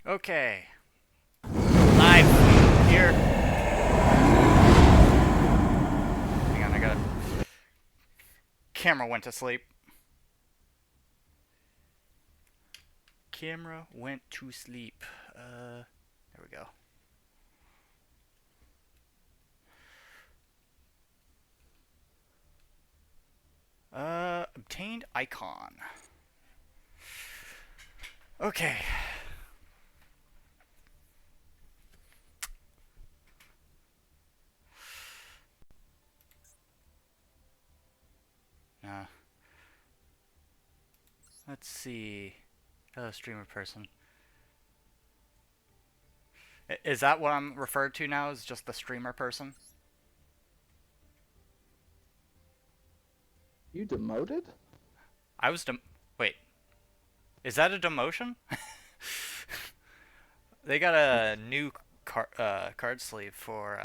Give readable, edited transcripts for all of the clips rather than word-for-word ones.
Okay. Live here. Hang on, I got camera went to sleep. Camera went to sleep. There we go. Obtained icon. Okay. Let's see. Streamer person. Is that what I'm referred to now? Is just the streamer person? You demoted? I was wait. Is that a demotion? They got a new card sleeve for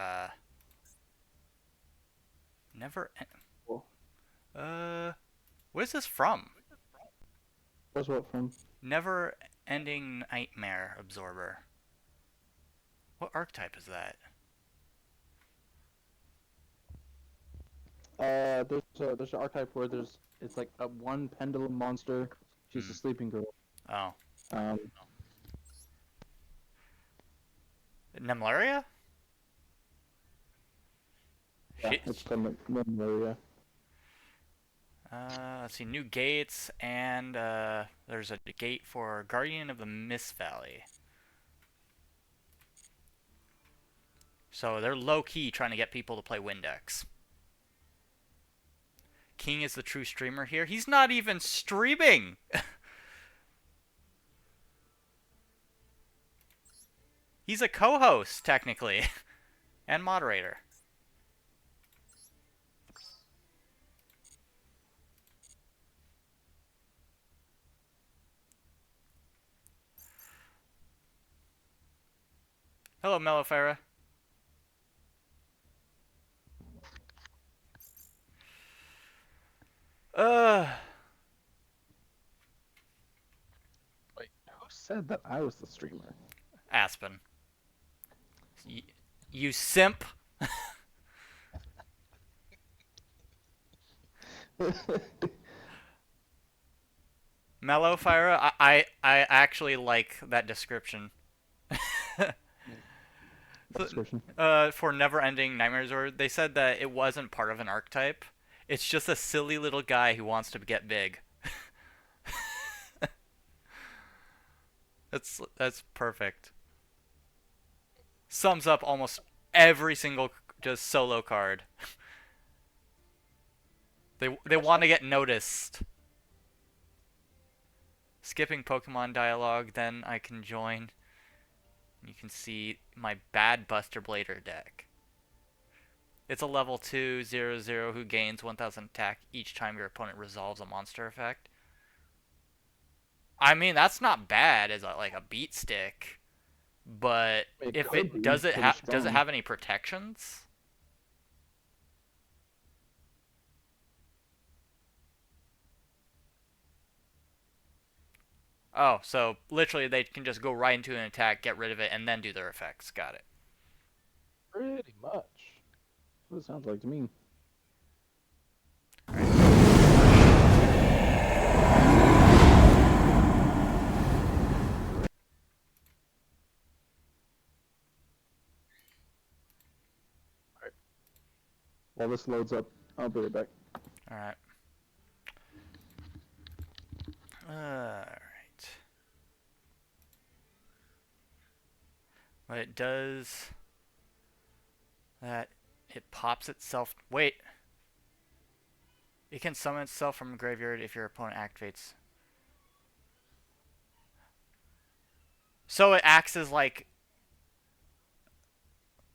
never. Cool. What is this from? What's what from? Never ending nightmare absorber. What archetype is that? There's an archetype where it's like a one pendulum monster. She's a sleeping girl. Oh. Um, Nemlaria? yeah, it's the area. Let's see, new gates, and there's a gate for Guardian of the Mist Valley. So they're low-key trying to get people to play Windex. King is the true streamer here. He's not even streaming! He's a co-host, technically. And moderator. Hello, Mellowfera. Wait, who said that I was the streamer? Aspen. You simp. Mellowfera, I actually like that description. Description. For Never-Ending Nightmares, or they said that it wasn't part of an archetype. It's just a silly little guy who wants to get big. That's perfect. Sums up almost every single just solo card. They want to get noticed. Skipping Pokemon dialogue, then I can join. You can see my bad Buster Blader deck. It's a level 2/0/0 who gains 1000 attack each time your opponent resolves a monster effect. I mean, that's not bad as like a beat stick, but if it does it have any protections? Oh, so literally they can just go right into an attack, get rid of it, and then do their effects. Got it. Pretty much. What it sounds like to me. Alright. While this loads up, I'll be right back. Alright. Alright. What it does... that it pops itself... Wait! It can summon itself from a graveyard if your opponent activates. So it acts as like...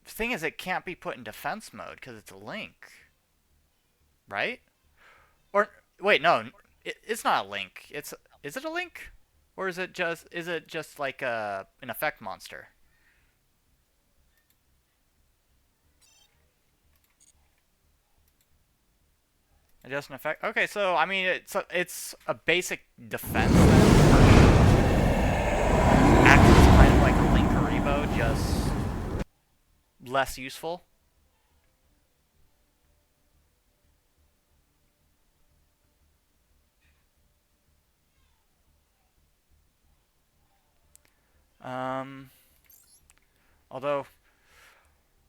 The thing is, it can't be put in defense mode because it's a link. Right? Or, wait, no. It's not a link. Is it a link? Or is it just like an effect monster? Just an effect. Okay, so I mean, it's a basic defense. Acts as kind of just less useful. Um, Although,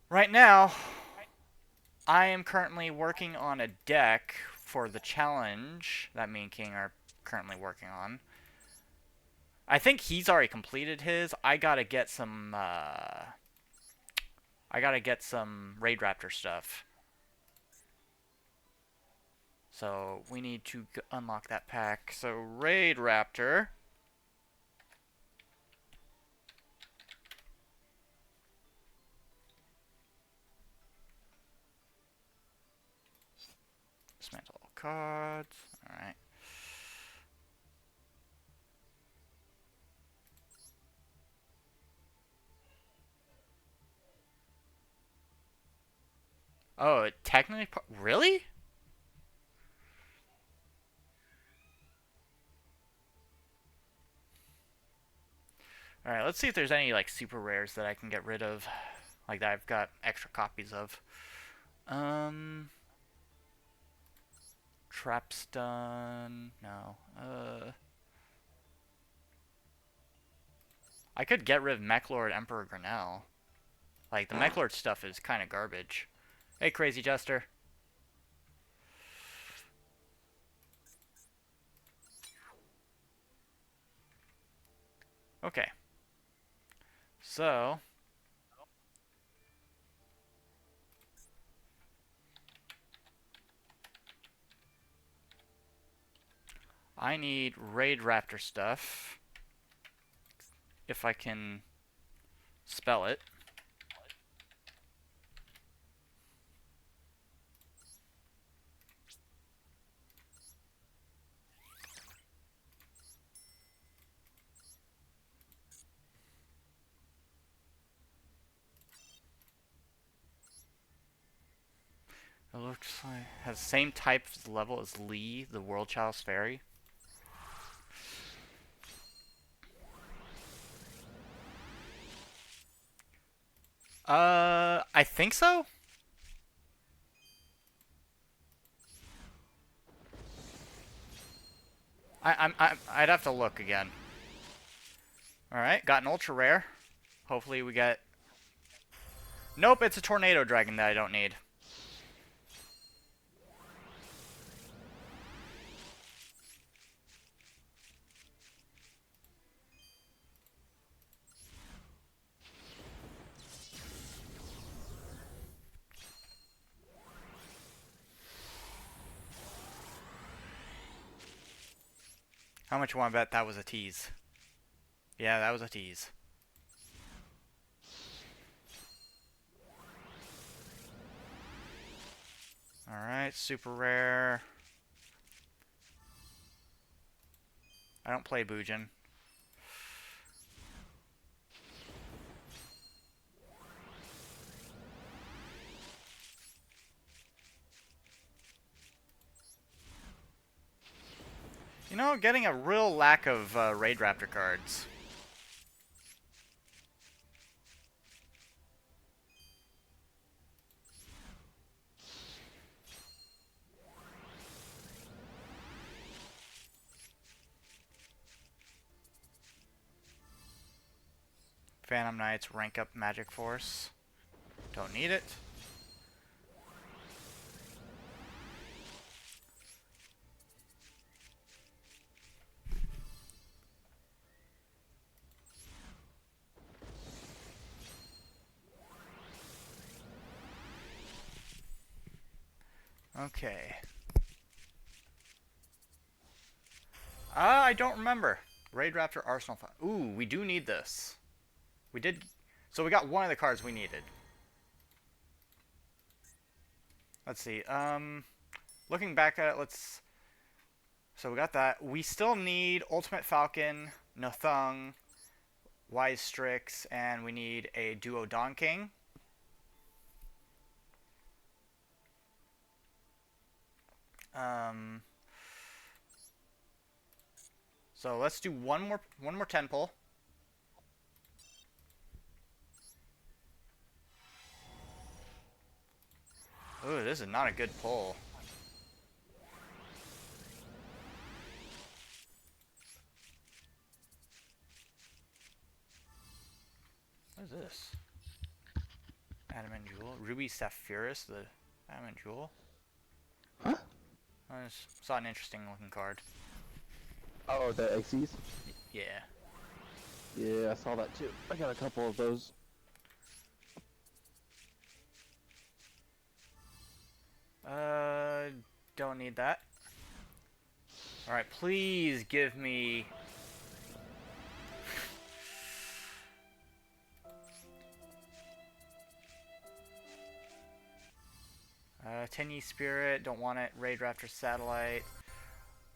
right now, I am currently working on a deck for the challenge that me and King are currently working on. I think he's already completed his. I gotta get some Raid Raptor stuff. So we need to unlock that pack. So Raid Raptor. Dismantle all cards. Alright. Oh, it technically... Really? Alright, let's see if there's any, like, super rares that I can get rid of. Like, that I've got extra copies of. Trapstun... No. I could get rid of Mechlord Emperor Grinnell. Like, the Mechlord stuff is kind of garbage. Hey, Crazy Jester. Okay. So... I need Raid Raptor stuff. If I can spell it. It looks like has the same type level as Lee, the World Child's Fairy. I think so. I'd have to look again. All right, got an ultra rare. Hopefully we get. Nope, it's a tornado dragon that I don't need. How much you want to bet that was a tease? Yeah, that was a tease. Alright, super rare. I don't play Boojin. You know, getting a real lack of Raid Raptor cards. Phantom Knights, rank up Magic Force. Don't need it. Okay. I don't remember. Raid Raptor Arsenal. Ooh, we do need this. We did. So we got one of the cards we needed. Let's see. Looking back at it, let's. So we got that. We still need Ultimate Falcon, Nothung, Wise Strix, and we need a Duo Don King. Um. So let's do one more 10 pull. this is not a good pull. What is this? Adamant Jewel? Ruby Sapphirus, the Adamant Jewel? Huh? I just saw an interesting looking card. Oh, the XCs? Yeah. Yeah, I saw that too. I got a couple of those. Don't need that. Alright, please give me... Tenyi Spirit, don't want it. Raid Raptor Satellite.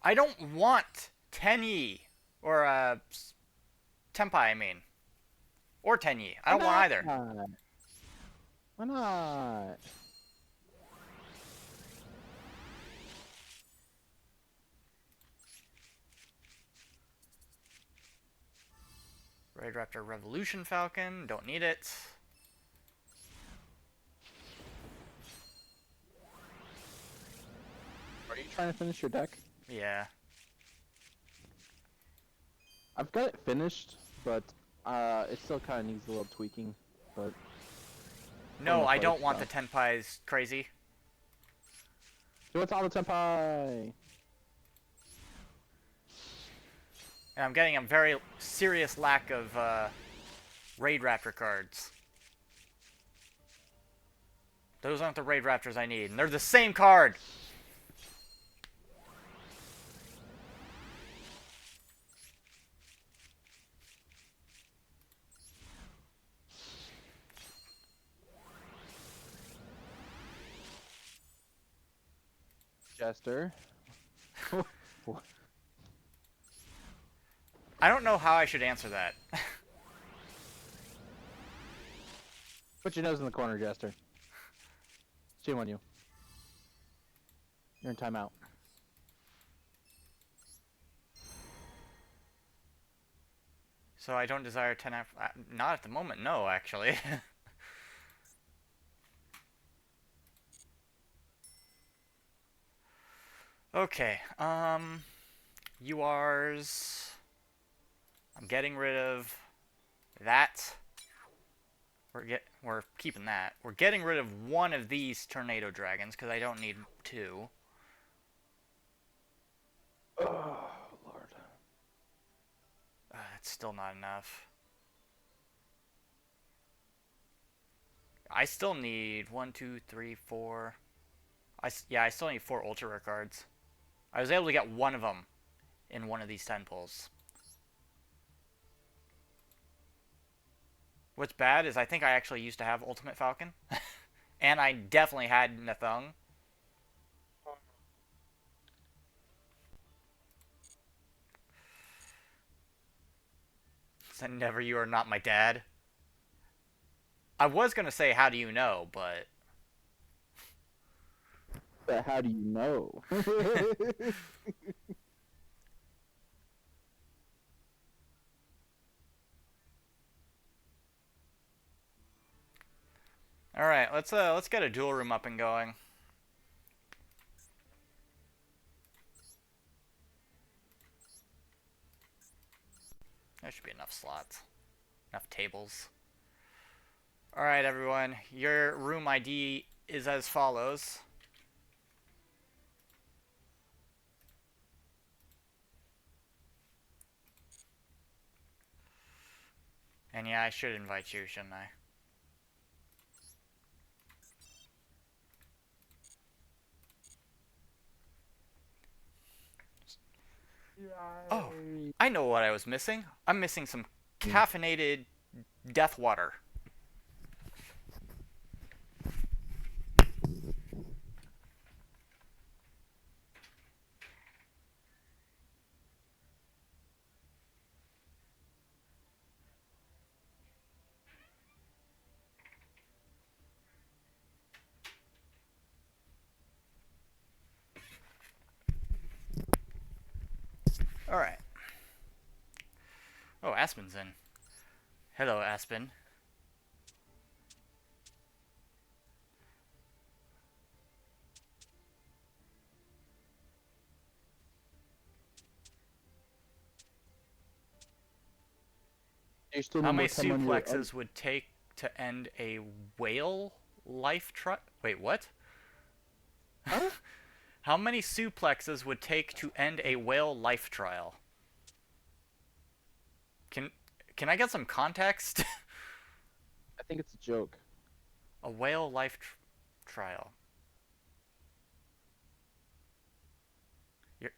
I don't want Tenyi! Or, Tenpai, I mean. Or Tenyi. I Why don't want either. not? Why not? Raid Raptor Revolution Falcon, don't need it. Are you trying to finish your deck? Yeah. I've got it finished, but it still kind of needs a little tweaking. But No, I don't want the Tenpais crazy. do what's all the Tenpai? And I'm getting a very serious lack of Raid Raptor cards. Those aren't the Raid Raptors I need, and they're the same card! Jester. I don't know how I should answer that. Put your nose in the corner, Jester. Shame on you. You're in timeout. So I don't desire 10 not at the moment, no, actually. Okay, URs. I'm getting rid of that. We're keeping that. We're getting rid of one of these tornado dragons because I don't need two. Oh, Lord. That's still not enough. I still need 1, 2, 3, 4. Yeah, I still need 4 ultra rare cards. I was able to get one of them in one of these 10 pulls. What's bad is I think I actually used to have Ultimate Falcon. And I definitely had Nathung. So never, you are not my dad. I was going to say, how do you know, but... But how do you know? All right, let's get a duel room up and going. There should be enough slots, enough tables. All right, everyone, your room ID is as follows. And yeah, I should invite you, shouldn't I? Oh, I know what I was missing. I'm missing some caffeinated death water. All right. Oh, Aspen's in. Hello, Aspen. You still How need many more time on your. suplexes would take to end a whale life trial? Wait, what? Huh? How many suplexes would take to end a whale life trial? Can can I get some context? I think it's a joke. A whale life trial. You're...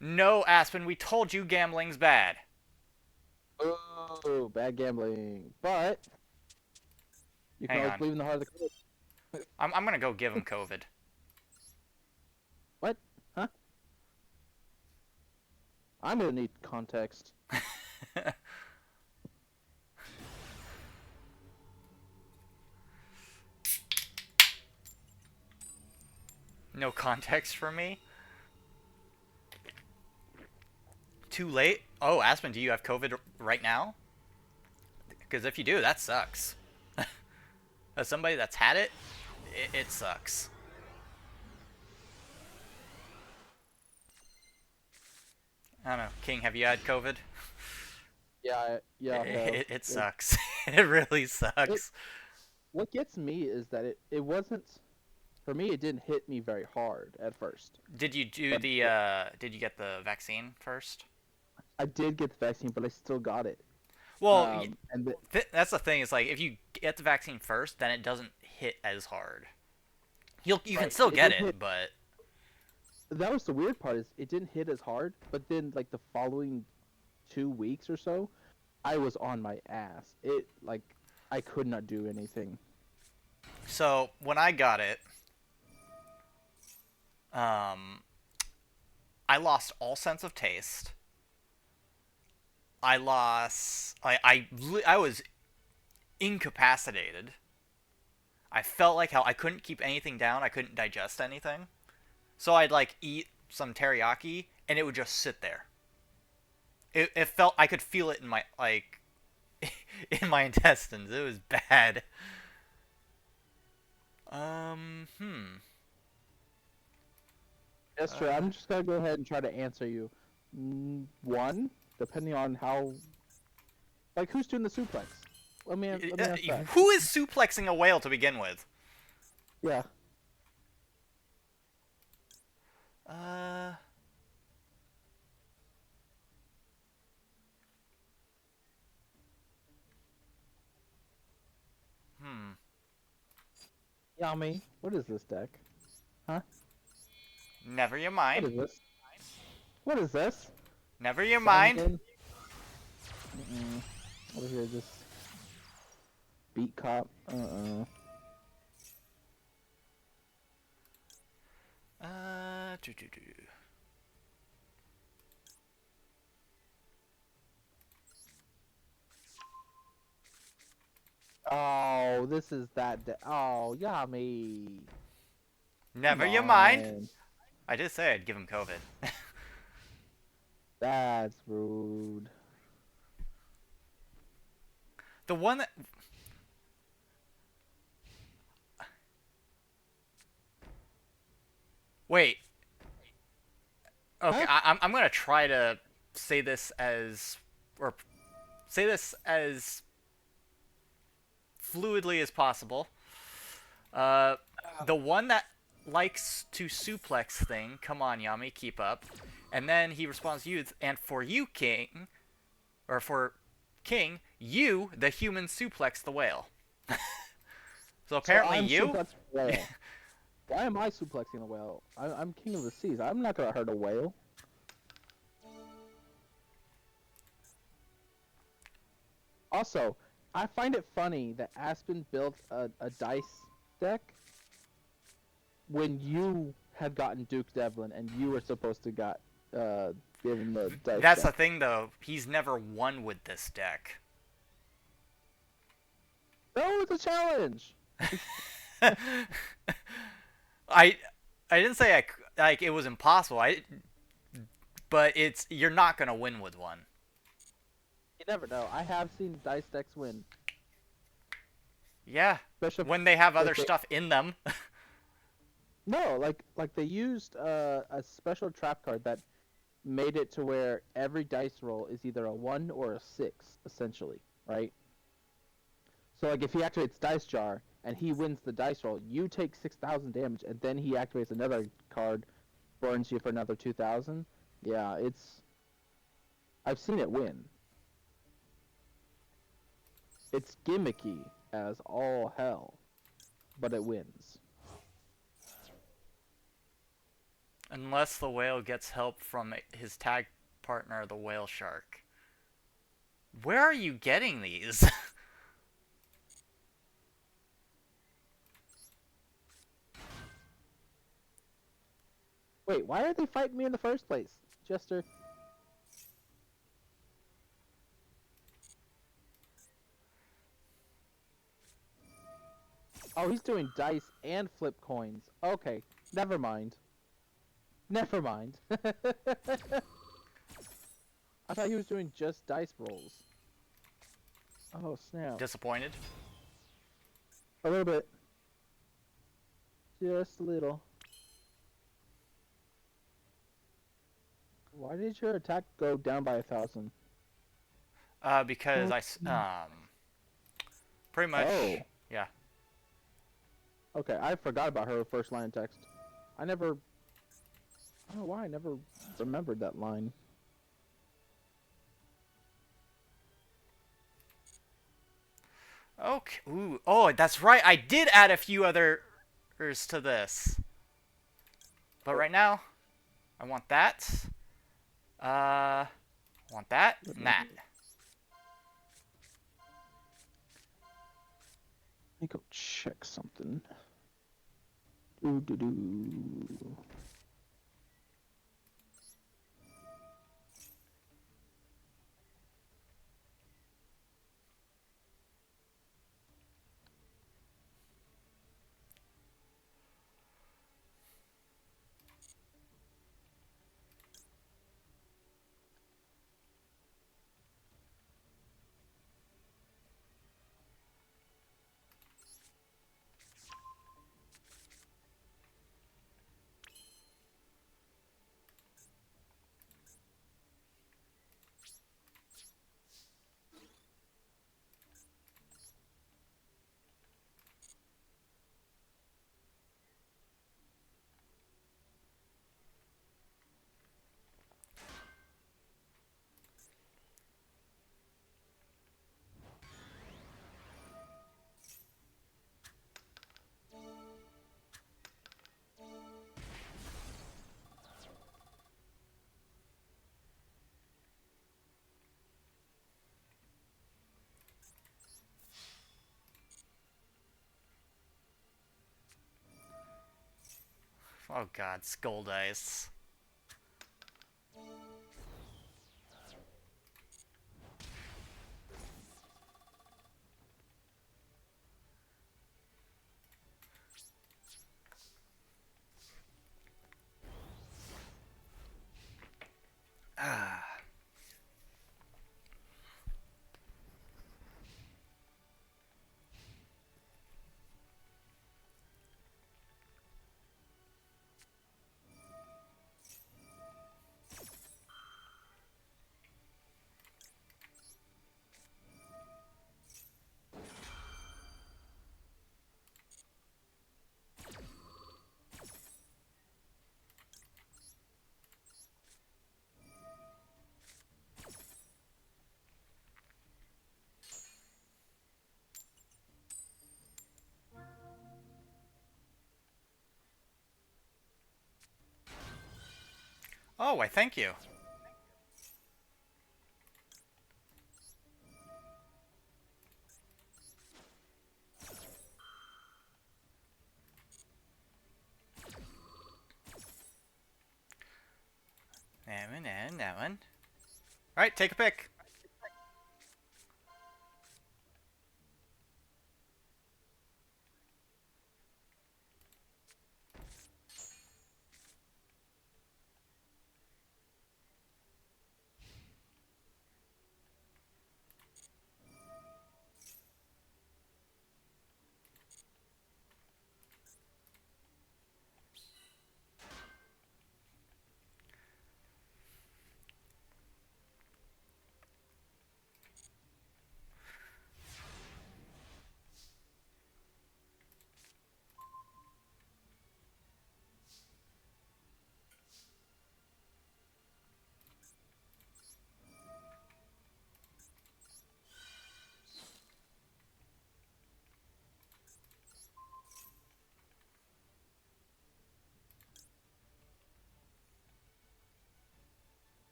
No, Aspen, we told you gambling's bad. Oh, bad gambling. But you can Hang always on. believe in the heart of the code. I'm gonna go give him COVID. What? Huh? I'm gonna need context. No context for me? Too late? Oh, Aspen, do you have COVID right now? Because if you do, that sucks. As somebody that's had it, it sucks. I don't know. King, have you had COVID? Yeah, I have. It It, sucks. It really it sucks. what gets me is that it wasn't for me. It didn't hit me very hard at first, Did you do but the did you get the vaccine first? I did get the vaccine, but I still got it. Well, And that's the thing is like if you get the vaccine first, then it doesn't hit as hard. You can right, still it get didn't it, hit. but That was the weird part is it didn't hit as hard, but then like the following 2 weeks or so, I was on my ass. It like I could not do anything. so when I got it, um I lost all sense of taste. I was incapacitated. I felt like how I couldn't keep anything down. I couldn't digest anything. So I'd like eat some teriyaki and it would just sit there. It felt I could feel it in my like in my intestines. It was bad. Hmm. That's true. I'm just gonna go ahead and try to answer you. One, depending on how, like, who's doing the suplex? Let me ask that. Who is suplexing a whale to begin with? Yeah. Uh. Hmm. Yami, what is this deck? Huh? Never you What mind. is this? What is this? Never you mind. Donovan? Over here, this beat cop. Doo -doo -doo. Oh, this is that. Oh, Yami. Come Never you mind. on. I did say I'd give him COVID. That's rude. The one that. Wait. Okay, Huh? I'm gonna try to say this as. Or say this as fluidly as possible. Uh, the one that likes to suplex thing. Come on, Yami, keep up. And then he responds to you, and for you, King, or for King, you, the human, suplex the whale. So So apparently I'm you. suplexing a whale. Why am I suplexing a whale? I'm king of the seas. I'm not gonna hurt a whale. Also, I find it funny that Aspen built a dice deck when you had gotten Duke Devlin and you were supposed to got given the dice That's the deck. thing, though. He's never won with this deck. No, it's a challenge. I I didn't say like it was impossible. But it's you're not gonna win with one. You never know. I have seen dice decks win, Yeah, especially when they have other if they, stuff in them. no, like they used a special trap card that made it to where every dice roll is either a 1 or a 6, essentially. right? So like if he activates Dice Jar and he wins the dice roll, you take 6,000 damage, and then he activates another card, burns you for another 2,000. Yeah, it's I've seen it win. It's gimmicky as all hell, but it wins. Unless the whale gets help from his tag partner, the whale shark. Where are you getting these? Wait, why are they fighting me in the first place, Jester? Oh, he's doing dice and flip coins. Okay, never mind. Never mind. I thought he was doing just dice rolls. Oh, snap. Disappointed? A little bit. Just a little. Why did your attack go down by 1,000? Because pretty much, Oh, yeah. okay. I forgot about her first line of text. I never. I don't know why I never remembered that line. Okay. Ooh. Oh, that's right. I did add a few others to this. But right now, I want that. I want that Let and me, that. let me go check something. Doo doo doo. Oh God, skull dice. Ah. Oh, I thank you. That one and that one. All right, take a pick.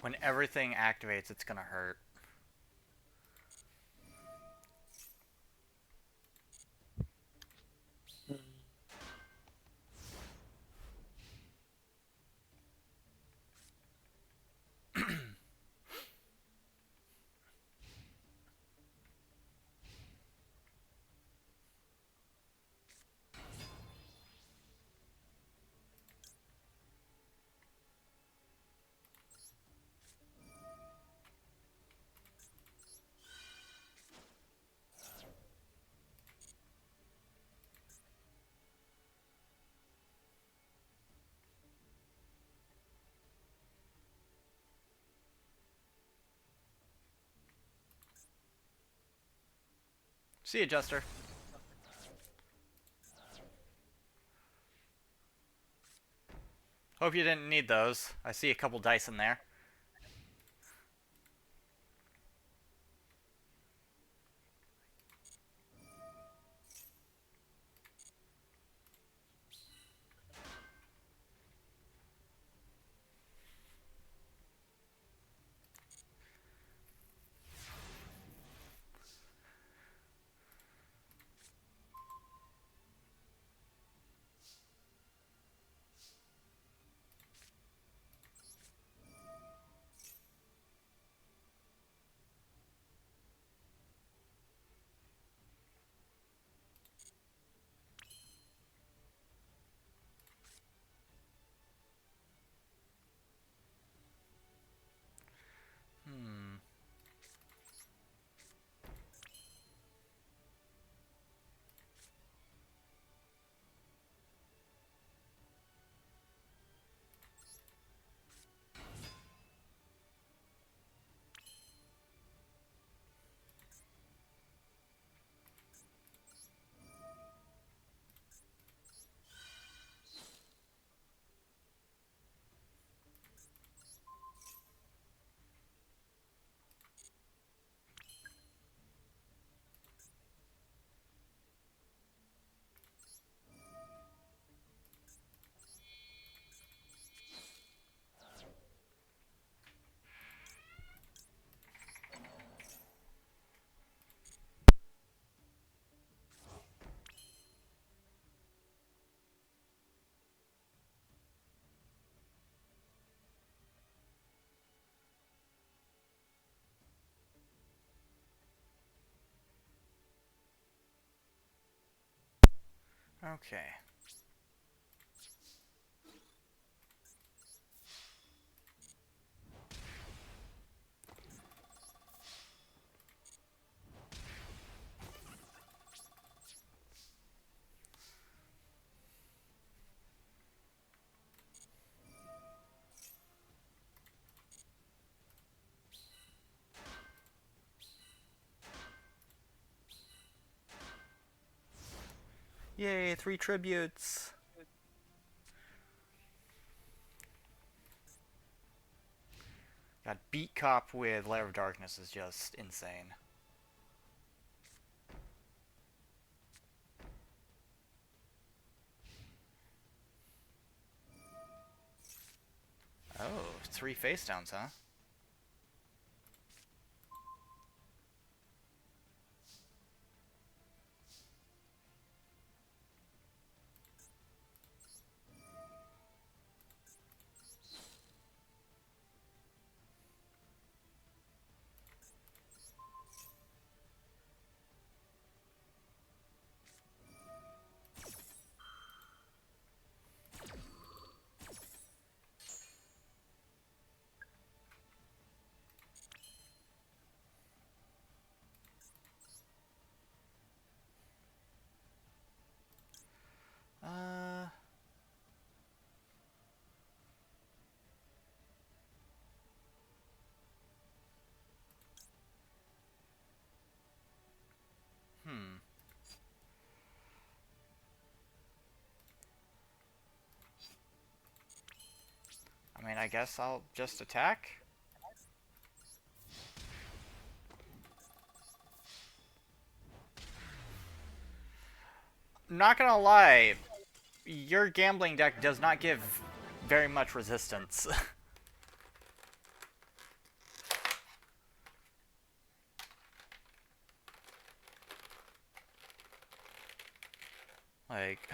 When everything activates, it's gonna hurt. See, adjuster. Hope you didn't need those. I see a couple dice in there. Hmm. Okay. Yay, 3 tributes. God, Beat Cop with Lair of Darkness is just insane. Oh, 3 face downs, huh? Uh, hmm. I mean, I guess I'll just attack. Not gonna lie, your gambling deck does not give very much resistance. Like,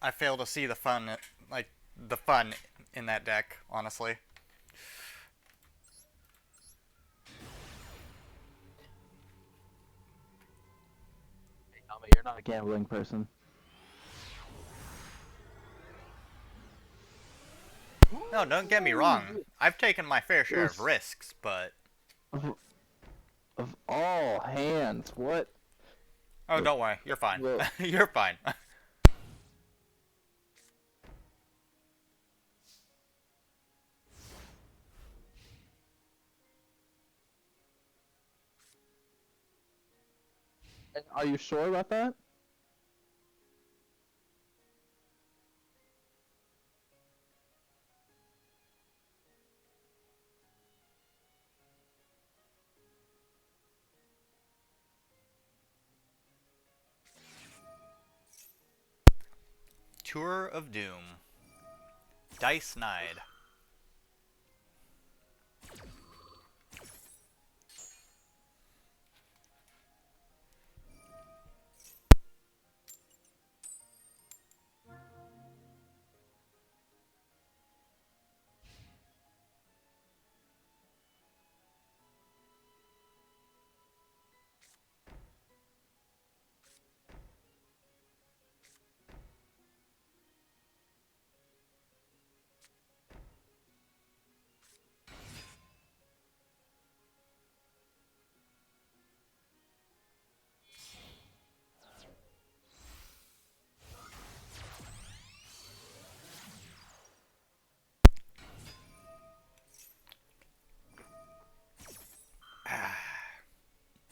I fail to see the fun, like, the fun in that deck, honestly. Yami, you're not a gambling person. No, don't get me wrong. I've taken my fair share of Yes. risks, but... Of all hands, what Oh, the don't worry. You're fine. the You're fine. Are you sure about that? Tour of Doom. Dice Nide.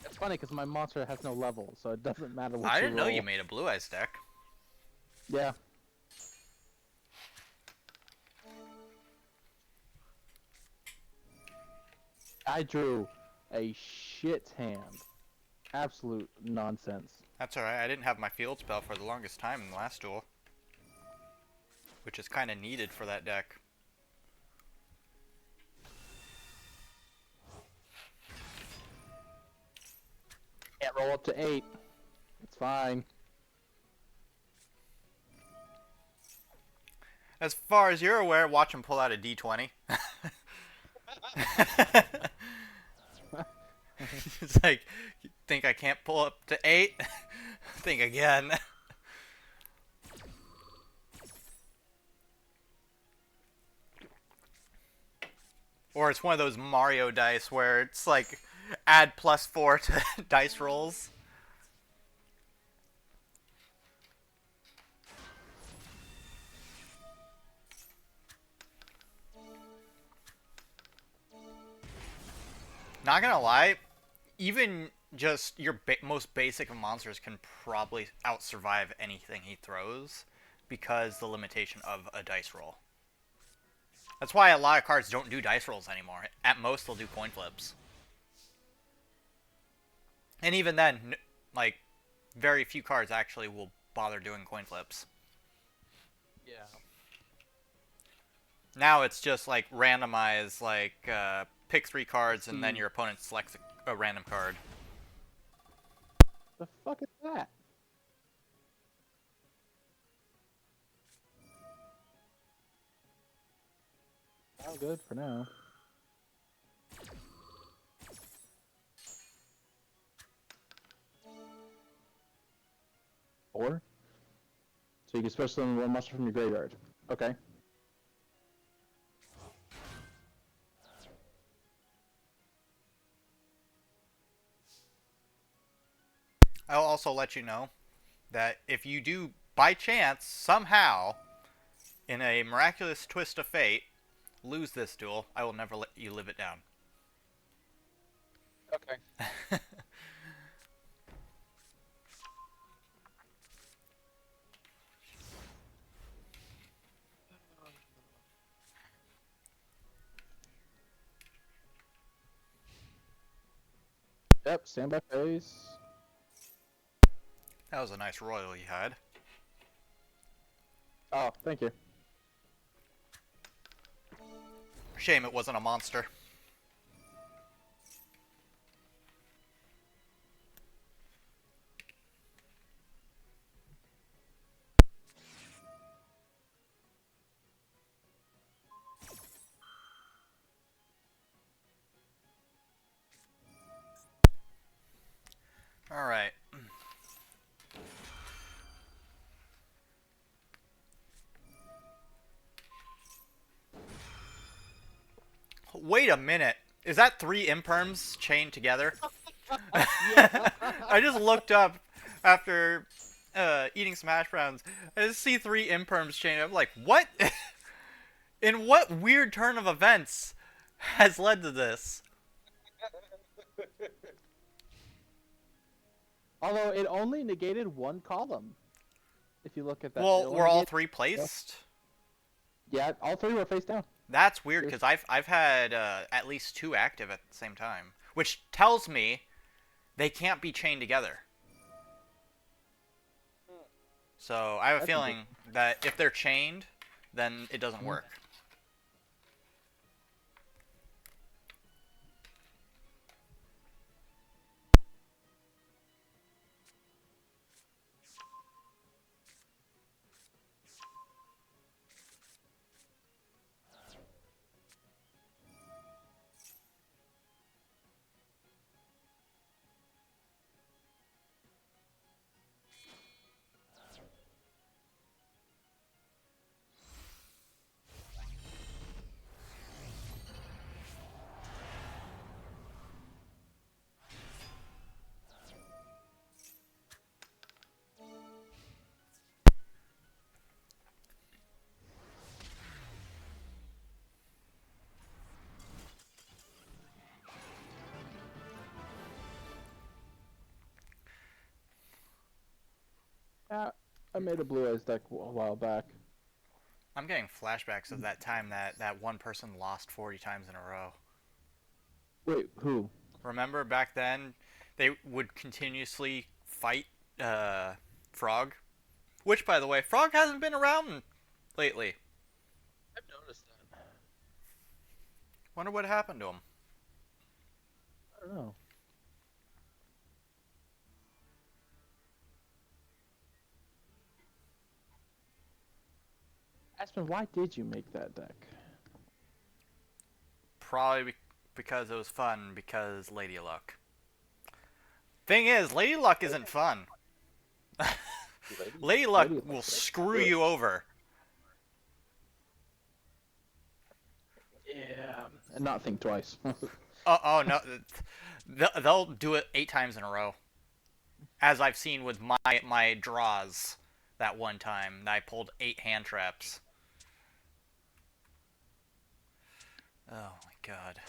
It's funny because my monster has no level, so it doesn't matter what I you didn't know you roll. made a Blue Eyes deck. Yeah. I drew a shit hand. Absolute nonsense. That's alright. I didn't have my field spell for the longest time in the last duel. Which is kind of needed for that deck. Can't roll up to 8. It's fine. As far as you're aware, watch him pull out a D20. It's like, you think I can't pull up to 8? Think again. Or it's one of those Mario dice where it's like, add +4 to dice rolls. Not gonna lie, even just your most basic of monsters can probably out-survive anything he throws because the limitation of a dice roll. That's why a lot of cards don't do dice rolls anymore. At most, they'll do coin flips. And even then, like, very few cards actually will bother doing coin flips. Yeah. Now it's just like randomize, like pick 3 cards and then See, your opponent selects a random card. The fuck is that? All good for now. Or so you can special summon one monster from your graveyard. Okay. I'll also let you know that if you do, by chance, somehow, in a miraculous twist of fate, lose this duel, I will never let you live it down. Okay. Yep. Standby phase. That was a nice royal you had. Oh, thank you. Shame it wasn't a monster. Alright. Wait a minute. Is that 3 imperms chained together? Yeah. I just looked up after eating some hash browns. I just see 3 imperms chained. I'm like, what? In what weird turn of events has led to this? Although it only negated one column. If you look at that. Well, were all 3 placed? Yeah, all 3 were face down. That's weird because I've had at least 2 active at the same time, which tells me they can't be chained together. So I have a That's feeling that if they're chained, then it doesn't work. Yeah, I made a blue eyes deck a while back. I'm getting flashbacks of that time that one person lost 40 times in a row. Wait, who? Remember back then, they would continuously fight Frog? Which, by the way, Frog hasn't been around lately. I've noticed that. Wonder what happened to him. I don't know. Aspen, why did you make that deck? Probably because it was fun, because Lady Luck. Thing is, Lady Luck isn't fun. Lady Luck will screw you over. Yeah, and not think twice. Oh no, they'll do it 8 times in a row, as I've seen with my draws. That one time, I pulled 8 hand traps. Oh my god.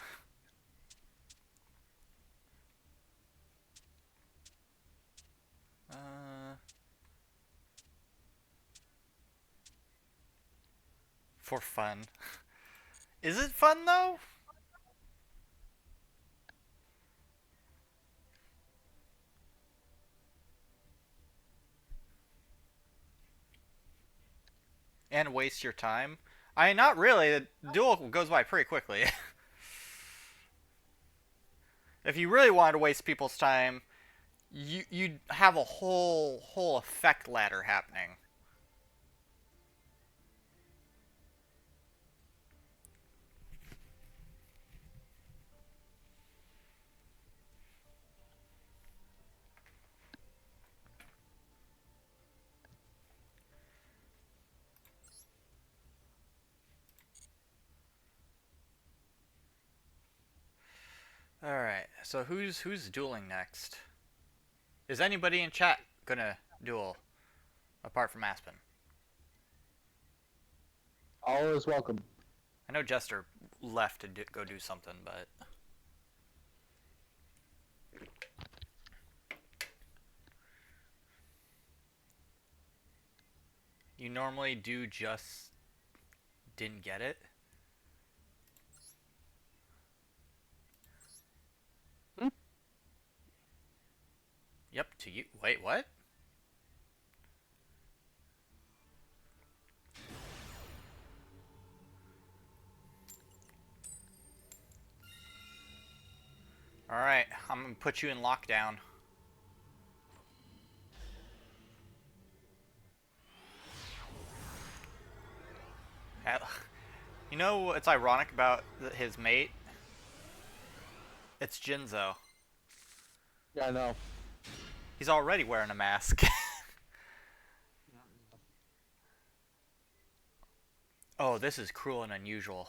For fun. Is it fun though? And waste your time? Not really. The duel goes by pretty quickly. If you really wanted to waste people's time, you'd have a whole effect ladder happening. All right. So who's dueling next? Is anybody in chat gonna duel apart from Aspen? All is welcome. I know Jester left to go do something, but you normally do just didn't get it. Hmm? Yep, to you. Wait, what? All right, I'm gonna put you in lockdown. You know what's ironic about his mate? It's Jinzo. Yeah, I know. He's already wearing a mask. Oh, this is cruel and unusual.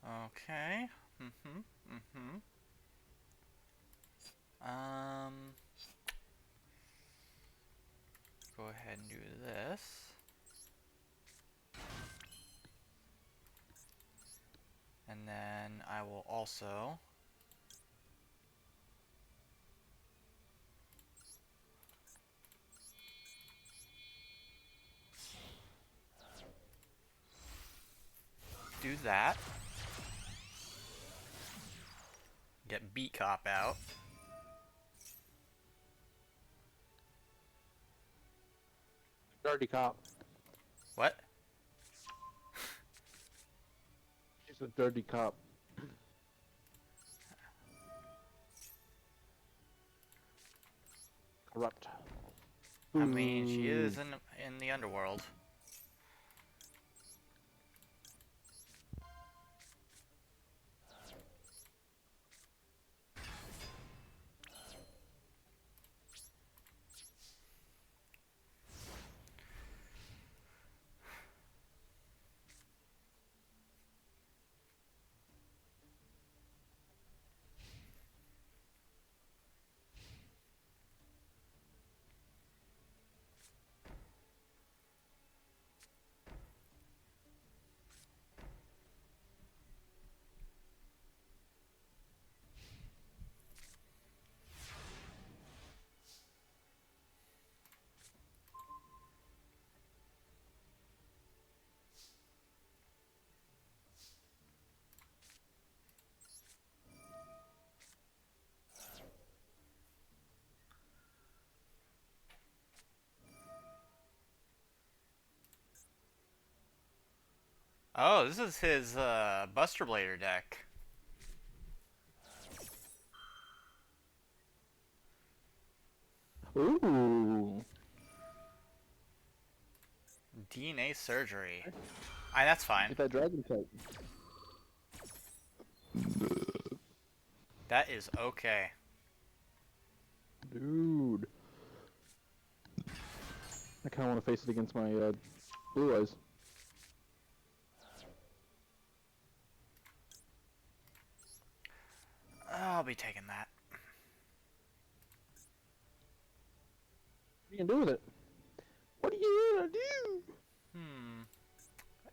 Okay. Mhm. Mhm. Um. Go ahead and do this, and then I will also. Do that. Get Beat Cop out. Dirty cop. What? She's a dirty cop. Corrupt. I mean, she Ooh. is in the underworld. Oh, this is his Buster Blader deck. Ooh. DNA surgery. That's fine. Get that dragon type. That is okay. Dude. I kind of want to face it against my blue eyes. I'll be taking that. What are you gonna do with it? What are you gonna do? Hmm.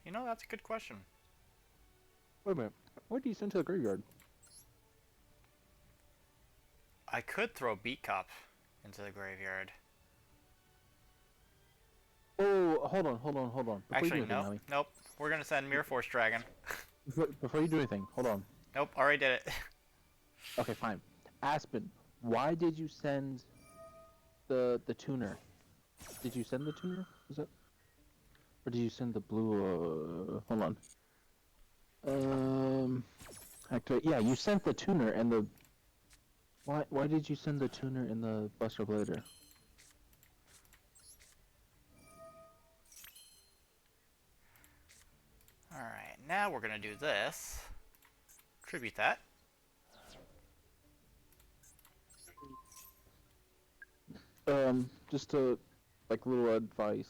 You know, that's a good question. Wait a minute. What do you send to the graveyard? I could throw Beat Cop into the graveyard. Oh, hold on. Before you do Actually, anything, no. Yami. Nope. We're gonna send Mirror Force Dragon. Before you do anything, hold on. Nope, already did it. Okay, fine. Aspen, why did you send the tuner? Did you send the tuner? Is it? Or did you send the blue? Hold on. Activate. Yeah, you sent the tuner and the. Why did you send the tuner and the Buster Blader? Alright, now we're gonna do this. Tribute that. Just a like little advice.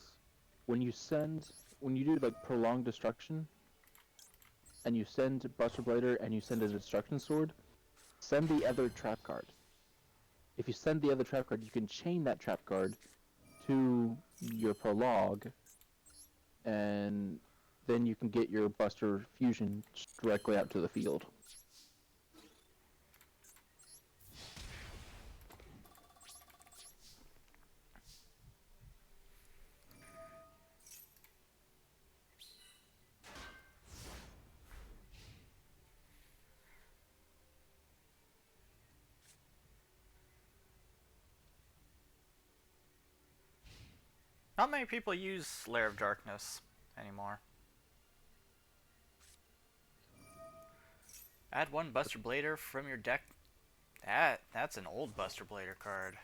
When you send, when you do like prolonged destruction, and you send Buster Blader and you send a destruction sword, send the other trap card. If you send the other trap card, you can chain that trap card to your prologue, and then you can get your Buster Fusion directly out to the field. Not many people use Lair of Darkness anymore. Add one Buster Blader from your deck. That's an old Buster Blader card.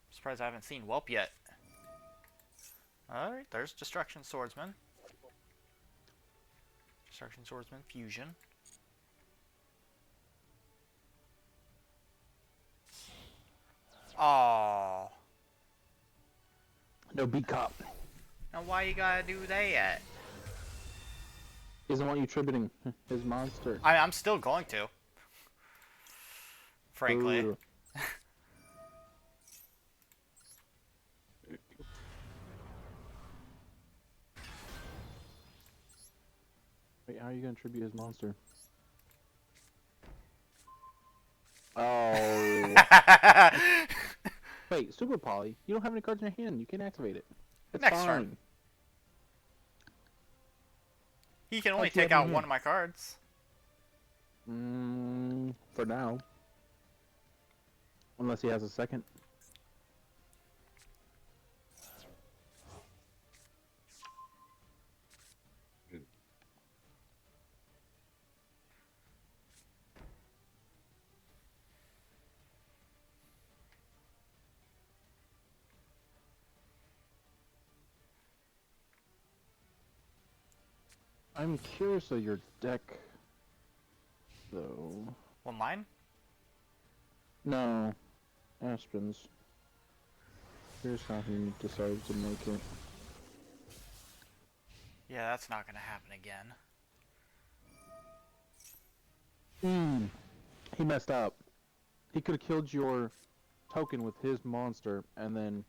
Surprised I haven't seen Whelp yet. Alright, there's Destruction Swordsman. Destruction Swordsman Fusion. Oh. No beat cop. Now why you gotta do that? He doesn't want you tributing his monster. I'm still going to. Frankly. Ooh. Wait, how are you gonna tribute his monster? Oh. Wait, Super Poly, you don't have any cards in your hand. You can't activate it. It's Next fine. turn. He can only Like you take have in out your one hand. of my cards. For now. Unless he has a second. I'm curious of your deck, though. Well, mine? No, Aspen's. Here's how he decides to make it. Yeah, that's not gonna happen again. He messed up. He could have killed your token with his monster and then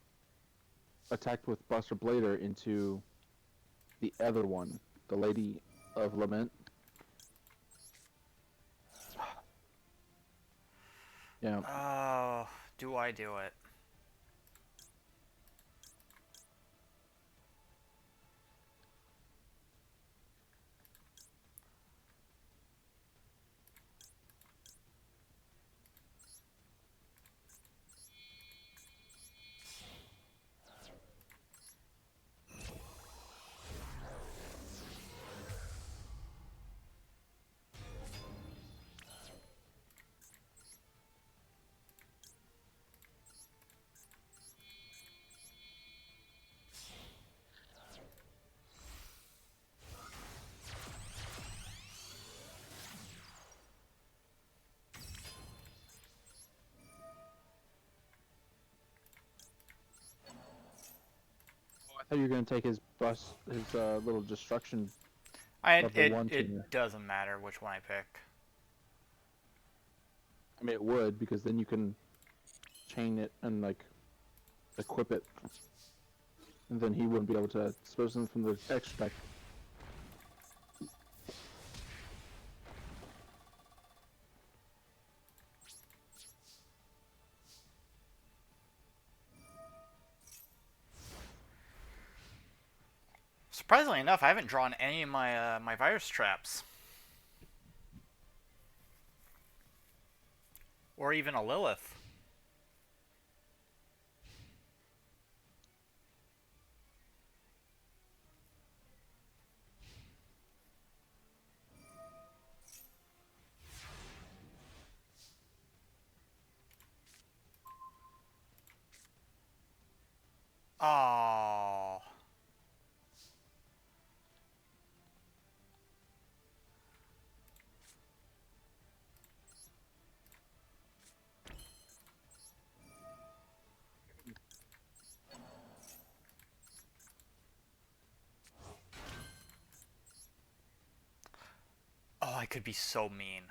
attacked with Buster Blader into the other one, the Lady of Lament. Yeah. Oh, do I do it? I thought you were gonna take his little destruction level It one tuner. it doesn't matter which one I pick. I mean, it would, because then you can chain it and like equip it, and then he wouldn't be able to dispose them from the extra deck. Surprisingly enough, I haven't drawn any of my my virus traps, or even a Lilith. I could be so mean.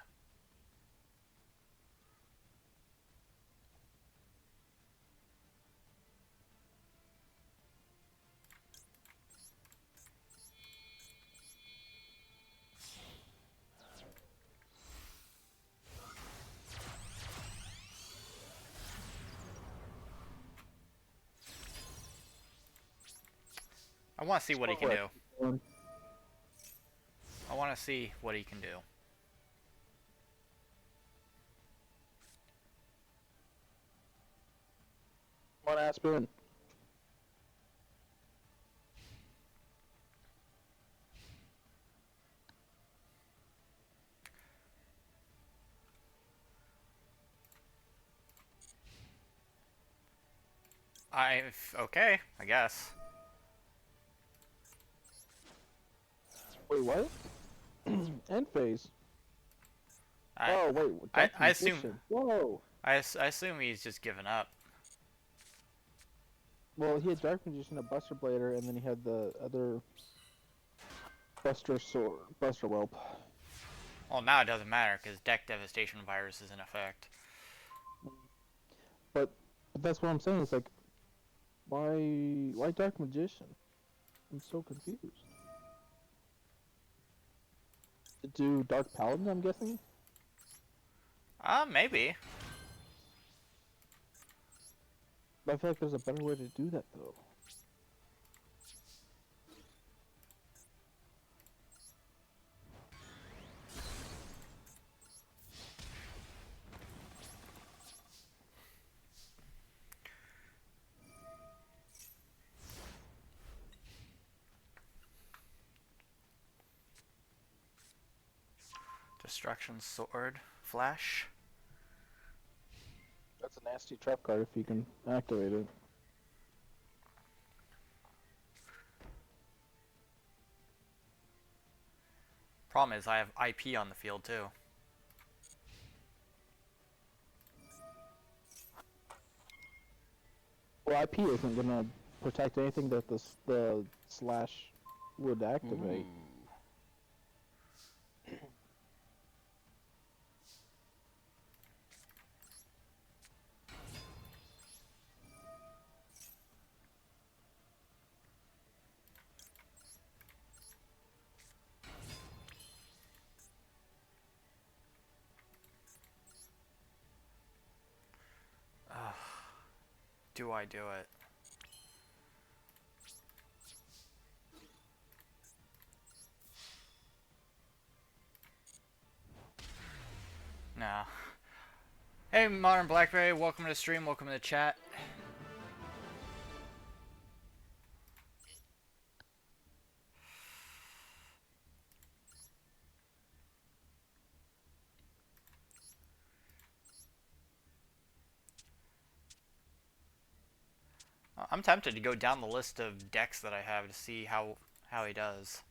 I want to see what he can What? do. I want to see what he can do. Come on, Aspen. Okay, I guess. Wait, what? End phase. I Oh, wait. I, Dark I assume Magician. Whoa. I assume he's just given up. Well, he had Dark Magician, a Buster Blader, and then he had the other Buster Sword, Buster Whelp. Well, now it doesn't matter because deck devastation virus is in effect. But that's what I'm saying. It's like, why Dark Magician? I'm so confused. To do Dark Paladin, I'm guessing. Maybe. But I feel like there's a better way to do that though. Destruction sword flash. That's a nasty trap card if you can activate it. Problem is I have IP on the field too. Well, IP isn't gonna protect anything that the slash would activate. Ooh. Do I do it? No. Hey, Modern Blackberry, welcome to the stream, welcome to the chat. I'm tempted to go down the list of decks that I have to see how he does.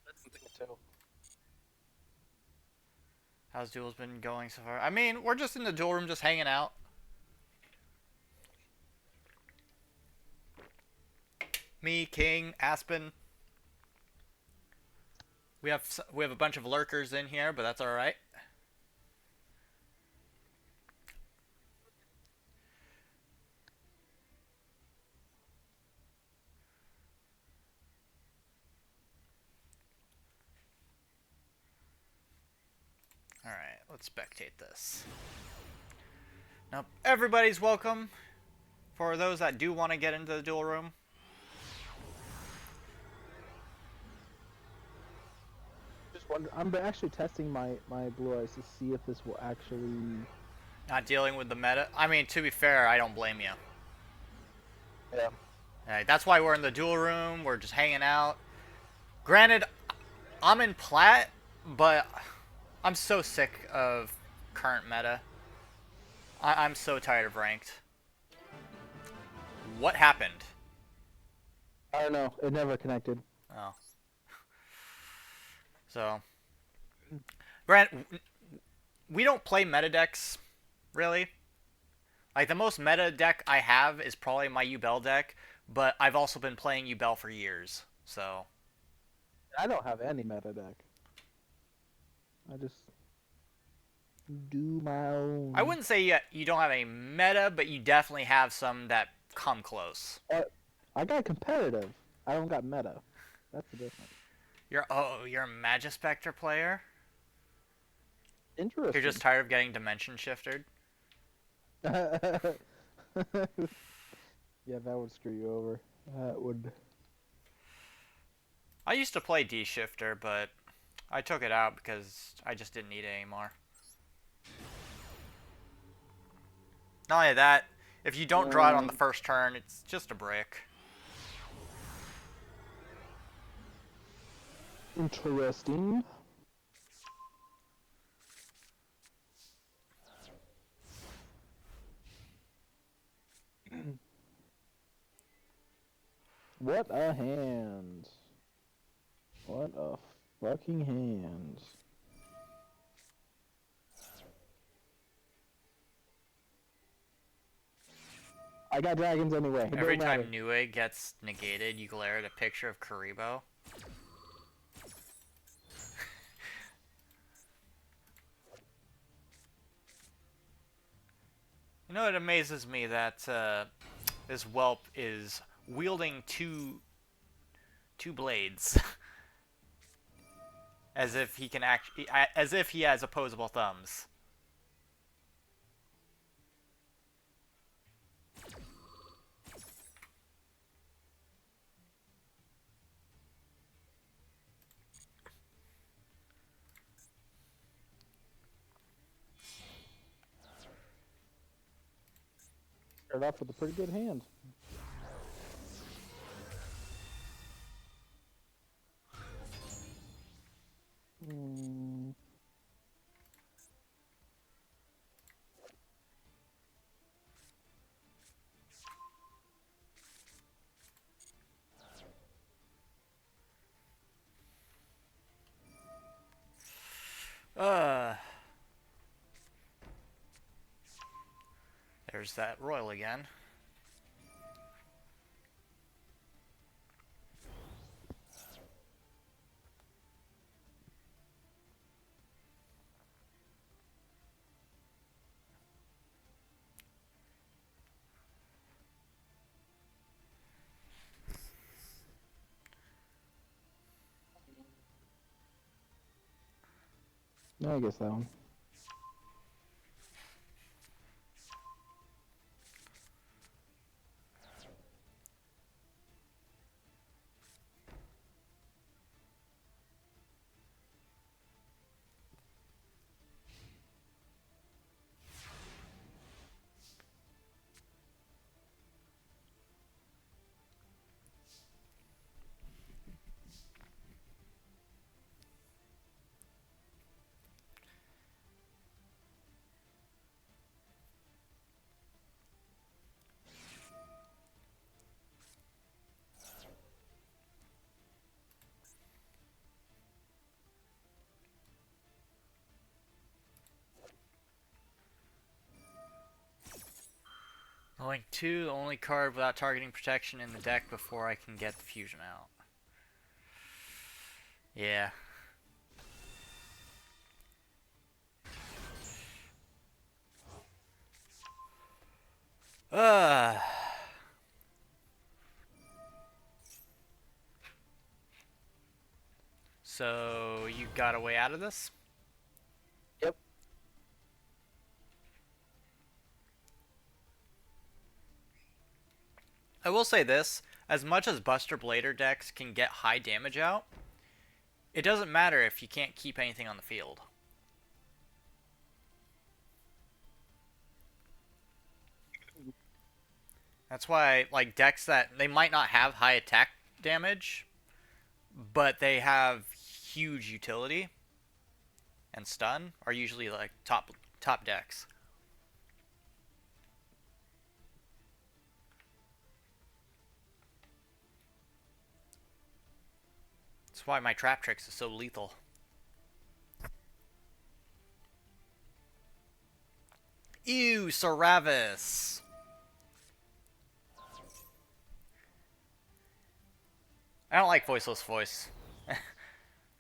That's something too. How's duels been going so far? I mean, we're just in the duel room, just hanging out. Me, King, Aspen. We have a bunch of lurkers in here, but that's all right. All right, let's spectate this. Now, everybody's welcome. For those that do want to get into the duel room. Just wonder. I'm actually testing my blue eyes to see if this will actually. Not dealing with the meta. I mean, to be fair, I don't blame you. Yeah. Right, that's why we're in the duel room. We're just hanging out. Granted, I'm in plat, but I'm so sick of current meta. I'm so tired of ranked. What happened? I don't know. It never connected. Oh. So, Grant, we don't play meta decks, really. Like, the most meta deck I have is probably my Ubel deck, but I've also been playing Ubel for years, so. I don't have any meta deck. I just do my I own. wouldn't say you don't have a meta, but you definitely have some that come close. I got competitive. I don't got meta. That's the difference. You're a Magispector player? You're just Interesting. tired of getting dimension shifted? Yeah, that would screw you over. That would. I used to play D-Shifter, but I took it out because I just didn't need it anymore. Not only that, if you don't draw it on the Um, first turn, it's just a brick. interesting. What a hand. What a fucking hand. I got dragons anyway. It Every don't time matter. Nue gets negated, you glare at a picture of Karibo. You know, it amazes me that this whelp is wielding two blades, as if he can as if he has opposable thumbs. Start off with a pretty good hand. Hmm. Uh, there's that royal again. Yeah, I guess that one. Going two, the only card without targeting protection in the deck before I can get the fusion out. Yeah. Uh, so you got a way out of this? Yep. I will say this, as much as Buster Blader decks can get high damage out, it doesn't matter if you can't keep anything on the field. That's why, like, decks that they might not have high attack damage, but they have huge utility and stun are usually like top decks. That's why my trap tricks is so lethal. Ew, Saravis. I don't like voiceless voice,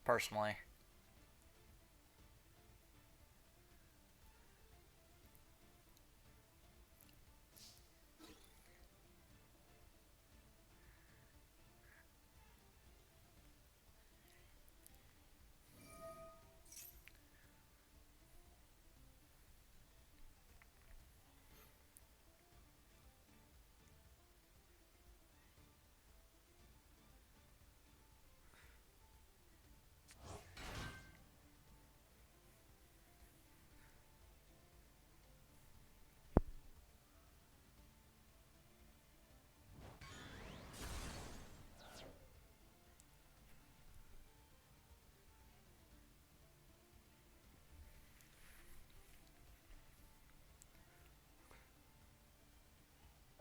personally.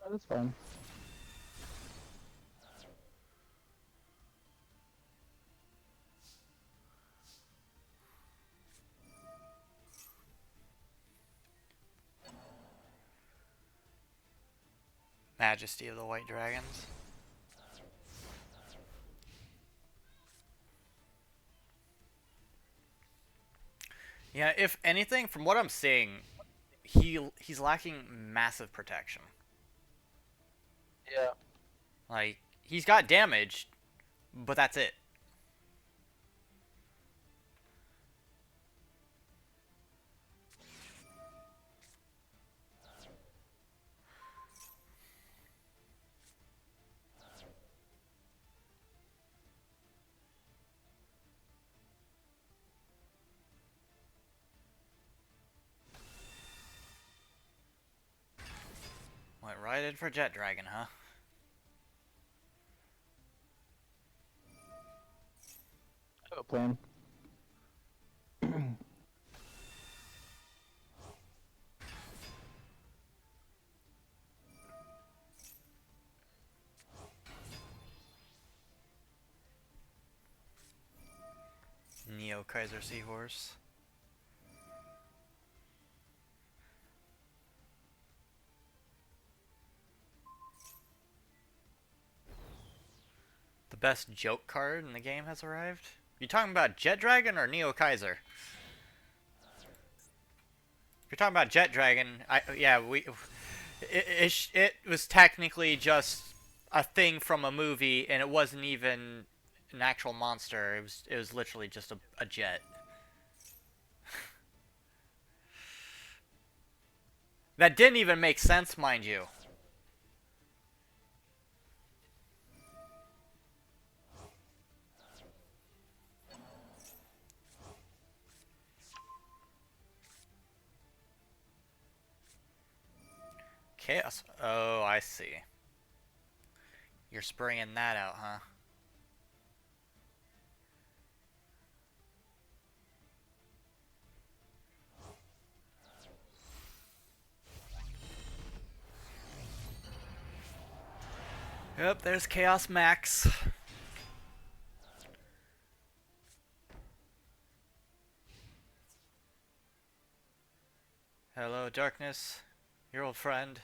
That's fine. Majesty of the White Dragons. Yeah, if anything, from what I'm seeing, he's lacking massive protection. Yeah. Like he's got damage, but that's it. Went right in for Jet Dragon, huh? I have a plan. Neo Kaiser Seahorse. The best joke card in the game has arrived. You talking about Jet Dragon or Neo Kaiser? If you're talking about Jet Dragon, it was technically just a thing from a movie, and it wasn't even an actual monster. It was literally just a jet. That didn't even make sense, mind you. Chaos. Oh, I see. You're spraying that out, huh? Yep, there's Chaos Max. Hello, Darkness. Your old friend.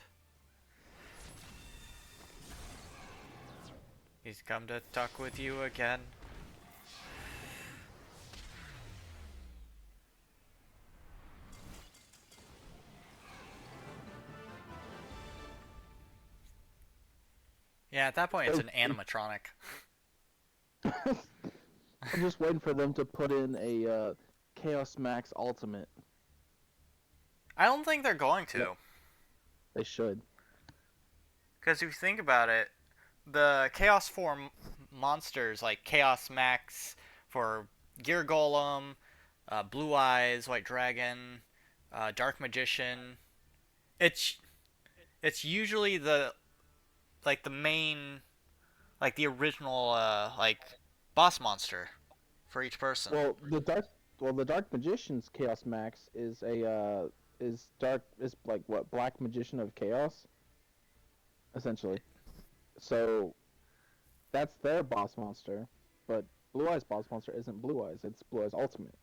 He's come to talk with you again. Yeah, at that point, it's an animatronic. I'm just waiting for them to put in a Chaos Max Ultimate. I don't think they're going to. Yep. They should. Because if you think about it, the Chaos form monsters like Chaos Max for Gear Golem, Blue Eyes, White Dragon, Dark Magician, it's it's usually the main, like the original boss monster for each person. The Dark Magician's Chaos Max is like what, Black Magician of Chaos, essentially. So that's their boss monster, but Blue Eyes boss monster isn't Blue Eyes. It's Blue Eyes Ultimate.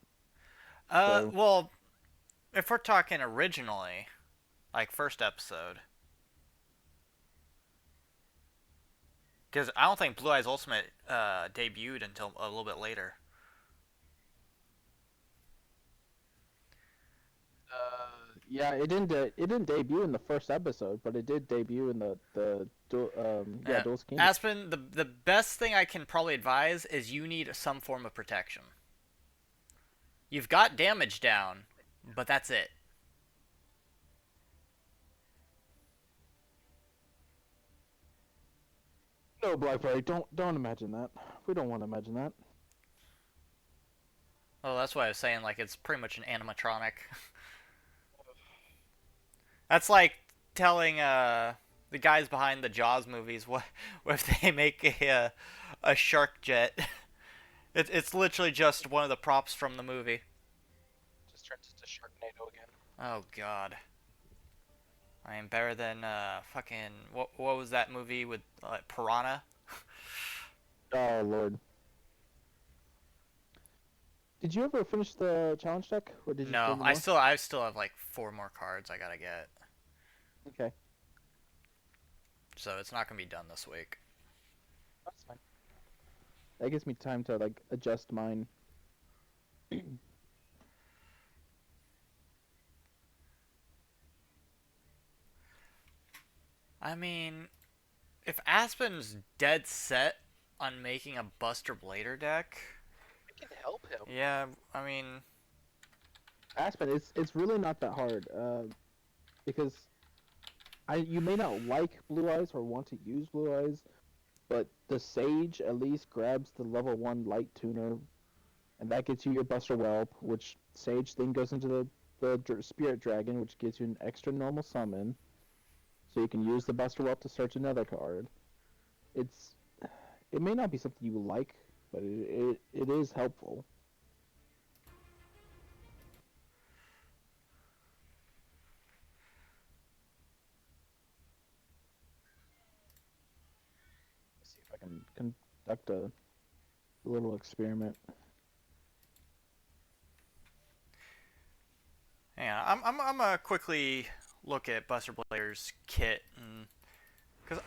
So Well, if we're talking originally, like first episode, because I don't think Blue Eyes Ultimate debuted until a little bit later. yeah, it didn't debut in the first episode, but it did debut in the Duel's Kingdom. Aspen, the best thing I can probably advise is you need some form of protection. You've got damage down, but that's it. No, Blackberry, don't imagine that. We don't want to imagine that. Well, that's why I was saying, like, it's pretty much an animatronic. That's like telling the guys behind the Jaws movies what if they make a shark jet. It's literally just one of the props from the movie. Just turns into Sharknado again. Oh God. I am better than fucking what was that movie with Piranha? Oh Lord. Did you ever finish the challenge deck, or did you still No, need I more? still have like four more cards I gotta get, Okay, so it's not gonna be done this week. that's fine. That gives me time to like adjust mine. I mean, if Aspen's dead set on making a Buster Blader deck, I can help him. yeah, I mean, Aspen, it's really not that hard. Because you may not like Blue Eyes or want to use Blue Eyes, but the Sage at least grabs the level 1 Light Tuner, and that gets you your Buster Whelp, which Sage then goes into the Spirit Dragon, which gives you an extra normal summon, so you can use the Buster Whelp to search another card. It's it may not be something you like, but it is helpful. Let's see if I can conduct a little experiment. yeah, I'm gonna quickly look at Buster Blader's kit and because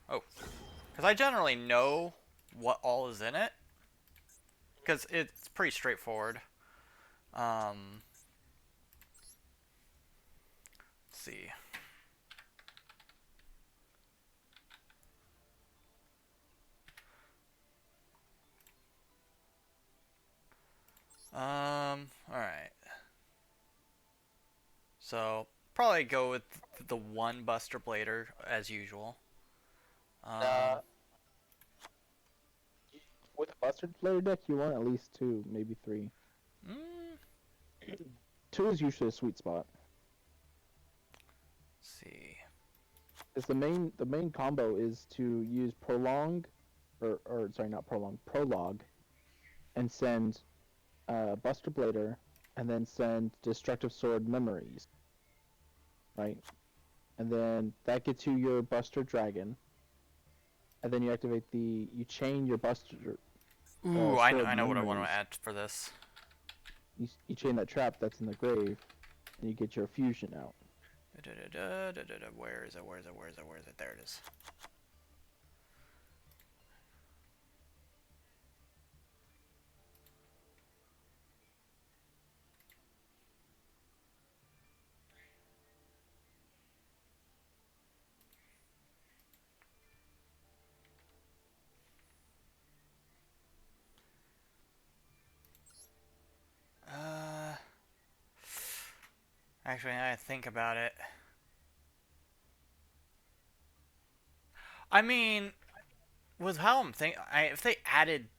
oh, because I generally know what all is in it because it's pretty straightforward. Um, let's see. All right. So probably go with the one Buster Blader as usual. Uh, Um, with a Buster Player deck, you want at least two, maybe three. mm, Two is usually a sweet spot. let's see. Because the main combo is to use prolong, or sorry, not prolong, prologue, and send Buster Blader, and then send Destructive Sword Memories, right? And then that gets you your Buster Dragon, and then you activate you chain your Buster Ooh, Sword I know what I want to Memories. add for this. You chain that trap that's in the grave, and you get your fusion out. Where is it? Where is it? Where is it? Where is it? There it is. Uh, actually, now I think about it. I mean, with how I'm thinking, if they added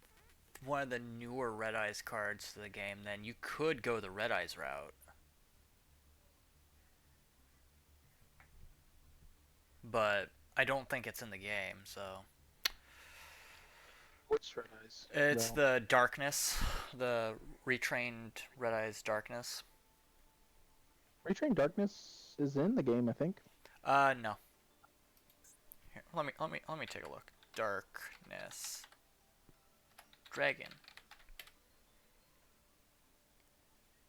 one of the newer Red Eyes cards to the game, then you could go the Red Eyes route. But I don't think it's in the game, so Which Red Eyes? it's No. the Darkness, the retrained Red Eyes Darkness. Retrain Darkness is in the game, I think. No. Here, let me take a look. Darkness Dragon.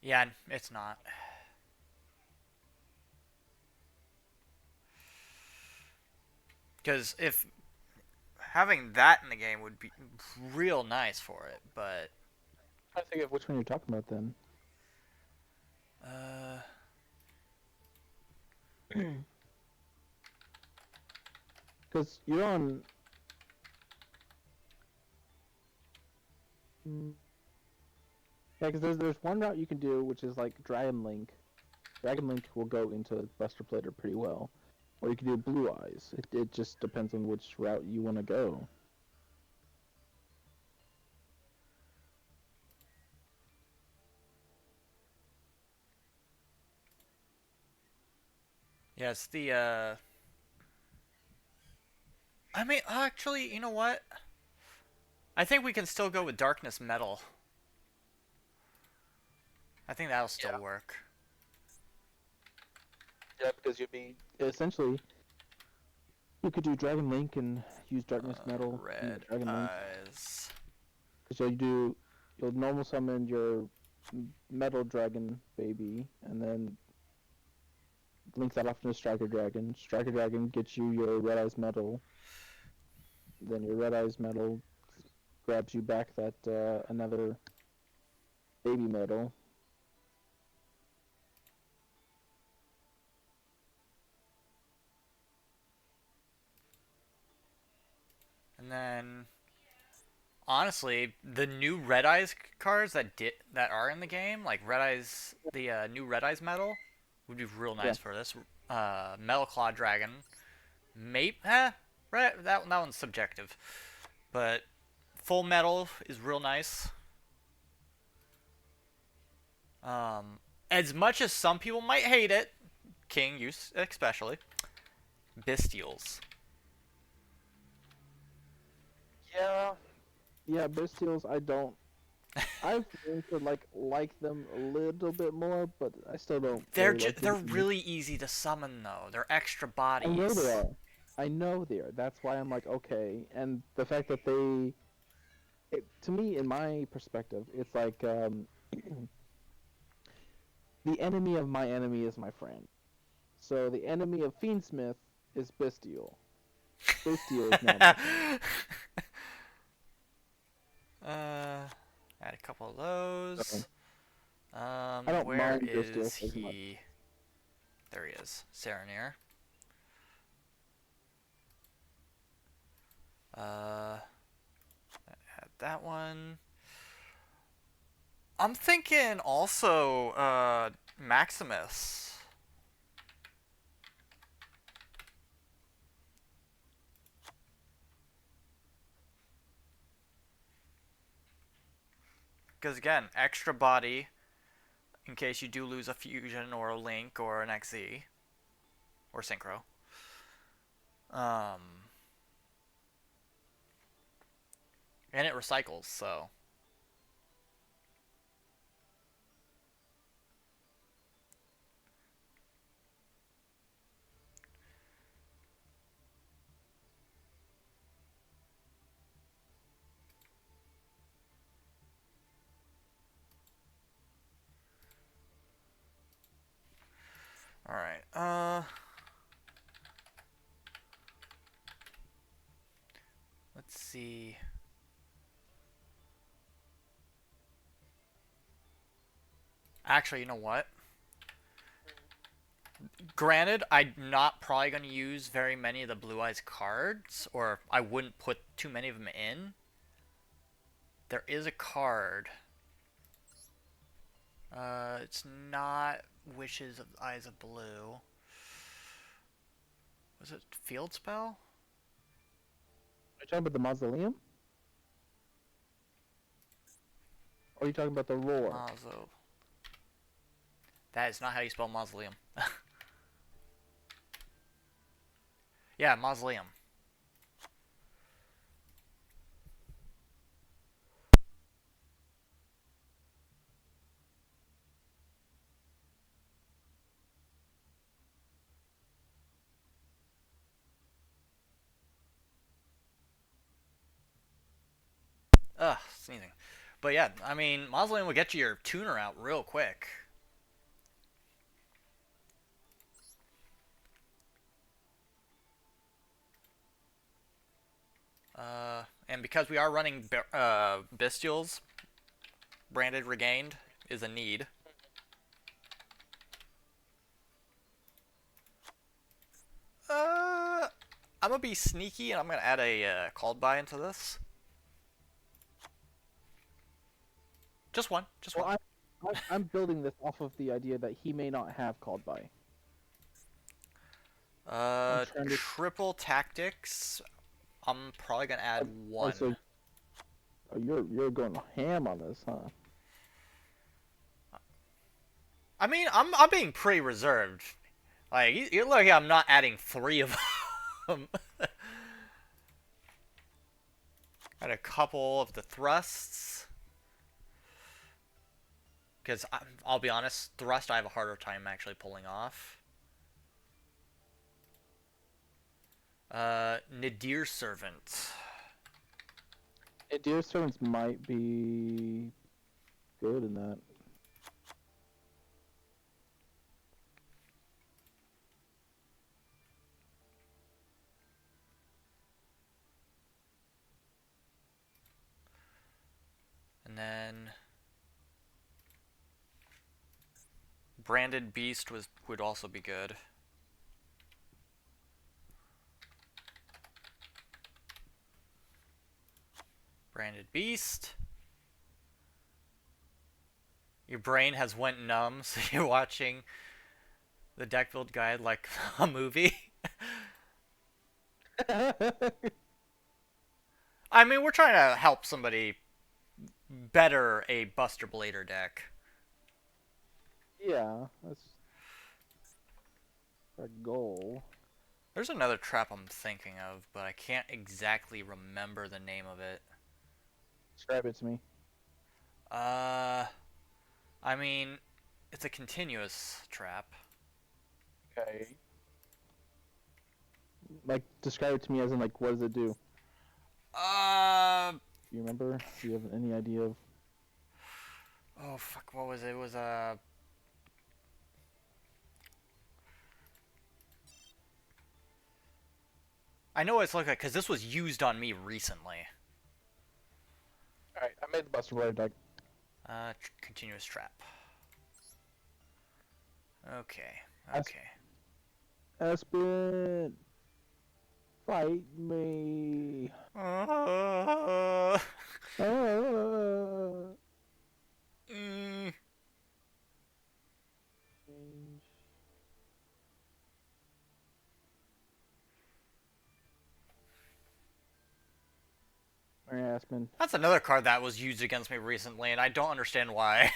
Yeah, it's not. Because if having that in the game would be real nice for it, but I think of which one you're talking about then. uh, Because you're on. Mm, yeah, because there's one route you can do, which is like Dragon Link. Dragon Link will go into Buster Plater pretty well. Or you can do Blue Eyes. It just depends on which route you want to go. yes, the I mean, actually, you know what? I think we can still go with Darkness Metal. I think that'll still Yeah. work. Yeah, because you'd be essentially you could do Dragon Link and use Darkness Metal in Red that Dragon Link. eyes. Because you'll normal summon your Metal Dragon baby, and then link that off into Striker Dragon. Striker Dragon gets you your Red Eyes Metal. Then your Red Eyes Metal grabs you back that another baby metal. And then honestly, the new Red Eyes cards that are in the game, like Red Eyes, the new Red Eyes metal, would be real Yeah, nice for this. Metal Claw Dragon, Mape, that one's subjective, but Full Metal is real nice. As much as some people might hate it, King, you especially, Bestials. yeah, yeah. Bestials, I don't. I've learned to like them a little bit more, but I still don't really like They're them. really easy to summon though. They're extra I know they bodies. are. I know they are. That's why I'm like, okay. And the fact that to me, in my perspective, it's like the enemy of my enemy is my friend. So the enemy of Fiendsmith is Bestial. Bestial is now my friend. uh, add a couple of So those. I don't Where mind Bestial is as much. he? There he is, Serenir. Uh, add that one. I'm thinking also Maximus. Because again, extra body in case you do lose a fusion or a link or an XZ or synchro. Um, and it recycles, so all right. Let's see. Actually, you know what? Granted, I'm not probably going to use very many of the Blue Eyes cards, or I wouldn't put too many of them in. There is a card. It's not Wishes of Eyes of Blue. Was it Field Spell? Are you talking about the mausoleum? Or are you talking about the roar? Mauso. That is not how you spell mausoleum. Yeah, mausoleum. Ugh, sneezing. But yeah, I mean, mausoleum will get you your tuner out real quick. And because we are running bestials, branded regained is a need. Uh, I'm gonna be sneaky and I'm gonna add a called by into this. Just one, just one. Well, I'm building this off of the idea that he may not have called by. I'm trying to. Triple tactics. I'm probably gonna add Oh, so one. you're going ham on this, huh? I mean, I'm being pretty reserved. Like you're lucky I'm not adding three of them. Add a couple of the thrusts. Because I'll be honest, thrust I have a harder time actually pulling off. Nadir Servant. Deer servants might be good in that. And then Branded Beast would also be good. Branded Beast. Your brain has went numb, so you're watching the deck build guide like a movie. I mean, we're trying to help somebody better a Buster Blader deck. Yeah, that's our goal. There's another trap I'm thinking of, but I can't exactly remember the name of it. Describe it to me. Uh, I mean, it's a continuous trap. Okay. Like, describe it to me as in, like, what does it do? Uh, Do you remember? Do you have any idea of? oh fuck, what was it? It was I know what it's looked like because this was used on me recently. Alright, I made the Buster Blader deck. Continuous trap. Okay, As- okay. Aspen, fight me. Uh, Ah. mm, Alright, Aspen. that's another card that was used against me recently, and I don't understand why.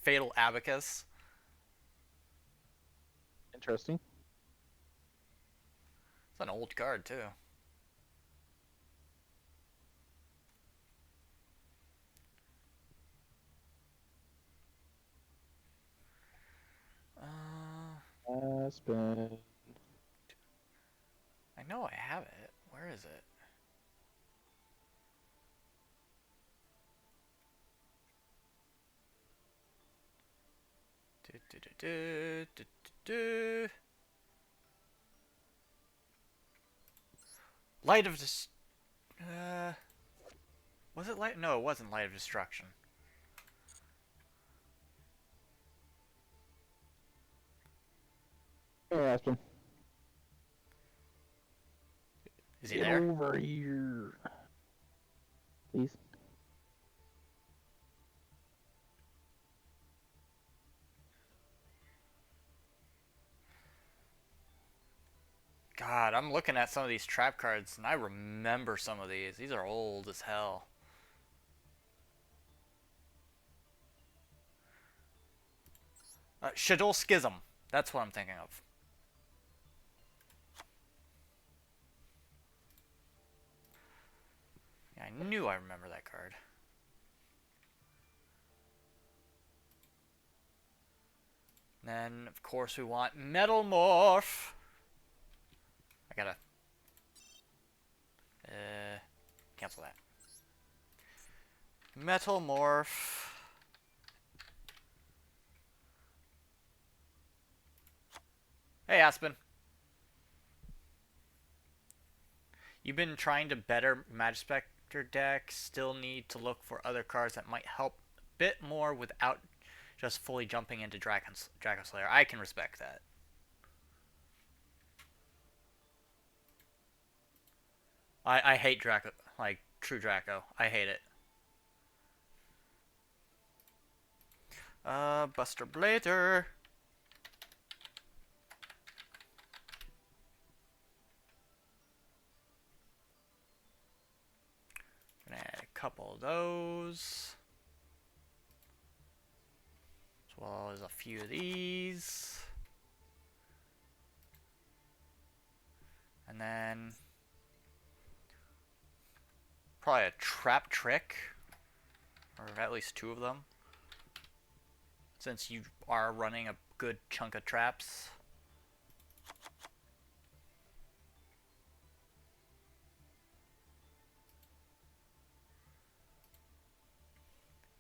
Fatal Abacus. Interesting. It's an old card too. Uh, Aspen. I know I have it. Where is it? Du, du, du, du, du, du. Light of was it light? No, it wasn't Light of Destruction. Hey, Aspen. Is he Get there? over here. Please. God, I'm looking at some of these trap cards and I remember some of these. These are old as hell. Shadul Schism. That's what I'm thinking of. Yeah, I knew I remember that card. And then, of course, we want Metal Morph. I gotta cancel that. Metal Morph. Hey, Aspen. You've been trying to better Magic Spectre deck. Still need to look for other cards that might help a bit more without just fully jumping into Dragon Slayer. I can respect that. I hate Draco, like true Draco. I hate it. Buster Blader. Gonna add a couple of those. As well as a few of these. And then probably a trap trick. Or at least two of them. Since you are running a good chunk of traps.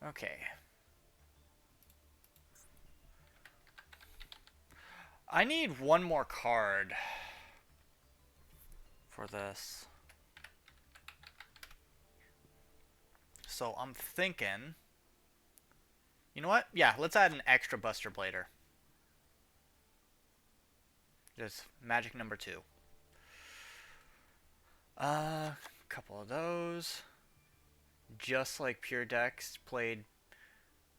Okay. I need one more card for this. So I'm thinking... You know what? Yeah, let's add an extra Buster Blader. Just magic number 2. Couple of those. Just like Pure Decks played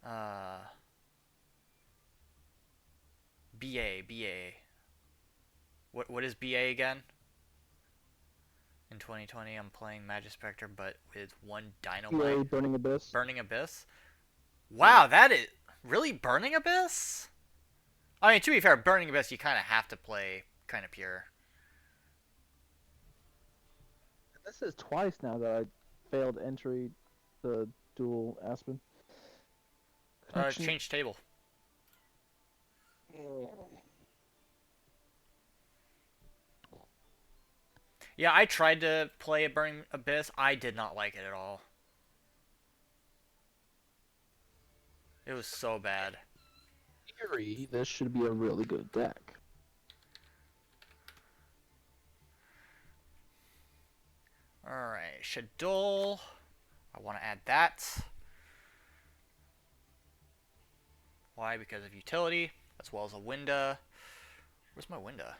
uh, BA. What is BA again? In 2020, I'm playing Magic Spectre, but with one Dynamite. EA Burning Abyss. Burning Abyss? Yeah. Wow, that is... Really? Burning Abyss? I mean, to be fair, Burning Abyss, you kind of have to play kind of pure. This is twice now that I failed entry the dual Aspen. Connection. Change table. Yeah, I tried to play a Burning Abyss. I did not like it at all. It was so bad. Theory, this should be a really good deck. Alright, Shadul. I want to add that. Why? Because of utility, as well as a Winda. Where's my Winda?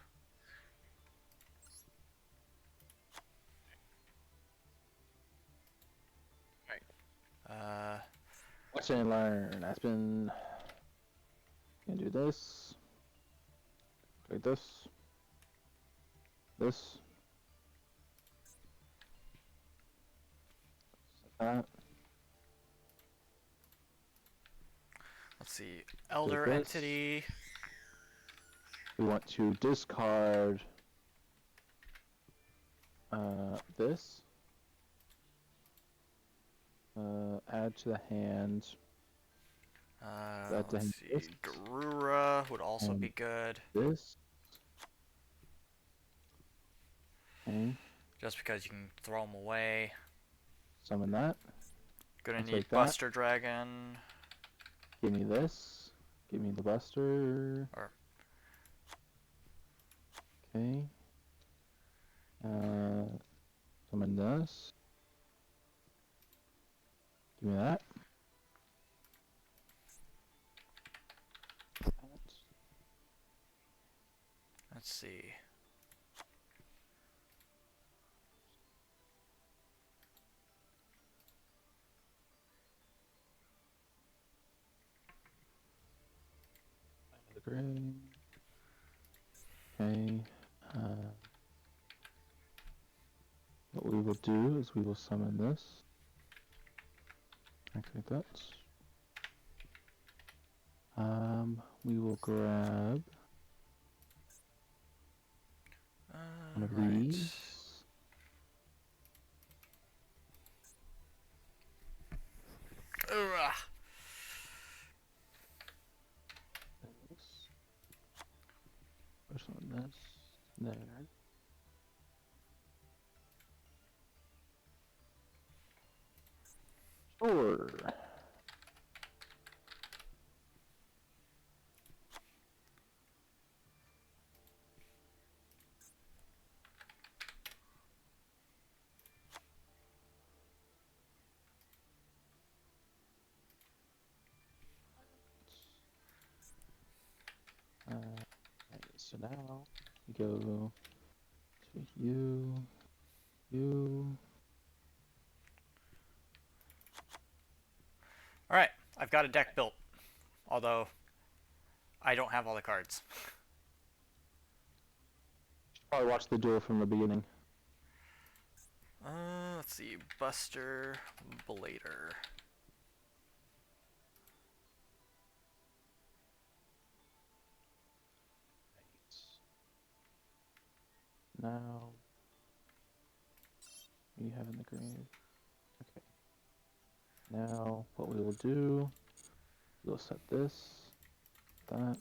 Watch and learn. Aspen. Gonna do this. Like this. This. Like that. Let's see. Elder this. Entity. We want to discard this. Add to the hand. Let's see. Garura would also be good. This. Okay. Just because you can throw them away. Summon that. Gonna I'll need take that. Buster Dragon. Give me this. Give me the Buster. Or Okay. Summon this. Give me that. let's see. The gray. Okay. What we will do is we will summon this. Activate that. We will grab one of these. Ugh. Or summon this. There. Sure. So now we go to you. Alright, I've got a deck built. Although, I don't have all the cards. Probably watch the duel from the beginning. Let's see. Buster Blader. Now, we have in the grave. Okay. Now, what we will do, we'll set this, that.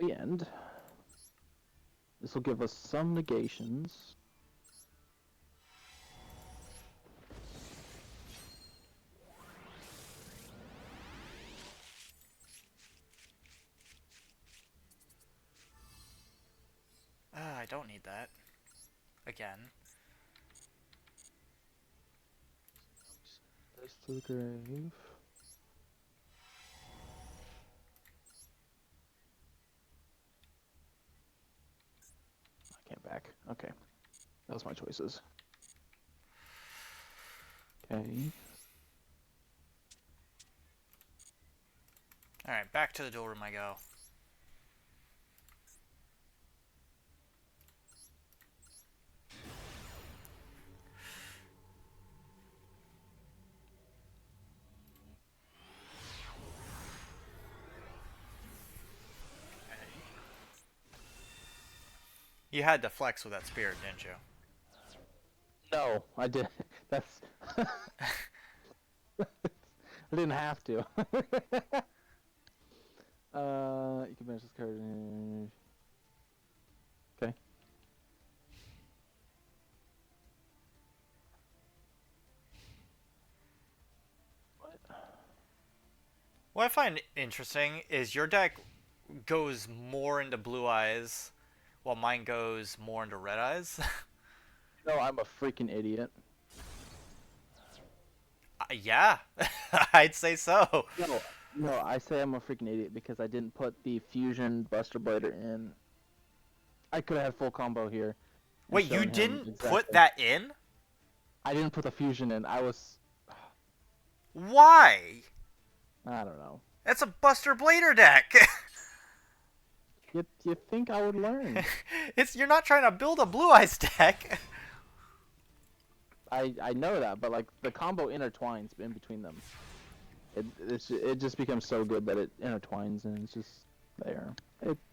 the end. This will give us some negations. I don't need that. Again. This to the grave. I can't back. Okay. That was my choices. Okay. Alright, back to the duel room I go. You had to flex with that spirit, didn't you? No, I did. That's. I didn't have to. You can manage this card. Okay. What? What I find interesting is your deck goes more into blue eyes, while mine goes more into red eyes. No, I'm a freaking idiot. Yeah, I'd say so. No, no, I say I'm a freaking idiot because I didn't put the fusion Buster Blader in. I could have had full combo here and Wait, you shown him didn't put exactly. that in? I didn't put the fusion in. I was. Why? I don't know. That's a Buster Blader deck. You think I would learn? You're not trying to build a blue eyes deck. I know that, but like the combo intertwines in between them. It just becomes so good that it intertwines and it's just there.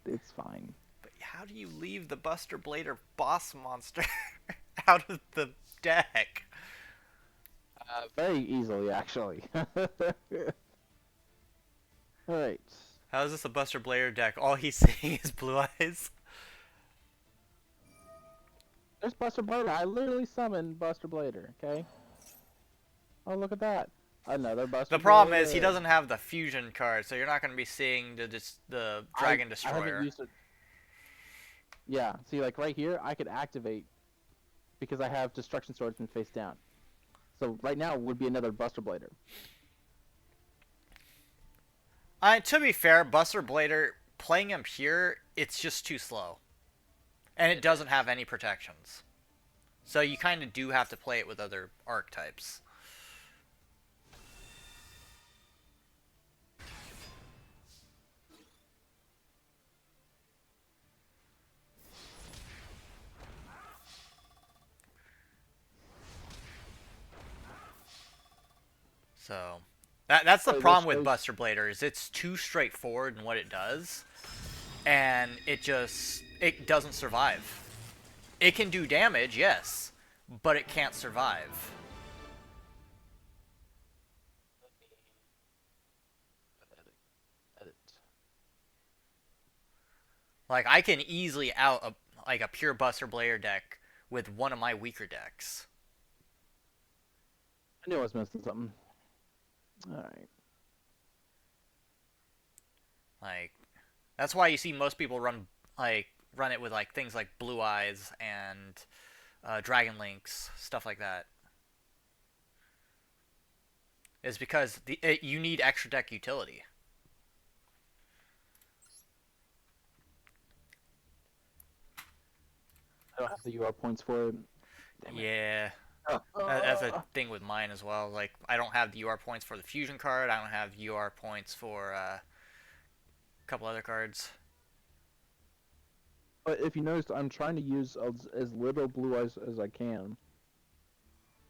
It's fine. But how do you leave the Buster Blader boss monster out of the deck? Very easily, actually. All right. How is this a Buster Blader deck? All he's seeing is blue eyes. There's Buster Blader. I literally summoned Buster Blader. Okay. Oh, look at that. Another Buster. The problem Blader. is he doesn't have the fusion card, so you're not going to be seeing the Dragon I Destroyer. haven't used it. Yeah. See, like right here, I could activate because I have Destruction Swordsman face down. So right now would be another Buster Blader. To be fair, Buster Blader, playing him here, it's just too slow. And it doesn't have any protections. So you kind of do have to play it with other archetypes. So that's the problem with Buster Blader, is it's too straightforward in what it does, and it doesn't survive. It can do damage, yes, but it can't survive. Edit. Like, I can easily out a pure Buster Blader deck with one of my weaker decks. I knew I was missing something. Alright. Like, that's why you see most people run it with like things like Blue Eyes and Dragon Links, stuff like that. Is because you need extra deck utility. I don't have the UR points for it. Damn it. Yeah. That's a thing with mine as well. Like, I don't have the UR points for the fusion card. I don't have UR points for a couple other cards. But if you noticed, I'm trying to use as little blue eyes as I can,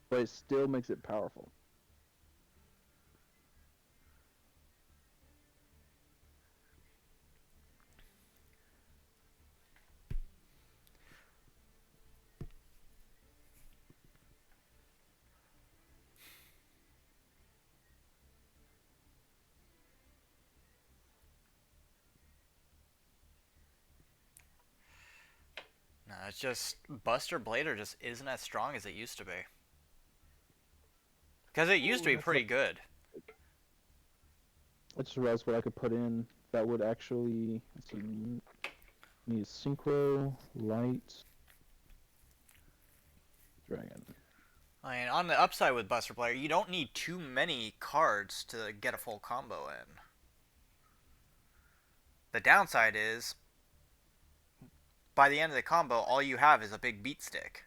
but it still makes it powerful. it's just Buster Blader just isn't as strong as it used to be. Because it used Oh, to be that's what pretty good. I just realized what I could put in that would actually. Let's see. Need synchro, light, dragon. I mean, on the upside with Buster Blader, you don't need too many cards to get a full combo in. The downside is, by the end of the combo, all you have is a big beat stick.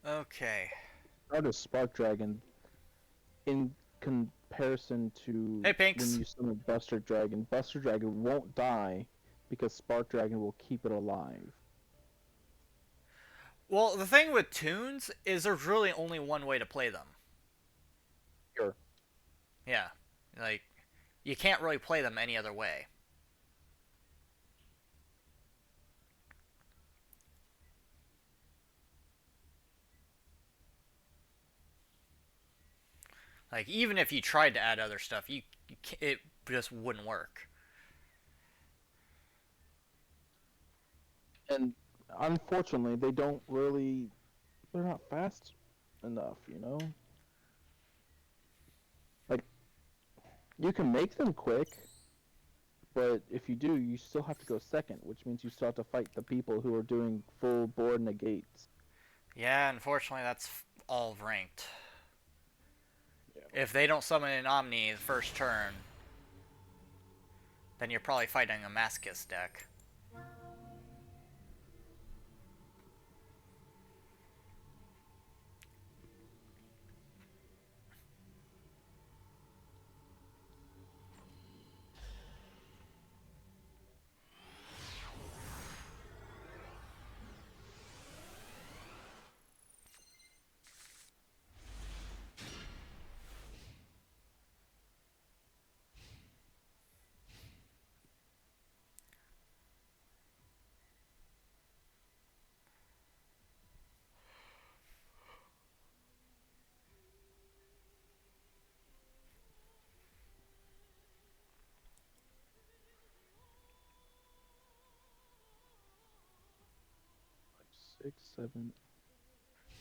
Okay. Start a spark dragon in comparison to Hey, when Pinks. you summon Buster Dragon. Buster Dragon won't die because Spark Dragon will keep it alive. Well, the thing with tunes is there's really only one way to play them. Sure. Yeah. Like, you can't really play them any other way. Like, even if you tried to add other stuff, it just wouldn't work. And unfortunately, they don't really. They're not fast enough, you know? Like, you can make them quick, but if you do, you still have to go second, which means you still have to fight the people who are doing full board negates. Yeah, unfortunately, that's all ranked. Yeah. If they don't summon an Omni the first turn, then you're probably fighting a Masochist deck. Like 6, 7,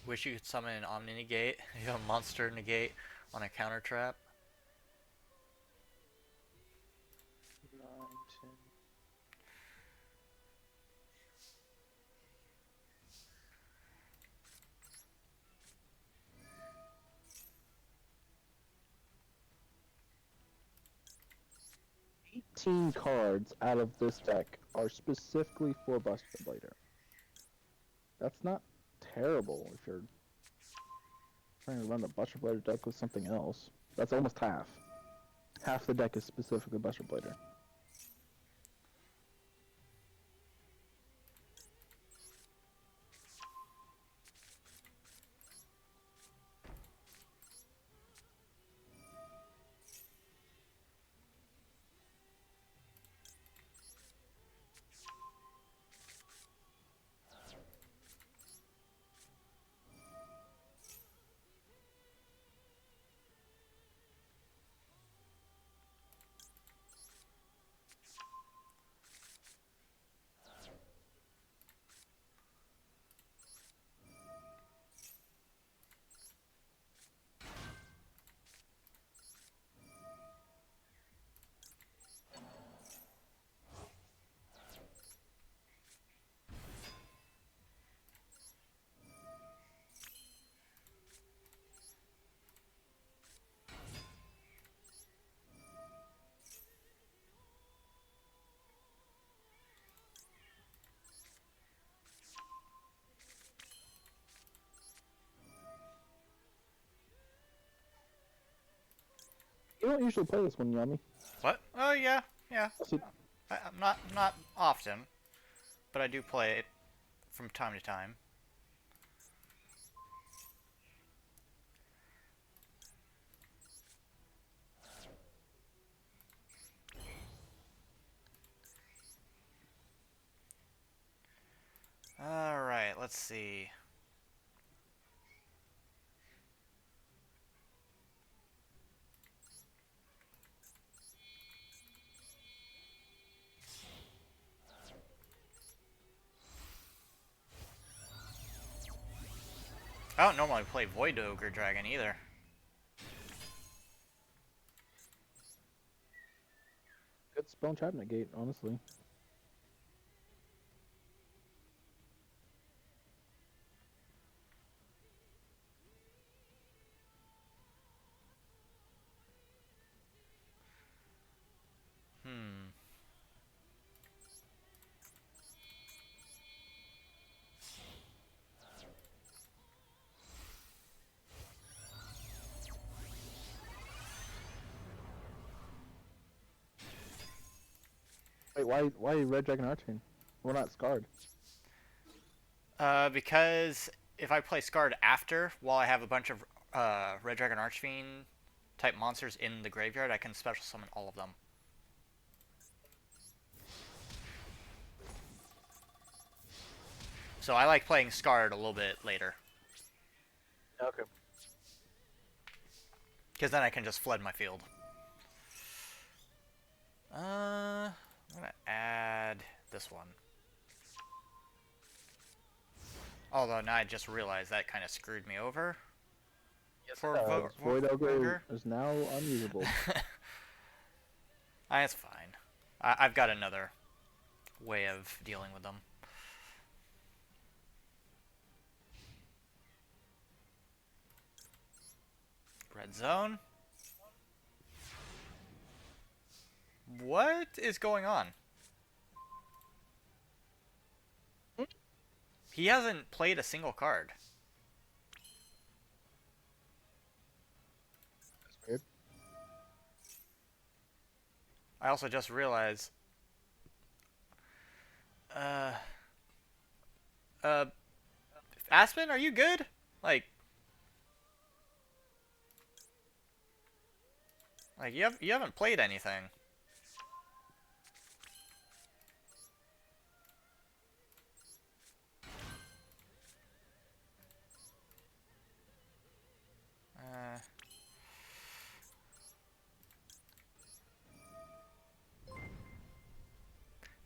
Wish you could summon an Omni Negate, a monster negate on a counter trap. 9, 10. 18 cards out of this deck are specifically for Buster Blader. That's not terrible if you're trying to run the Buster Blader deck with something else. That's almost half. Half the deck is specifically Buster Blader. You don't usually play this one, Yami. What? Oh yeah, yeah. So, I'm not often, but I do play it from time to time. let's see. I don't normally play Void Ogre Dragon either. Good spell entrapment gate, honestly. Hmm. Wait, why Red Dragon Archfiend? We're not scarred. Because if I play Scarred after, while I have a bunch of Red Dragon Archfiend type monsters in the graveyard, I can special summon all of them. So I like playing Scarred a little bit later. Okay. Because then I can just flood my field. I'm gonna add this one. Although now I just realized that kind of screwed me over. Yes, For Void Ogre Ogre. is now unusable. It's fine. I've got another way of dealing with them. Red zone. What is going on? He hasn't played a single card. That's weird. I also just realized. Uh. Uh. Aspen, are you good? Like. Like you haven't played anything. Uh.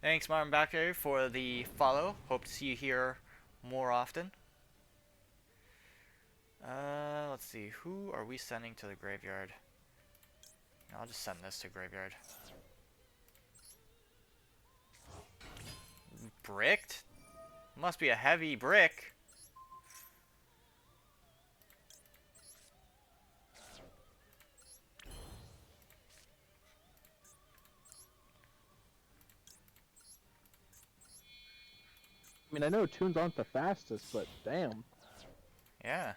Thanks, Martin Backer, for the follow. Hope to see you here more often. Let's see. Who are we sending to the graveyard? I'll just send this to graveyard. Bricked? Must be a heavy brick. I mean, I know tunes aren't the fastest, but damn. Yeah.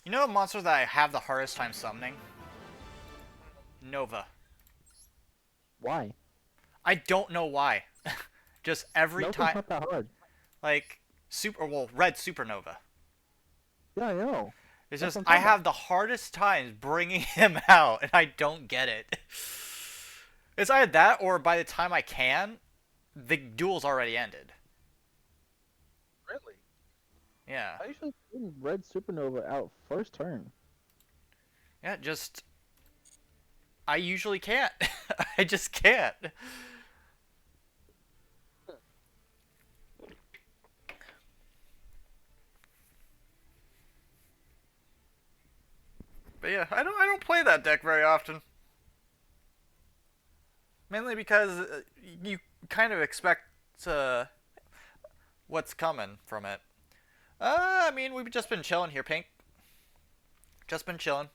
You know a monster that I have the hardest time summoning? Nova. Why? I don't know why. Just every Nothing's time. not that hard. Like, Red Supernova. Yeah, I know. It's That's just what I'm I talking about. have the hardest times bringing him out, and I don't get it. It's either that, or by the time I can, the duel's already ended. Really? Yeah, I usually bring Red Supernova out first turn. yeah. Just I usually can't. I just can't. But yeah, I don't play that deck very often. Mainly because you kind of expect uh, what's coming from it. I mean, we've just been chilling here, Pink. Just been chilling.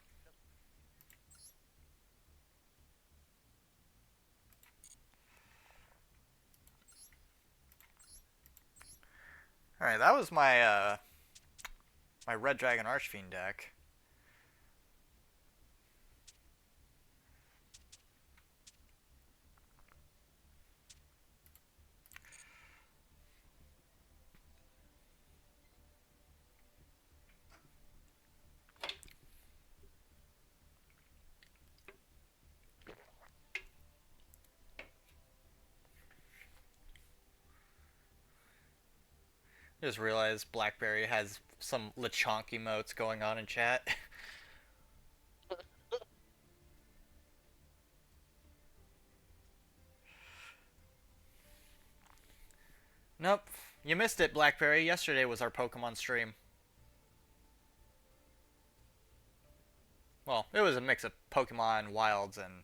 All right, that was my Red Dragon Archfiend deck. Just realized BlackBerry has some Lechonk emotes going on in chat. Nope, you missed it, BlackBerry. Yesterday was our Pokemon stream. Well, it was a mix of Pokemon Wilds and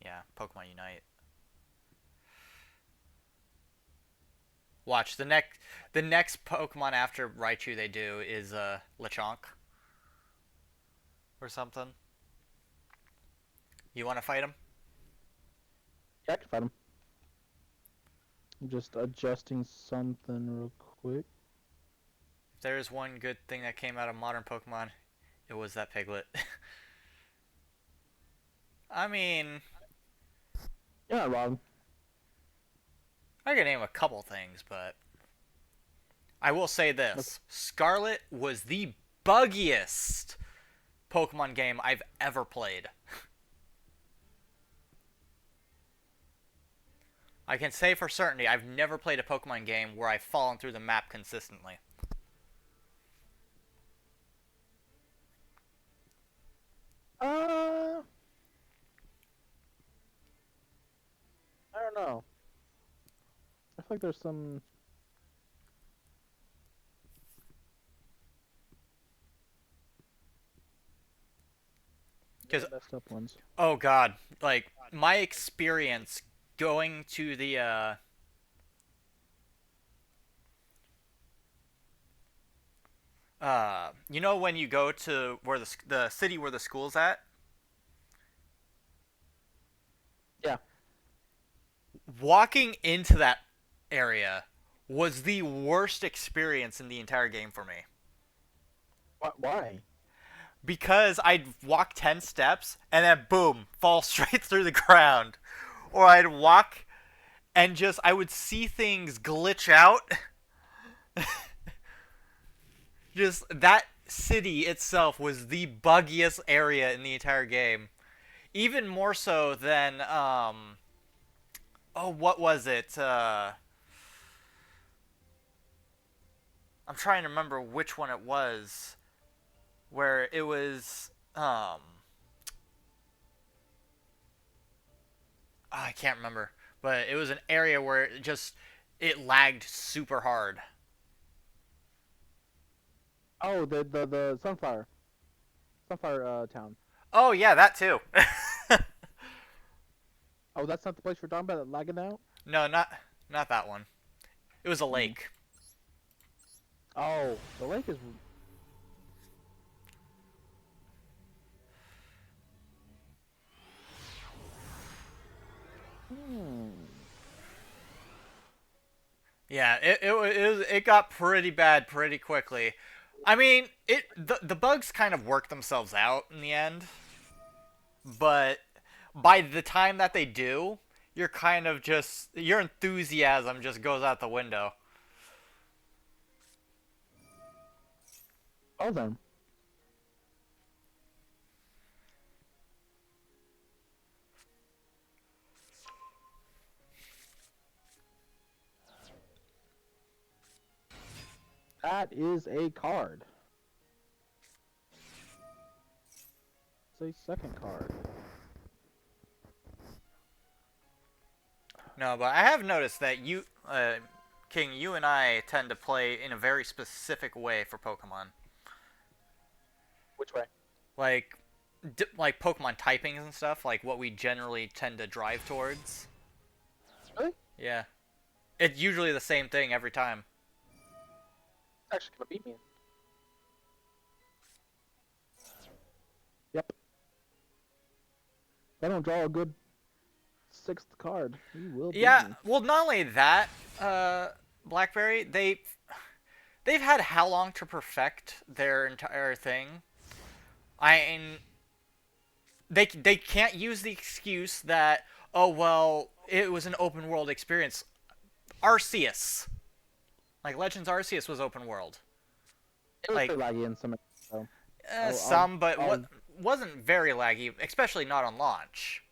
yeah, Pokemon Unite. Watch the next Pokemon after Raichu they do is Lechonk or something. You want to fight him? Yeah, I can fight him. I'm just adjusting something real quick. If there is one good thing that came out of modern Pokemon, it was that Piglet. I mean, You're not wrong. I can name a couple things, but I will say this: Scarlet was the buggiest Pokemon game I've ever played. I can say for certainty I've never played a Pokemon game where I've fallen through the map consistently. Uh, I don't know. I feel like there's some Because, really messed up ones. oh god, like, my experience going to you know when you go to where the city where the school's at? Yeah. Walking into that area was the worst experience in the entire game for me. Why? Because I'd walk 10 steps and then boom, fall straight through the ground. Or I'd walk and just, I would see things glitch out. Just that city itself was the buggiest area in the entire game. Even more so than, oh, what was it? I'm trying to remember which one it was. Where it was, I can't remember, but it was an area where it lagged super hard. Oh, the sunflower town. Oh yeah, that too. Oh, that's not the place we're talking about. That lagging out. No, not that one. It was a Hmm. lake. Oh, the lake is. Hmm. Yeah, it got pretty bad pretty quickly. I mean, the bugs kind of work themselves out in the end, but by the time that they do, you're kind of just your enthusiasm just goes out the window. Oh, then. That is a card. It's a second card. No, but I have noticed that King, you and I tend to play in a very specific way for Pokemon. Which way? Like, like Pokemon typings and stuff, like what we generally tend to drive towards. Really? Yeah. It's usually the same thing every time. It's actually gonna beat me. Yep. If I don't draw a good sixth card, you will beat Yeah, me. well, not only that, Blackberry, they've had how long to perfect their entire thing? I they can't use the excuse that, oh well, it was an open world experience. Arceus, like Legends Arceus was open world. It was Like pretty laggy in some areas, so I'll, some, but what I'll wasn't very laggy, especially not on launch.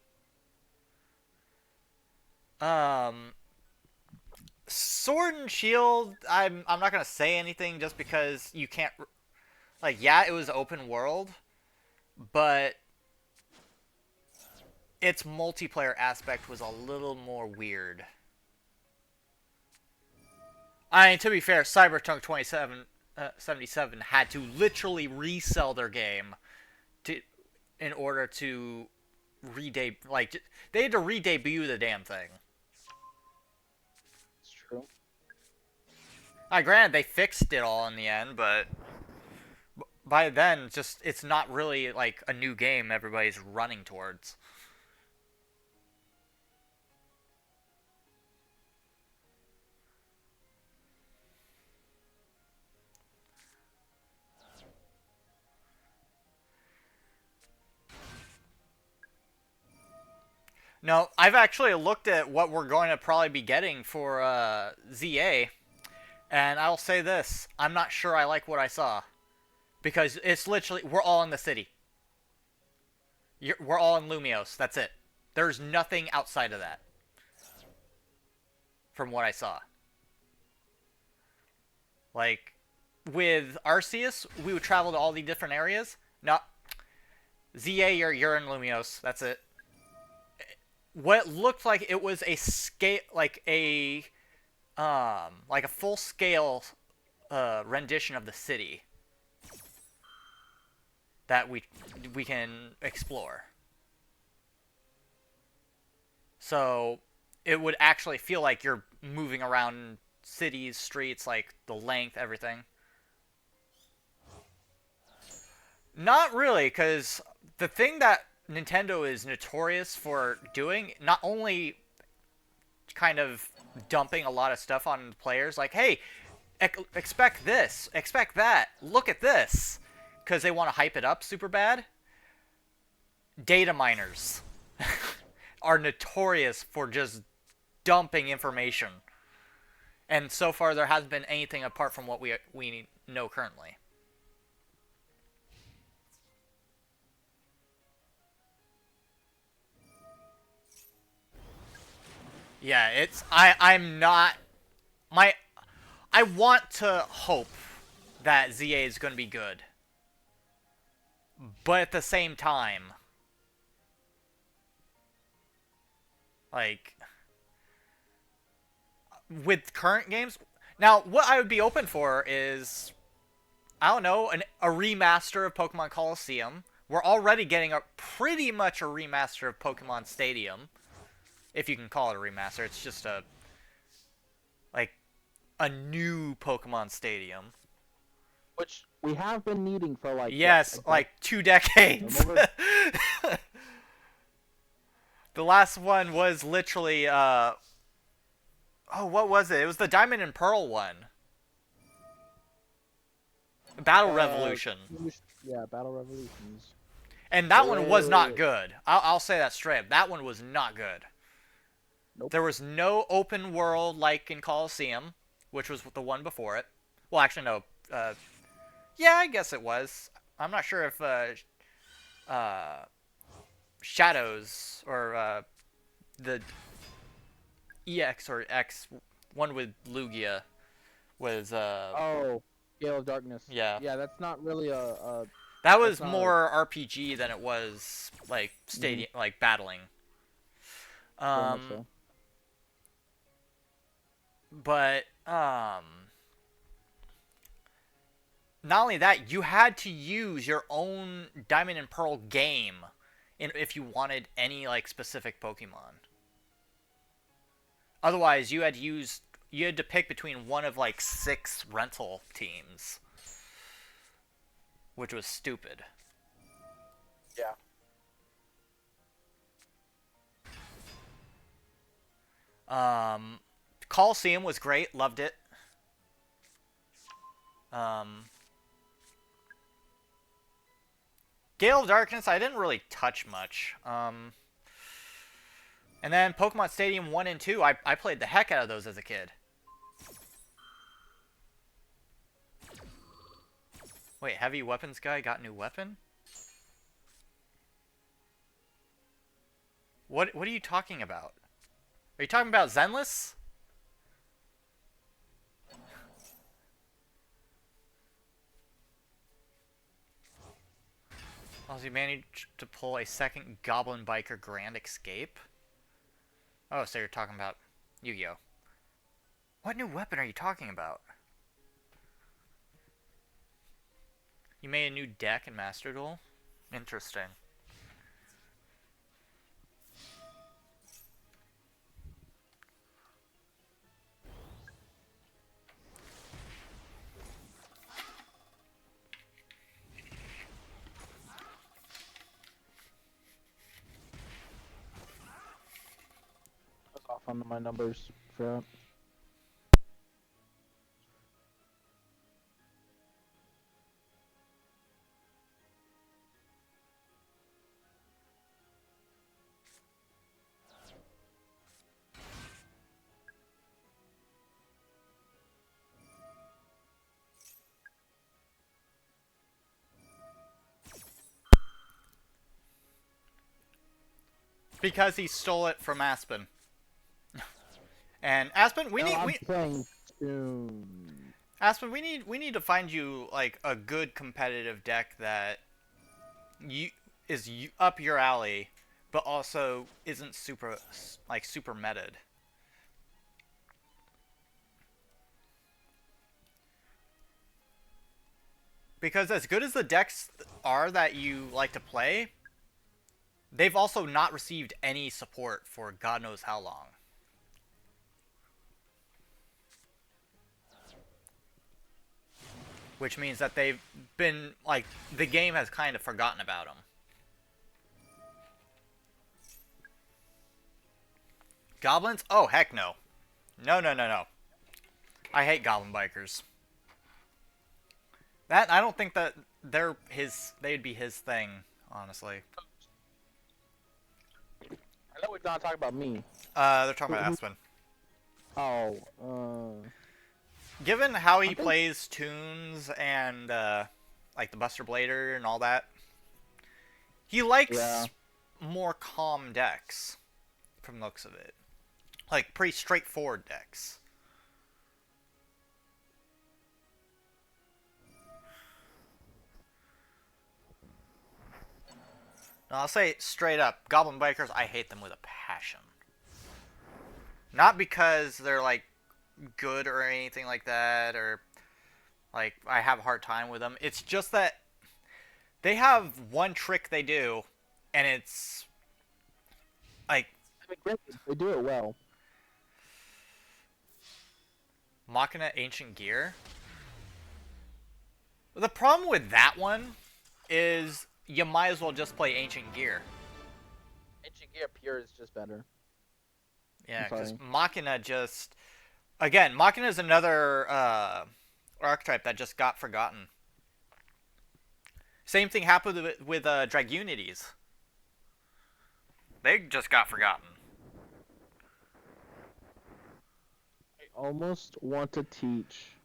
Um, Sword and Shield, I'm not gonna say anything just because you can't. Like, yeah, it was open world, but its multiplayer aspect was a little more weird. I mean, to be fair, Cyberpunk 77 had to literally resell their game to in order to like they had to re-debut the damn thing. it's true. Granted, they fixed it all in the end, but by then, just it's not really like a new game everybody's running towards. No, I've actually looked at what we're going to probably be getting for ZA, and I'll say this: I'm not sure I like what I saw because it's literally we're all in the city. We're all in Lumios. That's it. There's nothing outside of that, from what I saw. Like with Arceus, we would travel to all the different areas. No, ZA, you're in Lumios. That's it. What looked like it was a scale, like a full scale rendition of the city that we can explore. So it would actually feel like you're moving around cities, streets, like the length, everything. Not really, because the thing that Nintendo is notorious for doing, not only kind of dumping a lot of stuff on the players, like, hey, expect this, expect that, look at this, because they want to hype it up super bad. Data miners are notorious for just dumping information, and so far there hasn't been anything apart from what we know currently. Yeah, I'm not my I want to hope that ZA is going to be good. But at the same time, like with current games, now what I would be open for is I don't know, a remaster of Pokemon Coliseum. We're already getting a pretty much a remaster of Pokemon Stadium, if you can call it a remaster. It's just like a new Pokemon Stadium. Which we have been needing for like what Yes, like 2 decades. The last one was literally oh, what was it? It was the Diamond and Pearl one. Battle Revolution. Yeah, Battle Revolutions. And that one was not Wait. good. I'll say that straight up. That one was not good. Nope. There was no open world like in Coliseum, which was the one before it. Well, actually, no. Yeah, I guess it was. I'm not sure if uh, Shadows or the EX or X one with Lugia was Oh, Gale of Darkness. yeah. Yeah, that's not really a That that's was not a more RPG than it was like mhm, stadium like battling. very much Um so. but not only that, you had to use your own Diamond and Pearl game if you wanted any like specific Pokemon. Otherwise, you had to pick between one of like 6 rental teams, which was stupid. Yeah. Um, Coliseum was great, loved it. Um, Gale of Darkness, I didn't really touch much. And then Pokemon Stadium 1 and 2, I played the heck out of those as a kid. Wait, Heavy Weapons guy got new weapon? What are you talking about? Are you talking about Zenless? Oh, he managed to pull a second Goblin Biker Grand Escape? Oh, so you're talking about Yu-Gi-Oh! What new weapon are you talking about? You made a new deck in Master Duel? Interesting. I was off on my numbers for Because he stole it from Aspen. And Aspen, no, I'm playing soon. We need to find you like a good competitive deck that you up your alley, but also isn't super meted. Because as good as the decks are that you like to play, they've also not received any support for God knows how long. Which means that they've been like the game has kind of forgotten about them. Goblins? Oh heck no. No no no no. I hate goblin bikers. That I don't think that they'd be his thing, honestly. I know we're not talking about me. They're talking about Who? Aspen. Oh, Given how he aren't they? plays tunes and like the Buster Blader and all that, he Yeah. likes more calm decks from the looks of it. Like pretty straightforward decks. Now, I'll say straight up, Goblin Bikers, I hate them with a passion. Not because they're like good or anything like that, or like I have a hard time with them. It's just that they have one trick they do, and it's like I mean, granted, they do it well. Machina Ancient Gear. The problem with that one is you might as well just play Ancient Gear. Ancient Gear Pure is just better. I'm Yeah, because sorry. Machina just again, Machina is another archetype that just got forgotten. Same thing happened with Dragunities. They just got forgotten. I almost want to teach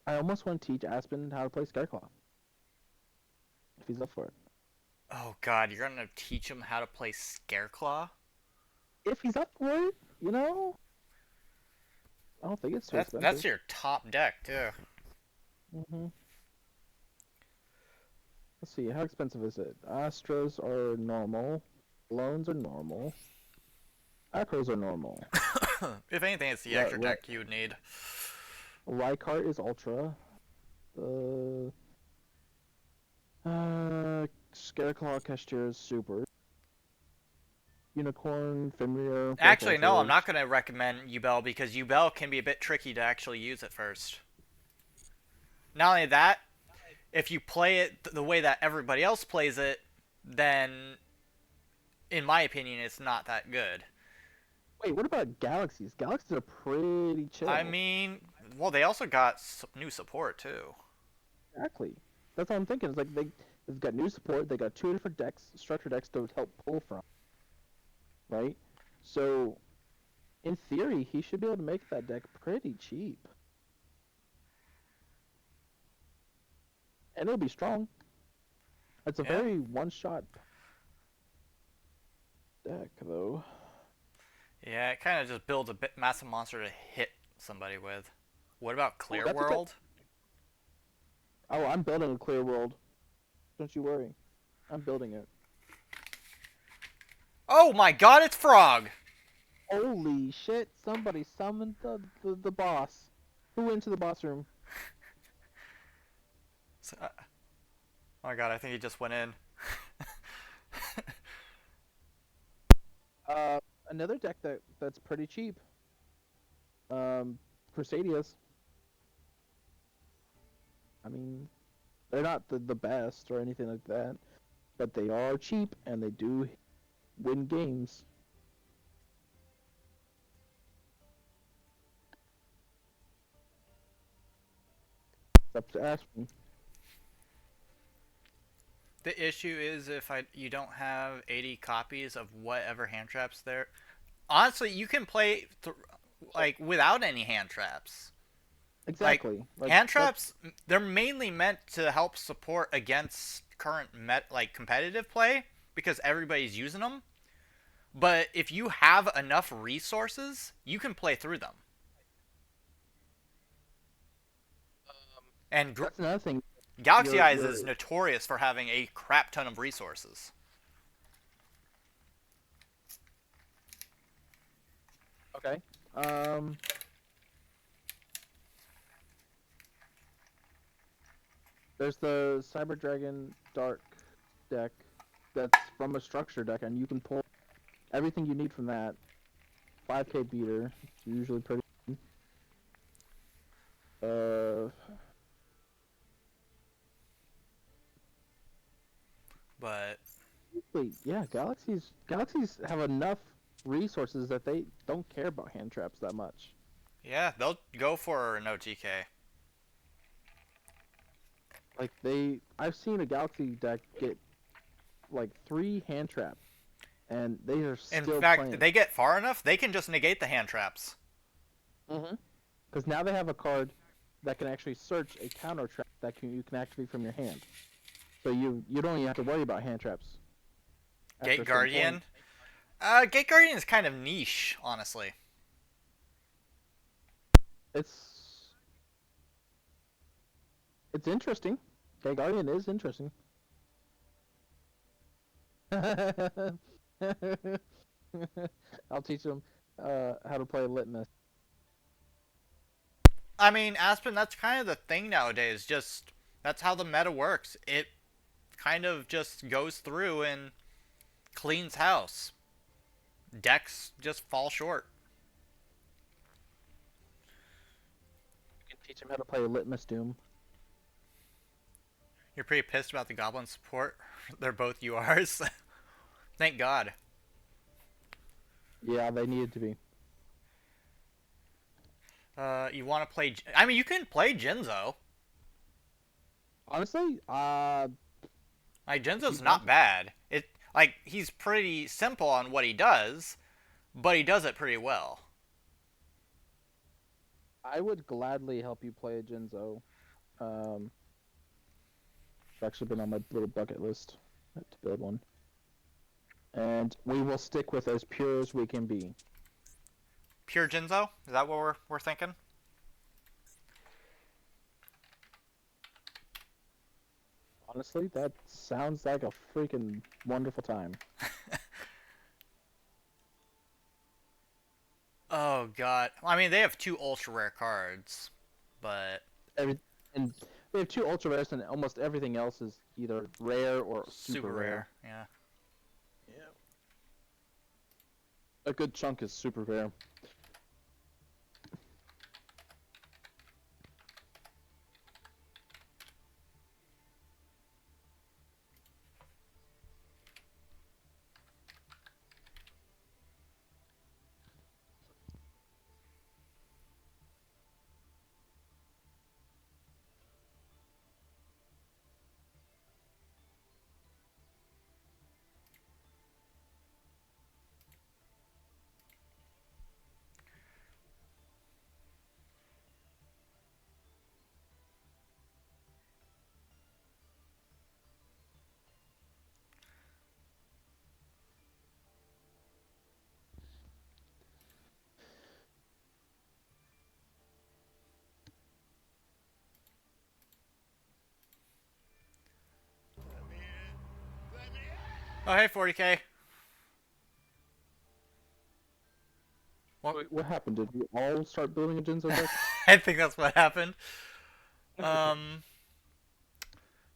I almost want to teach Aspen how to play Scareclaw if he's up for it. Oh god, you're gonna teach him how to play Scareclaw? If he's up for it, you know, I don't think it's too That's expensive. your top deck too. Hmm. Let's see, how expensive is it? Astros are normal. Loans are normal. Acros are normal. If anything, it's the Right, extra right. deck you would need. Rykart is ultra. Uh, Scareclaw Cashier is super. Unicorn, Fenrir, both Actually, no, I'm not ultras. gonna recommend Ubel because Ubel can be a bit tricky to actually use at first. Not only that, if you play it the way that everybody else plays it, then, in my opinion, it's not that good. Wait, what about Galaxies? Galaxies are pretty I chill. mean, well, they also got new support too. Exactly. That's what I'm thinking. It's like they've got new support. They got two different decks, structure decks to help pull from, right? So in theory, he should be able to make that deck pretty cheap, and it'll be strong. It's a Yeah, very one-shot deck, though. yeah, it kind of just builds a bit massive monster to hit somebody with. What about Oh, Clear that's a good. World? Oh, I'm building a clear world. Don't you worry. I'm building it. Oh my God, it's Frog! Holy shit! Somebody summoned the boss. Who went to the boss room? Oh my God, I think he just went in. Uh, Another deck that's pretty cheap. Crusaders. I mean, they're not the best or anything like that, but they are cheap and they do win games. It's up to Ashman. The issue is if you don't have 80 copies of whatever hand traps there. Honestly, you can play like without any hand traps. Like Exactly. Like hand that's traps, they're mainly meant to help support against current like competitive play because everybody's using them. But if you have enough resources, you can play through them. And that's another thing. Galaxy You're Eyes is you're notorious for having a crap ton of resources. okay. Um, there's the Cyber Dragon Dark deck that's from a structure deck, and you can pull everything you need from that. 5K beater. It's usually pretty. Uh, But Wait, yeah, galaxies have enough resources that they don't care about hand traps that much. yeah, they'll go for no TK. Like I've seen a galaxy deck get like 3 hand traps, and they are In still fact, playing. they get far enough, they can just negate the hand traps. Mm-hmm. Because now they have a card that can actually search a counter trap that you can activate from your hand. So you don't even have to worry about hand traps after Gate a certain point. Guardian. Gate Guardian is kind of niche, honestly. It's it's interesting. Okay, Guardian is interesting. I'll teach them how to play Litmus. I mean, Aspen, that's kind of the thing nowadays. Just that's how the meta works. It kind of just goes through and cleans house. Decks just fall short. You can teach them how to play Litmus Doom. You're pretty pissed about the Goblin support. They're both URs. Thank God. Yeah, they needed to be. You want to play? I mean, you can play Jinzo. Honestly, Like if you Jinzo's want not to, bad. It like he's pretty simple on what he does, but he does it pretty well. I would gladly help you play a Jinzo. It's actually been on my little bucket list to build one. And we will stick with as pure as we can be. Pure Jinzo? Is that what we're thinking? Honestly, that sounds like a freaking wonderful time. Oh god. I mean, they have two ultra rare cards, but Every and we have two ultra rares, and almost everything else is either rare or super super rare. rare. Yeah. Yeah. A good chunk is super rare. Oh hey, 40k. What? Wait, what happened? Did we all start building a Jinzo deck? I think that's what happened. Okay. Um.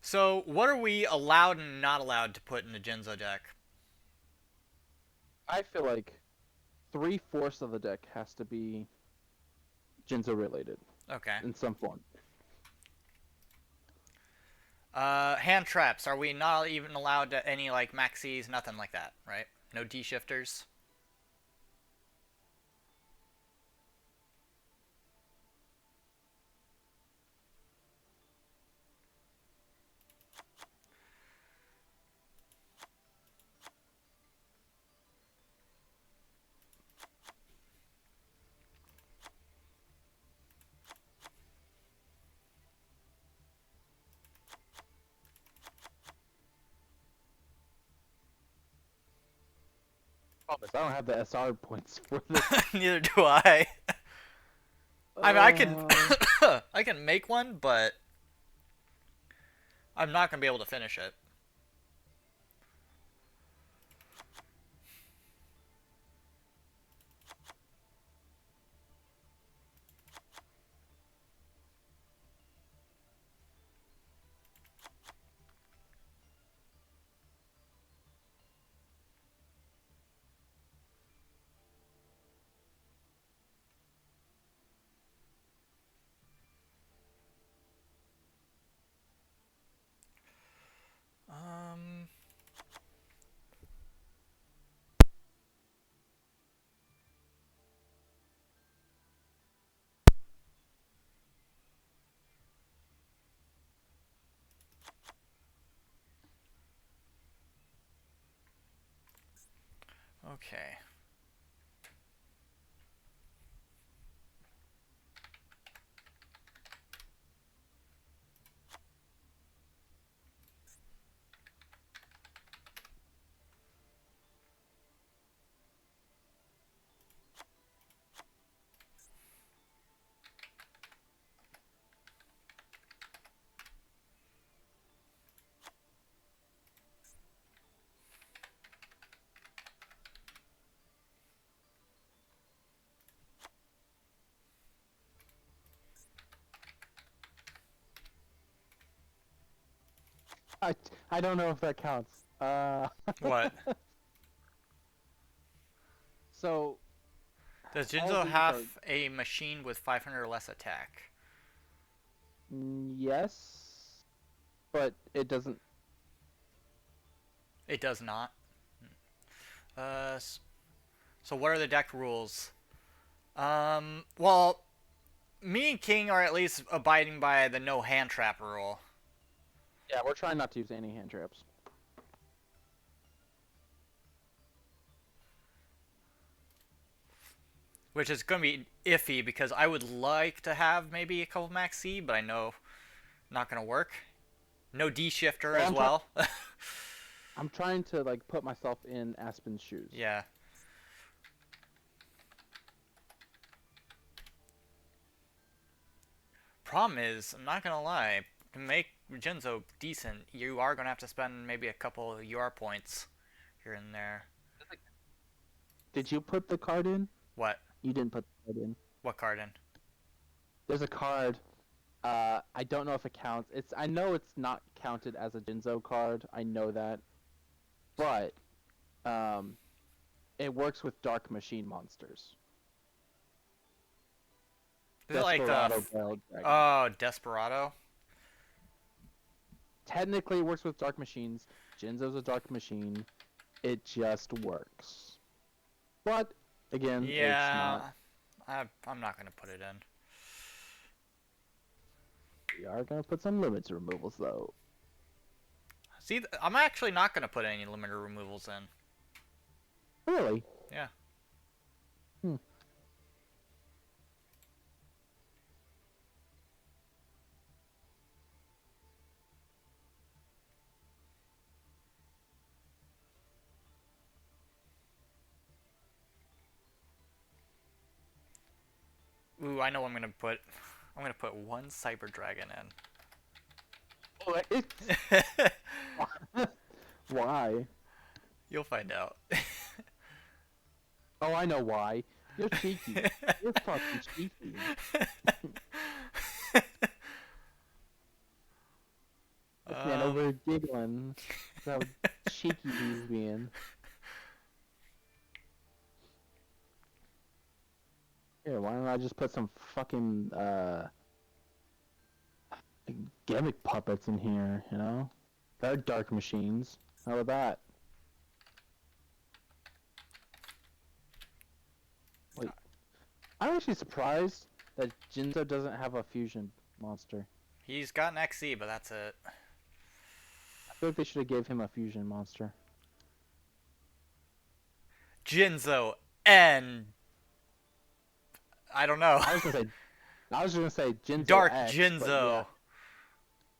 So, what are we allowed and not allowed to put in a Jinzo deck? I feel like 3/4 of the deck has to be Jinzo related Okay. in some form. Hand traps. Are we not even allowed to any like maxis? Nothing like that, right? No D shifters. Problem is, I don't have the SR points for this. Neither do I. I mean, I can, Uh, I can make one, but I'm not gonna be able to finish it. Um. Okay. I I don't know if that counts. What? So Does all Jinzo these are have a machine with 500 or less attack? yes, but it doesn't. It does not. Uh. So what are the deck rules? Well, me and King are at least abiding by the no hand trap rule. Yeah, we're trying not to use any hand traps. Which is going to be iffy because I would like to have maybe a couple max C, but I know Not gonna work. No D shifter Well, as well. I'm trying to like put myself in Aspen's shoes. Yeah. Problem is, I'm not gonna lie, to make Jinzo decent, you are gonna have to spend maybe a couple UR points here and there. Did you put the card in? What? You didn't put the card in. What card in? There's a card. I don't know if it counts. I know it's not counted as a Jinzo card. I know that, but um, it works with Dark Machine monsters. Is it like the? Desperado Barrel Dragon. Oh, Desperado. Technically, it works with Dark Machines. Jinzo's a Dark Machine. It just works. But again, it's Yeah. not. I'm not gonna put it in. We are gonna put some limits removals though. See, I'm actually not gonna put any limiter removals in. Really? Yeah. Hmm. Ooh, I know what I'm gonna put. I'm gonna put one Cyber Dragon Oh, in. Why? You'll find out. Oh, I know why. You're cheeky. You're fucking cheeky. This man over giggling. That's how cheeky he's being. Here, why don't I just put some fucking gimmick puppets in here, you know? They're dark machines. How about that? Wait. I'm actually surprised that Jinzo doesn't have a fusion monster. He's got an XE, but that's it. I feel like they should have gave him a fusion monster. Jinzo and I don't know. I was gonna say Jinzo Dark X, Jinzo.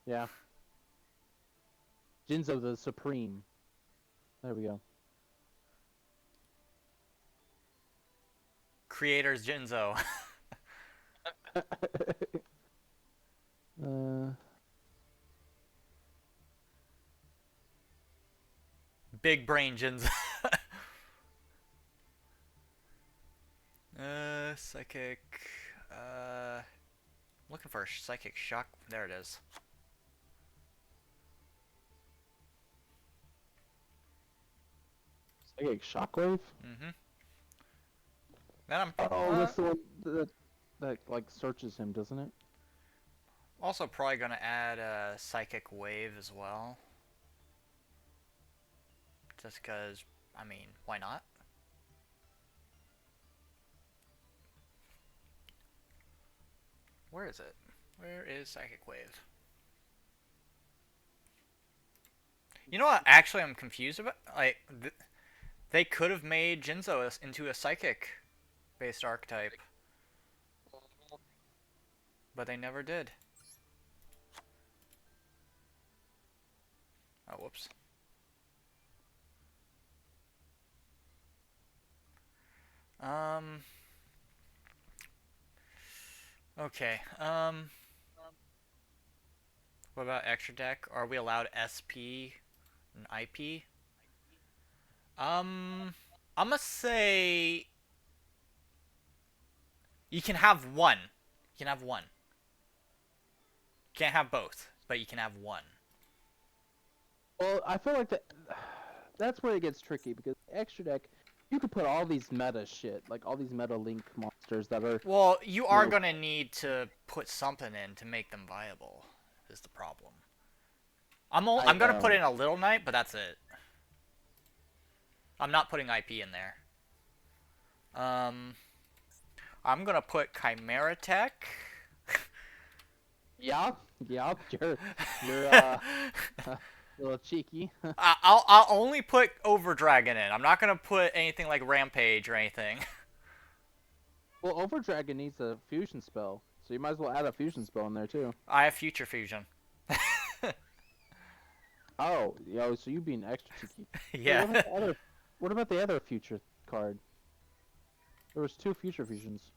yeah. Jinzo the Supreme. There we go. Creator's Jinzo. uh, Big brain Jinzo. Psychic. Looking for a psychic shock. There it is. Psychic Shockwave? Mm-hmm. Then I'm That's the one that like searches him, doesn't it? also probably gonna add a psychic wave as well. Just cause, I mean, why not? Where is it? Where is psychic wave? You know what? Actually, I'm confused about. Like, they could have made Jinzo into a psychic-based archetype, but they never did. Oh, whoops. Okay. What about extra deck? Are we allowed SP and IP? I'm gonna say you can have one. You can have one. You can't have both, but you can have one. Well, I feel like that's where it gets tricky because extra deck, you could put all these meta shit, like all these meta link monsters that are. Well, you are gonna need to put something in to make them viable. Is the problem. I'm gonna put in a Little Knight, but that's it. I'm not putting IP in there. I'm gonna put Chimera Tech. Yeah, you're a little cheeky. I'll only put Overdragon in. I'm not gonna put anything like Rampage or anything. Well, Overdragon needs a fusion spell, so you might as well add a fusion spell in there too. I have Future Fusion. Oh, yo, so you being extra cheeky. Wait, Yeah. what about the other? What about the other future card? There was two future fusions.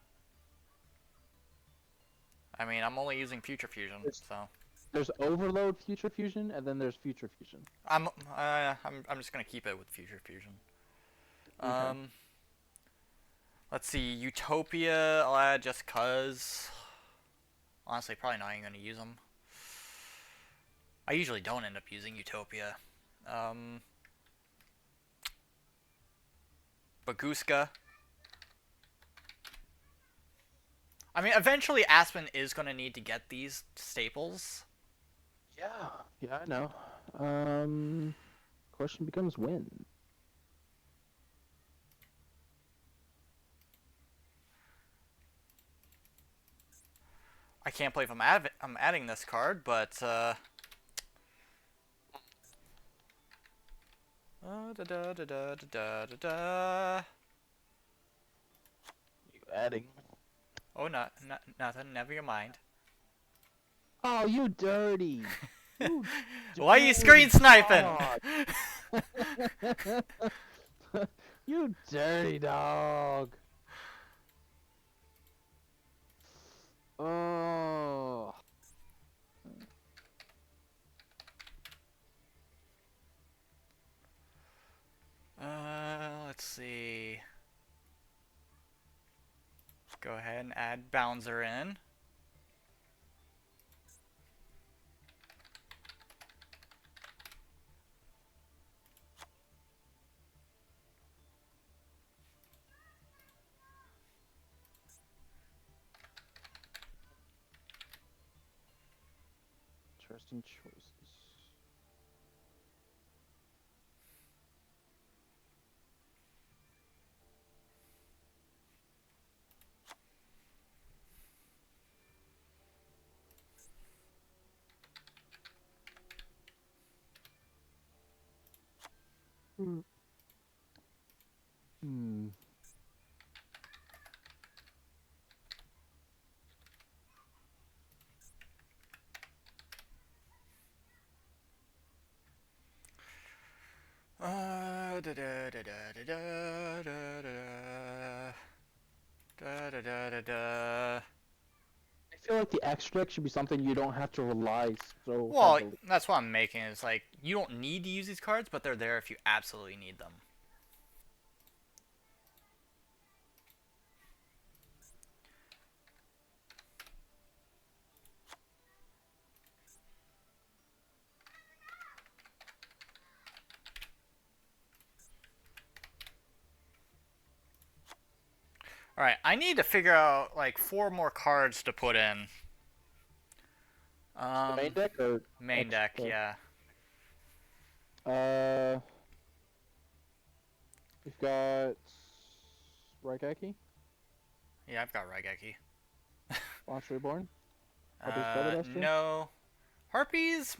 I mean, I'm only using Future Fusion, There's so there's Overload Future Fusion, and then there's Future Fusion. I'm just gonna keep it with Future Fusion. Okay. Um, let's see, Utopia. I'll add just cause. Honestly, probably not even gonna use them. I usually don't end up using Utopia. Um, Baguska. I mean, eventually Aspen is gonna need to get these staples. Yeah. Yeah, I know. Question becomes when. I can't believe I'm adding this card, but da da da da da da da. You adding? Oh, nothing. Never your mind. Oh, you dirty! You Why are you dirty screen sniping? dog! You dirty dog! Oh. Let's see. Go ahead and add Bouncer in. Interesting choices. Hmm. Hmm. Da da da da da da da da da da da da da. I feel like the extra deck should be something you don't have to rely so Well, heavily. that's what I'm making. It's like you don't need to use these cards, but they're there if you absolutely need them. All right, I need to figure out like 4 more cards to put in. The main Um, deck or main deck, extra? yeah. Uh, we've got Raigeki, Yeah, I've got Raigeki. Launch Reborn, Harpy's Flabberduster. No. Harpies.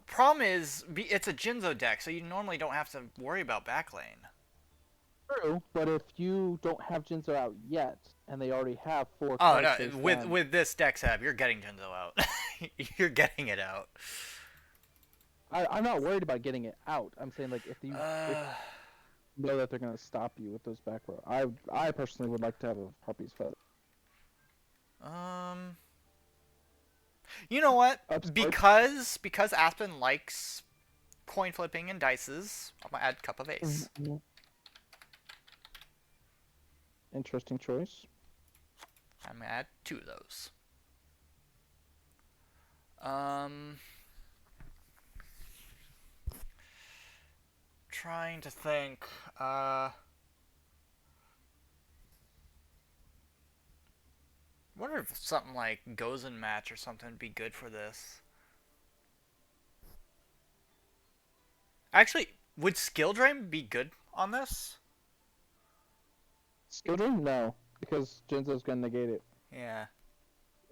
Problem is, it's a Jinzo deck, so you normally don't have to worry about backlane. True, but if you don't have Jinzo out yet, and they already have four Oh cards no! face With down, with this deck setup, you're getting Jinzo out. You're getting it out. I'm not worried about getting it out. I'm saying like if Uh, you know that they're gonna stop you with those back row. I personally would like to have a Harpy's Feather. um. You know what? Upstart. Because Aspen likes coin flipping and dices, I'm gonna add Cup of Ace. Mhm. Interesting choice. I'm gonna add 2 of those. Um. Trying to think. Wonder if something like goes in match or something would be good for this. Actually, would skill drain be good on this? Skill Dream? No, because Jinzo's gonna negate it. Yeah.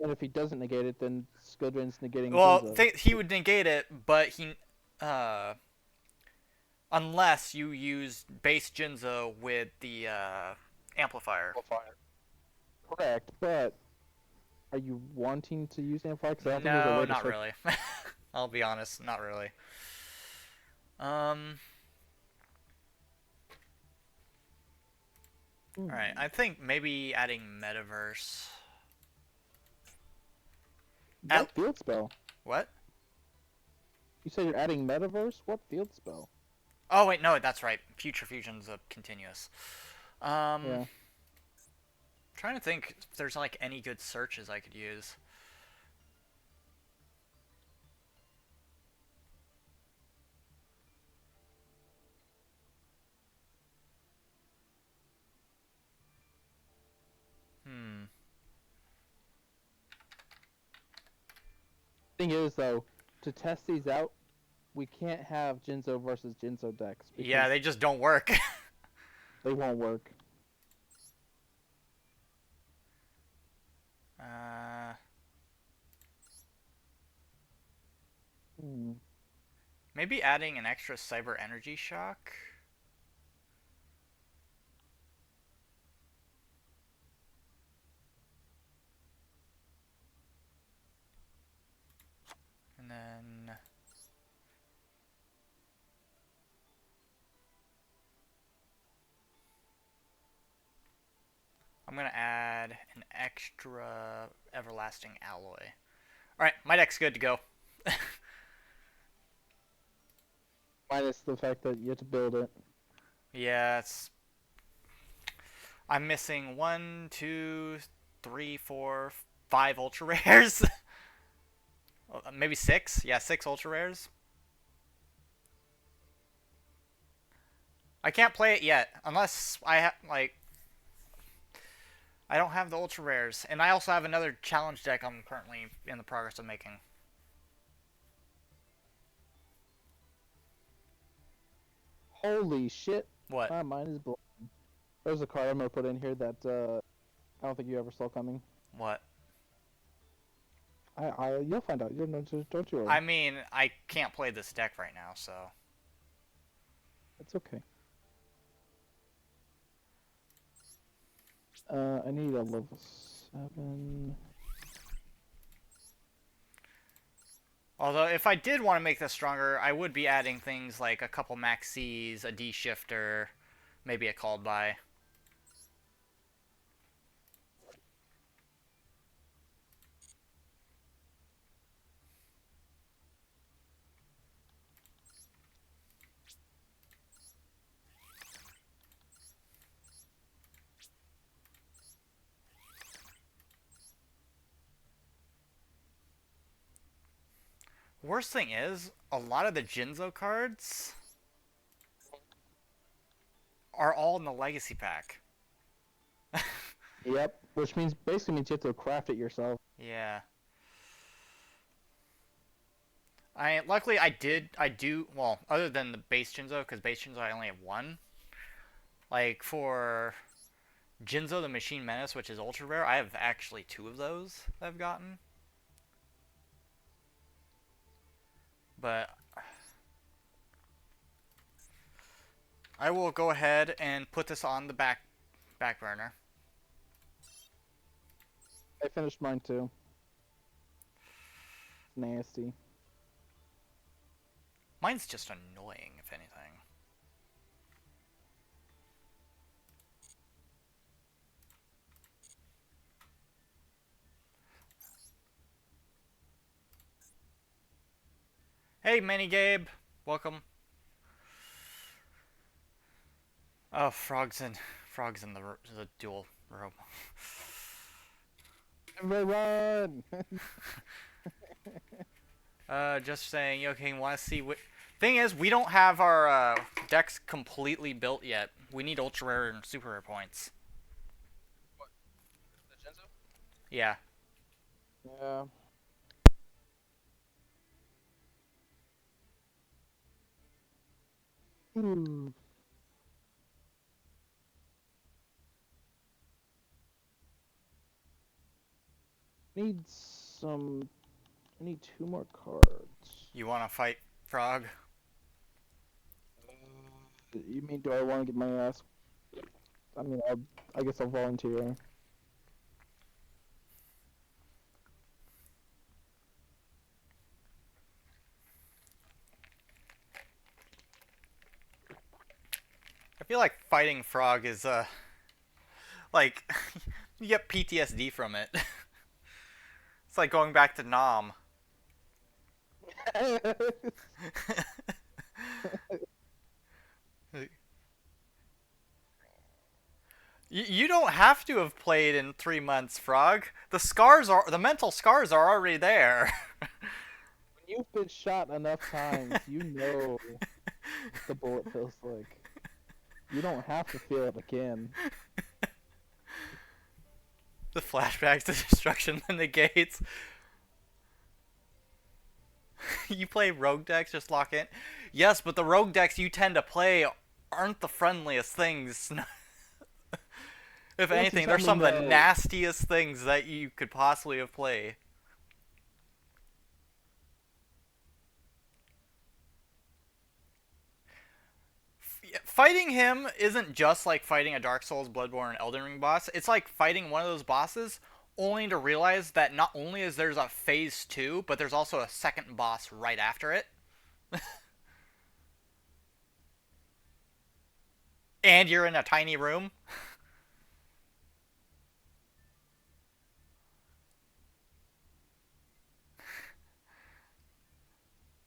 And if he doesn't negate it, then Skill Drain's negating Well, Jinzo. he would negate it, but uh, unless you use base Jinzo with the amplifier. Amplifier. Correct, but are you wanting to use Amplifier? Because I don't think there's a No, way to not switch. really. I'll be honest, not really. Um, all right. Hmm. I think maybe adding metaverse. At What field spell? what? You said you're adding metaverse? What field spell? Oh wait, no, that's right. Future fusion's a continuous. Um, Yeah. trying to think if there's like any good searches I could use. Hmm. Thing is, though, to test these out, we can't have Jinzo versus Jinzo decks Yeah, because they just don't work. they won't work. uh, Hmm. maybe adding an extra cyber energy shock. And then I'm gonna add an extra everlasting alloy. All right, my deck's good to go. Minus the fact that you have to build it. Yeah, it's. I'm missing one, two, three, four, five ultra rares. Maybe six. Yeah, six ultra rares. I can't play it yet unless I have like I don't have the ultra rares, and I also have another challenge deck I'm currently in the progress of making. Holy shit! What? My mind is blown. There's a card I'm gonna put in here that I don't think you ever saw coming. What? You'll find out. You'll know. Just don't you worry. I mean, I can't play this deck right now, so It's okay. I need a level 7. although if I did want to make this stronger, I would be adding things like a couple maxis, a D shifter, maybe a called by. Worst thing is, a lot of the Jinzo cards are all in the legacy pack. Yep. Which means basically means you have to craft it yourself. Yeah. I luckily I do well other than the base Jinzo because base Jinzo I only have one. Like for Jinzo the Machine Menace, which is ultra rare, I have actually two of those that I've gotten. But I will go ahead and put this on the back burner. I finished mine too. It's nasty. Mine's just annoying, if anything. Hey, Manny Gabe, welcome. Oh, frogs in the dual room. Everyone! Just saying, Yo King, want to see what. Thing is, we don't have our decks completely built yet. We need ultra rare and super rare points. The Jinzo? Yeah. Yeah. Hmm. Need some. I need 2 more cards. You want to fight Frog? You mean do I want to get my ass? I mean, I guess I'll volunteer. I feel like fighting Frog is like you get PTSD from it. It's like going back to Nom. You don't have to have played in 3 months, Frog. The mental scars are already there. When you've been shot enough times, you know what the bullet feels like. You don't have to feel it again. The flashbacks to destruction and the gates. You play rogue decks, just lock in. Yes, but the rogue decks you tend to play aren't the friendliest things. If Unless you anything, tell they're me some of the no. nastiest things that you could possibly have played. Fighting him isn't just like fighting a Dark Souls, Bloodborne, and Elden Ring boss. It's like fighting one of those bosses only to realize that not only is there's a phase 2, but there's also a second boss right after it. And you're in a tiny room.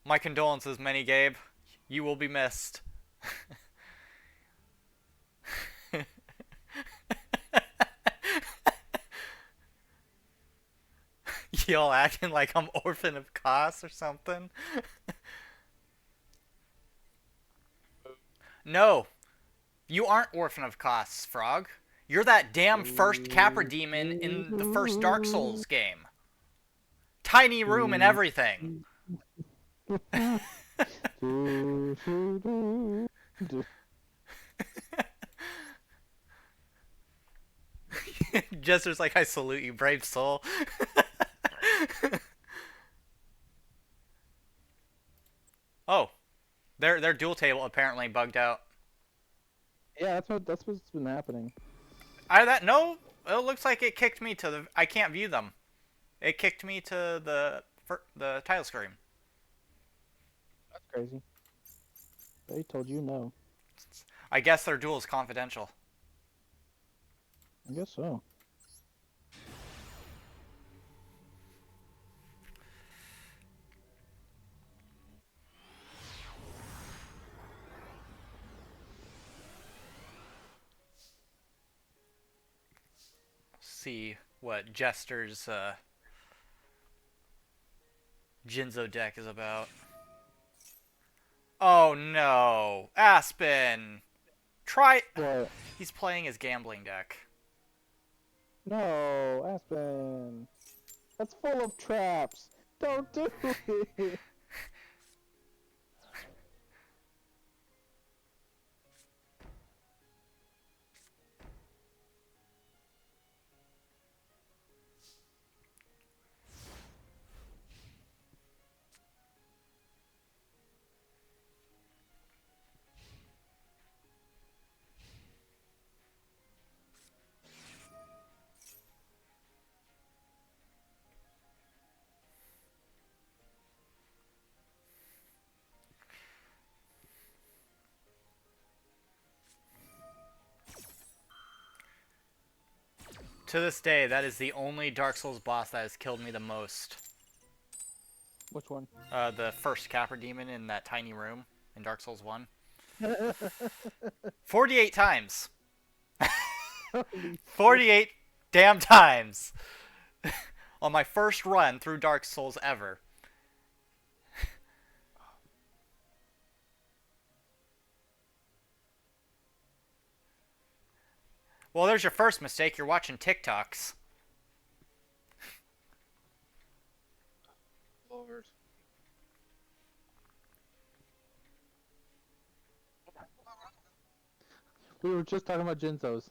My condolences, Many Gabe. You will be missed. Y'all acting like I'm Orphan of Kos or something. No, you aren't Orphan of Kos, Frog. You're that damn first Capra demon in the first Dark Souls game. Tiny room and everything. Jester's like, I salute you, brave soul. Oh, their dual table apparently bugged out. Yeah, that's what's been happening. I that no, it looks like it kicked me to the. I can't view them. It kicked me to the title screen. That's crazy. They told you no. I guess their duel is confidential. I guess so. See what Jester's Jinzo deck is about. Oh no, Aspen. Try. What? He's playing his gambling deck. No, Aspen. That's full of traps. Don't do it. To this day, that is the only Dark Souls boss that has killed me the most. Which one? The first Capra demon in that tiny room in Dark Souls 1. 48 times. Holy 48 damn times. On my first run through Dark Souls ever. Well, there's your first mistake. You're watching TikToks. Lord. We were just talking about Jinzos.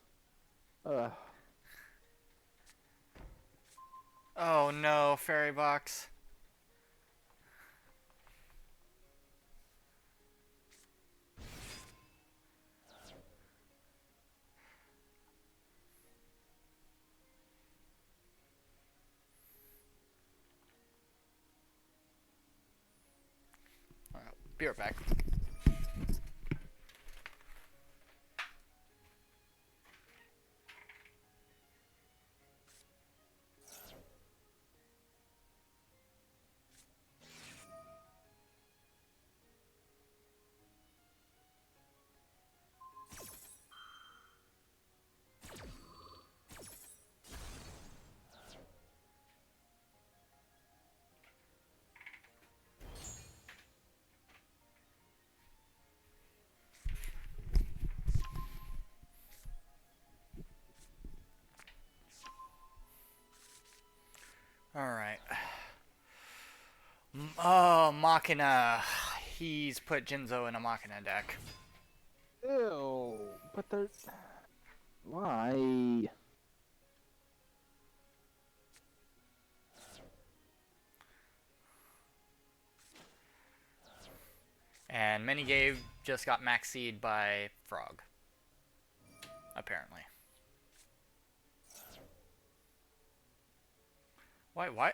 Ugh. Oh no, fairy box. Alright, be right back. Alright. Oh, Machina. He's put Jinzo in a Machina deck. Ew. But they're... Why? And Minigame just got maxied by Frog. Apparently. Why?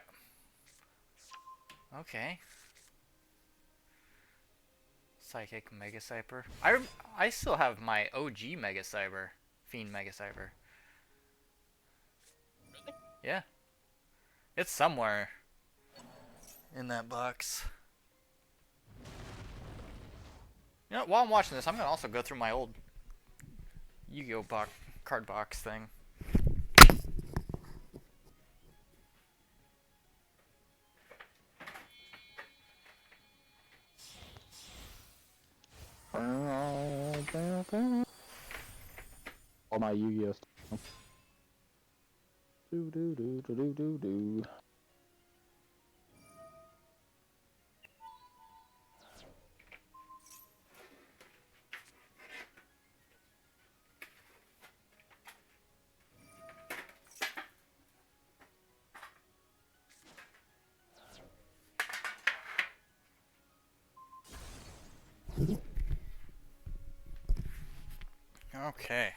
Okay. Psychic Mega Cyber. I still have my OG Mega Cyber. Fiend Mega Cyber. Yeah. It's somewhere in that box. You know, while I'm watching this, I'm gonna also go through my old Yu-Gi-Oh card box thing. All my Yu-Gi-Oh stuff. Do do do do do do do. Okay.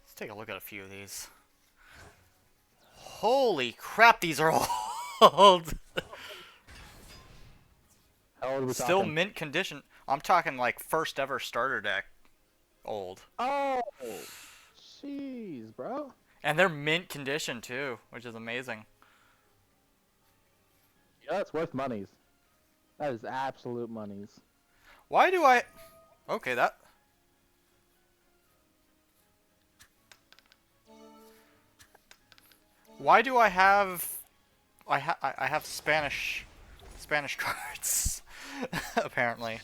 Let's take a look at a few of these. Holy crap, these are old. How old are we Still talking? mint condition. I'm talking like first ever starter deck old. Oh, jeez, bro. And they're mint condition too, which is amazing. Yeah, that's worth monies. That is absolute monies. Why do I... Okay, that... Why do I have... I have Spanish cards, apparently.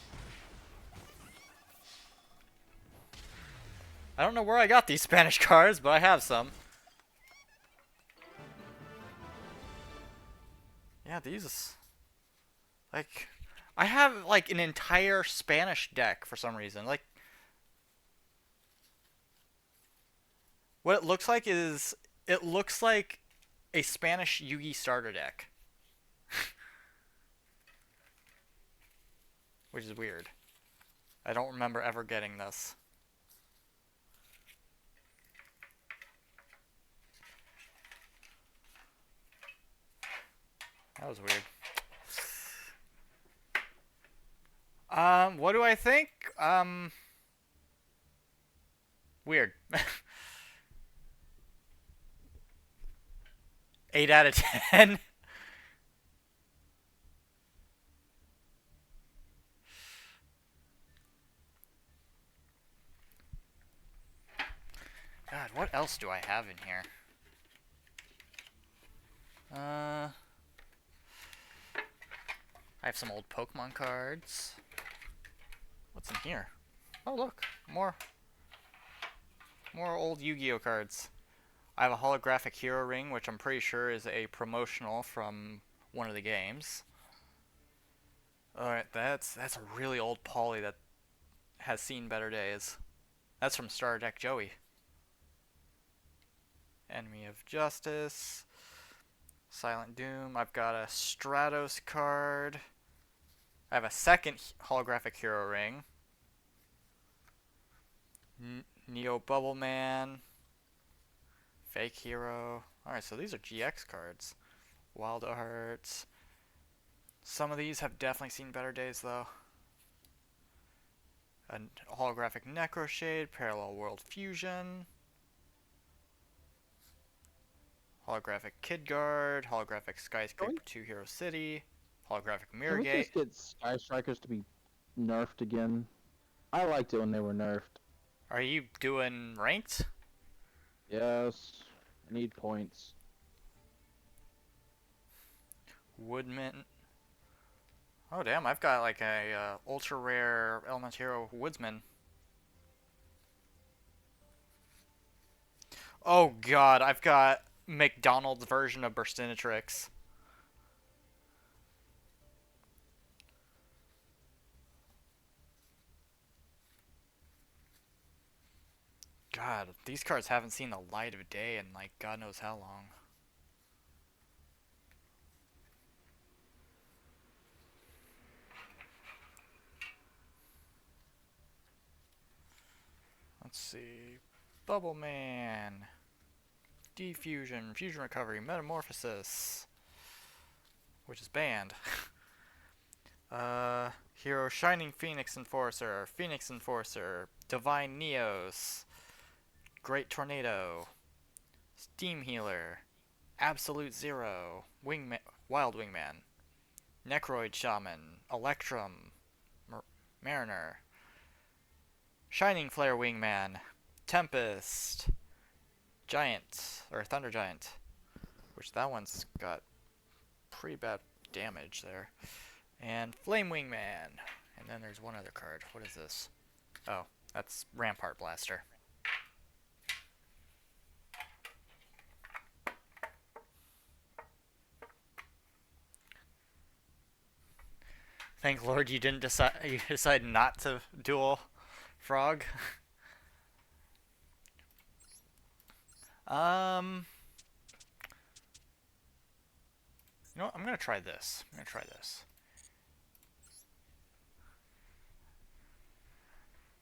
I don't know where I got these Spanish cards, but I have some. Yeah, these... Like... I have, like, an entire Spanish deck for some reason. Like... What it looks like is... It looks like a Spanish Yugi starter deck. Which is weird. I don't remember ever getting this. That was weird. What do I think? Weird. 8 out of 10. God, what else do I have in here? I have some old Pokemon cards. What's in here? Oh, look. More old Yu-Gi-Oh cards. I have a holographic hero ring, which I'm pretty sure is a promotional from one of the games. Alright, that's a really old Poly that has seen better days. That's from Star Deck Joey. Enemy of Justice. Silent Doom. I've got a Stratos card. I have a second holographic hero ring. Neo Bubble Man. Fake Hero. Alright, so these are GX cards. Wild Hearts. Some of these have definitely seen better days, though. A holographic Necroshade. Parallel World Fusion. Holographic Kid Guard. Holographic Skyscraper 2 Hero City. Holographic Mirror Can we Gate. just get Sky Strikers to be nerfed again? I liked it when they were nerfed. Are you doing ranked? Yes. I need points. Woodman. Oh damn, I've got like a ultra rare Element Hero Woodsman. Oh god, I've got McDonald's version of Burstinatrix. God, these cards haven't seen the light of day in like God knows how long. Let's see. Bubble Man. Defusion, Fusion Recovery, Metamorphosis, which is banned. Hero Shining Phoenix Enforcer, Phoenix Enforcer, Divine Neos, Great Tornado, Steam Healer, Absolute Zero, Wild Wingman, Necroid Shaman, Electrum, Mariner, Shining Flare Wingman, Tempest, Giant, or Thunder Giant, which that one's got pretty bad damage there. And Flame Wingman. And then there's one other card. What is this? Oh, that's Rampart Blaster. Thank Lord you didn't decide. You decided not to duel Frog. um, you know what? I'm gonna try this. I'm gonna try this.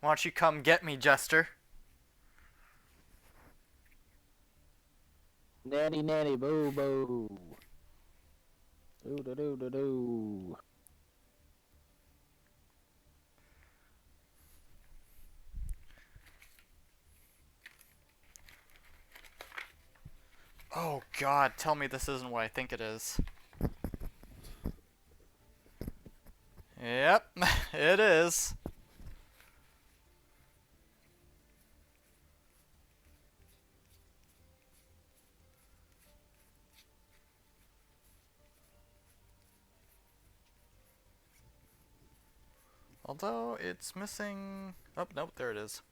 Why don't you come get me, Jester? Nanny nanny boo boo. Doo doo doo doo doo. Oh God! Tell me this isn't what I think it is. Yep, it is. Although it's missing. Oh nope, there it is.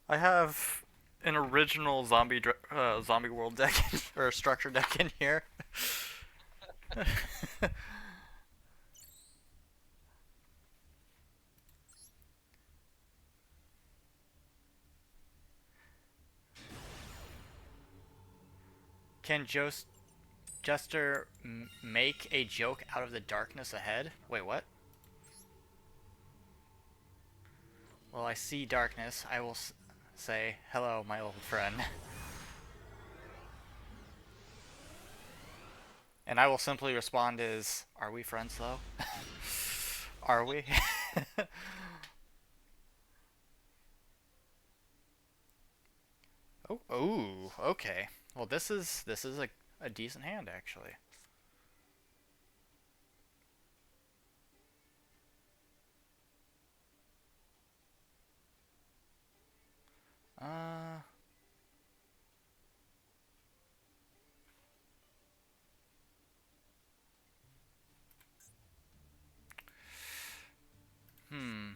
I have an original zombie world deck or structure deck in here. Can Jester make a joke out of the darkness ahead? Wait, what? Well, I see darkness. I will say, hello, my old friend. And I will simply respond is, are we friends though? Are we? Oh, ooh, okay. Well, this is a decent hand actually. Uh, hmm.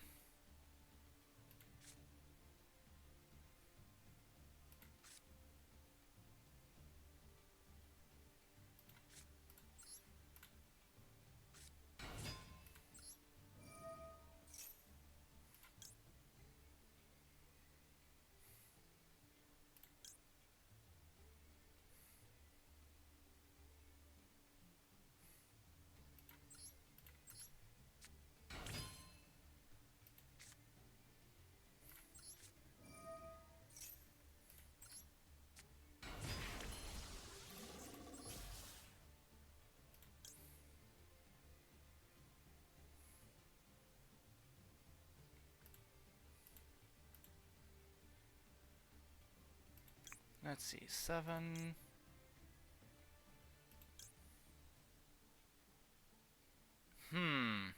Let's see, 7. Hmm.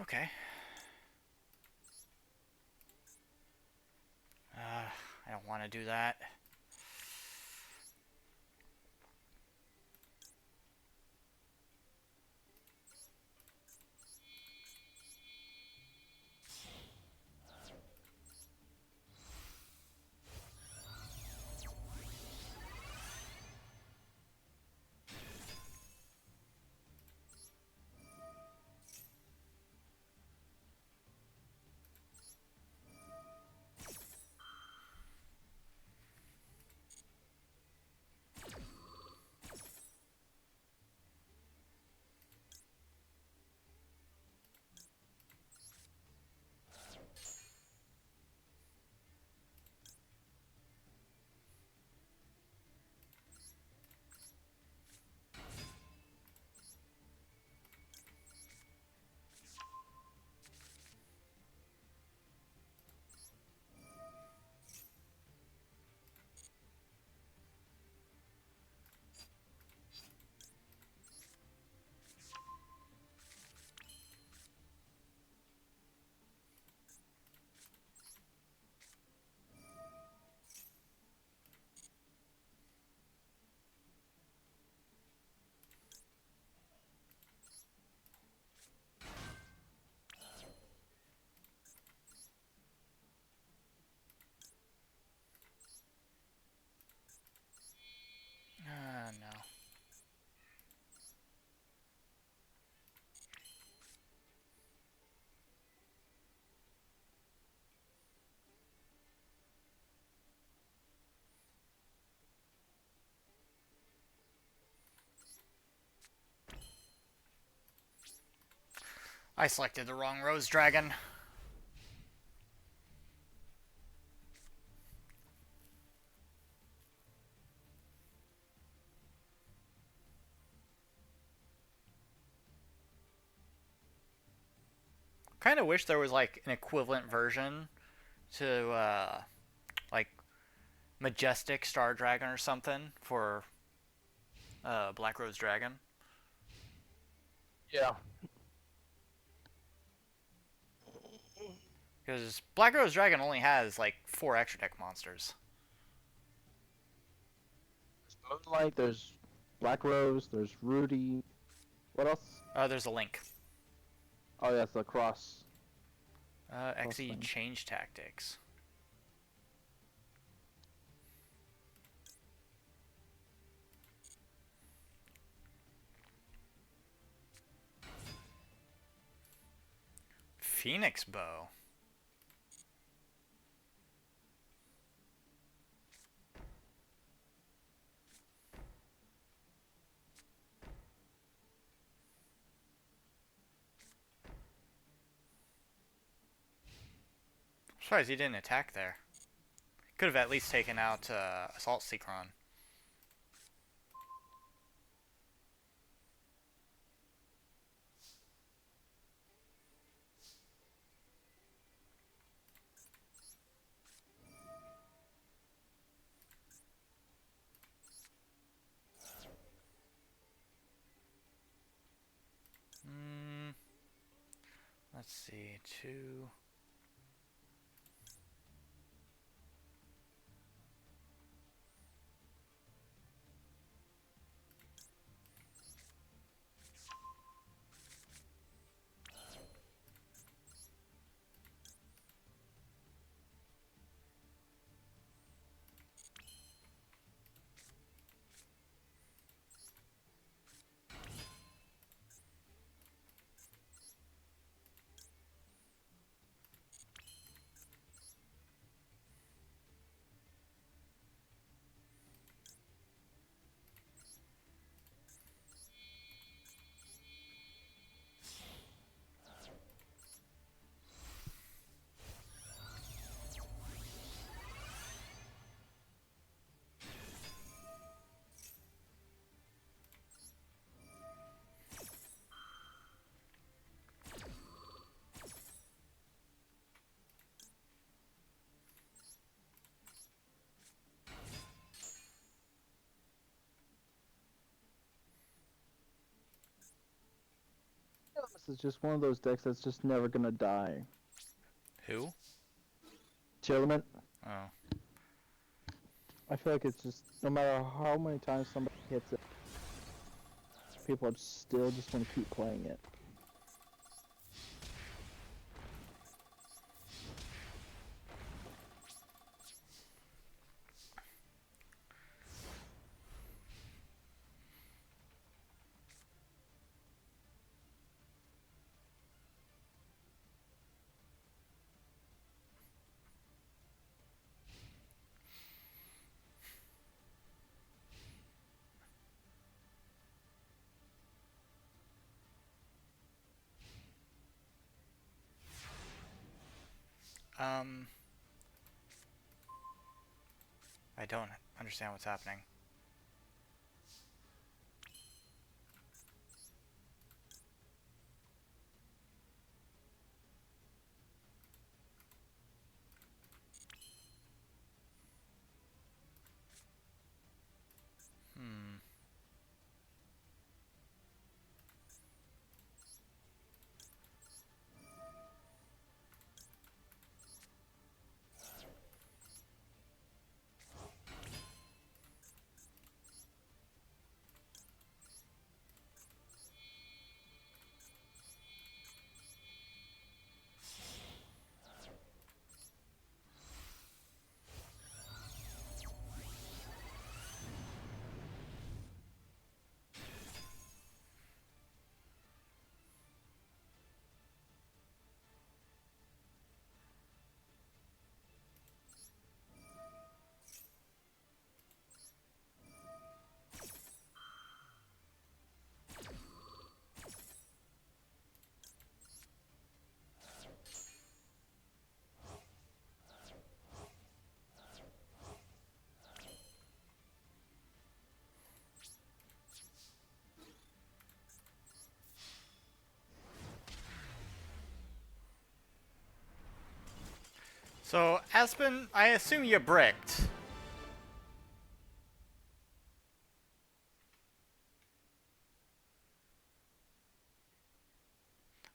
Okay. I don't want to do that. No. I selected the wrong Rose Dragon. Kind of wish there was like an equivalent version to like Majestic Star Dragon or something for Black Rose Dragon. Yeah. Because Black Rose Dragon only has like 4 extra deck monsters. Moonlight, there's Black Rose, there's Rudy. What else? There's a link. Oh, yeah, it's the cross XE thing. Change Tactics. Phoenix Bow. I'm surprised he didn't attack there. Could have at least taken out Assault Seacron. Hmm. Let's see. 2. It's just one of those decks that's just never gonna die. Who? Chillement. Oh. I feel like it's just no matter how many times somebody hits it, people are still just want to keep playing it. Um, I don't understand what's happening. Hmm. So, Aspen, I assume you bricked.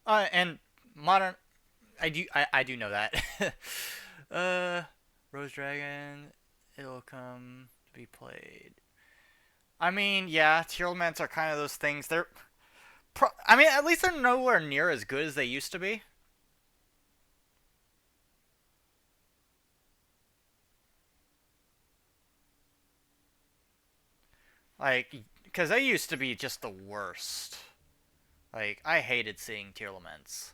And modern, I do know that. uh, Rose Dragon, it'll come to be played. I mean, yeah, Tearlaments are kind of those things. I mean, at least they're nowhere near as good as they used to be. Like, because they used to be just the worst. Like, I hated seeing Tearlaments.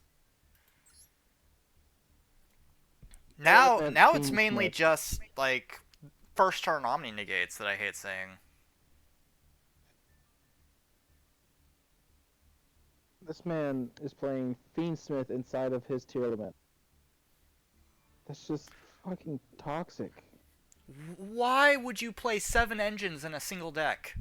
Element Now it's mainly Fiendsmith. just like first turn Omni negates that I hate seeing. This man is playing Fiendsmith inside of his tier element. That's just fucking toxic. Why would you play 7 engines in a single deck?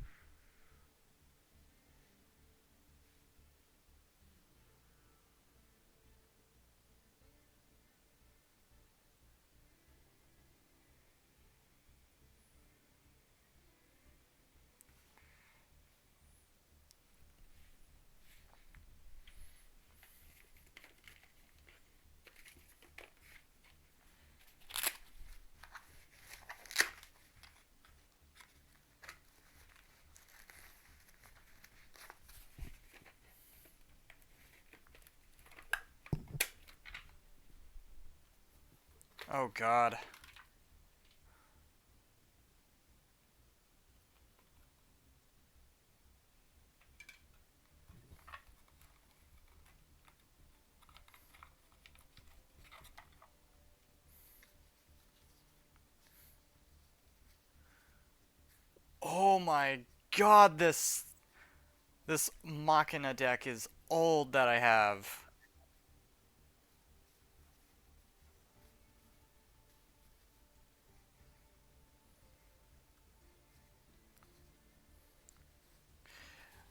Oh god. Oh my god, this Machina deck is old that I have.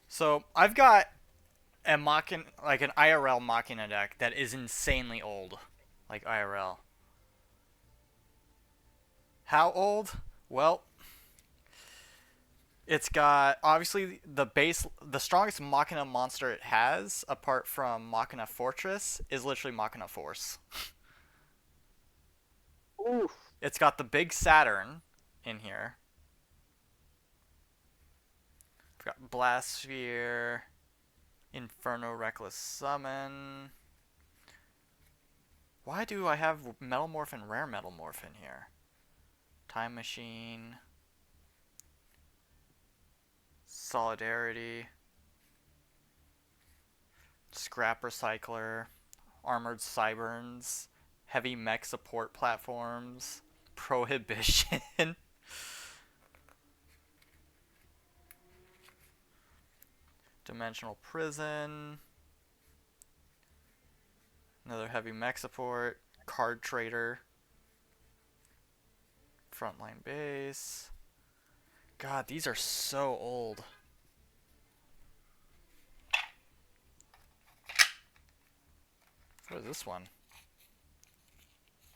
So I've got a Machina, like an IRL Machina deck that is insanely old, like IRL. How old? Well, It's got obviously the strongest Machina monster it has, apart from Machina Fortress, is literally Machina Force. Oof. It's got the big Saturn in here. We've got Blast Sphere, Inferno Reckless Summon. Why do I have Metal Morph and Rare Metal Morph in here? Time Machine, Solidarity, Scrap Recycler, Armored Cyberns, Heavy Mech Support Platforms, Prohibition, Dimensional Prison, another Heavy Mech Support, Card Trader, Frontline Base. God, these are so old. What is this one?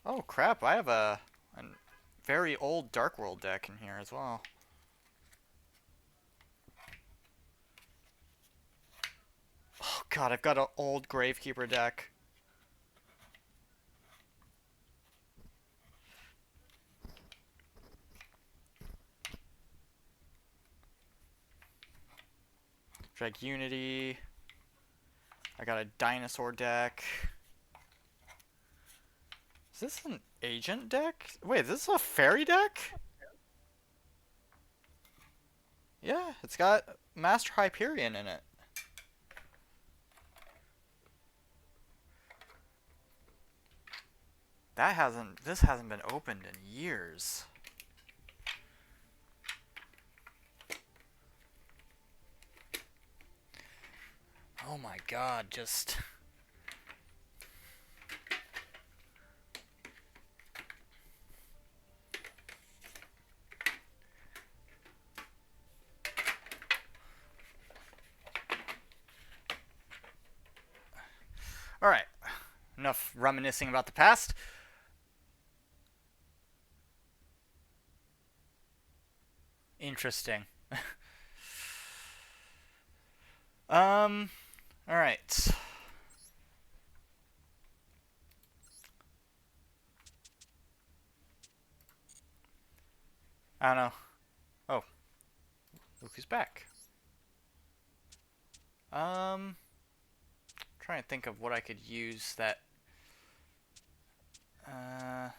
Oh crap, I have a very old Dark World deck in here as well. Oh god, I've got an old Gravekeeper deck. Drag Unity. I got a dinosaur deck. Is this an agent deck? Wait, this is a fairy deck? Yeah, it's got Master Hyperion in it. This hasn't been opened in years. Oh my god, just... Alright, enough reminiscing about the past. Interesting. Alright. I don't know. Oh, look who's back. Trying to think of what I could use that. Uh,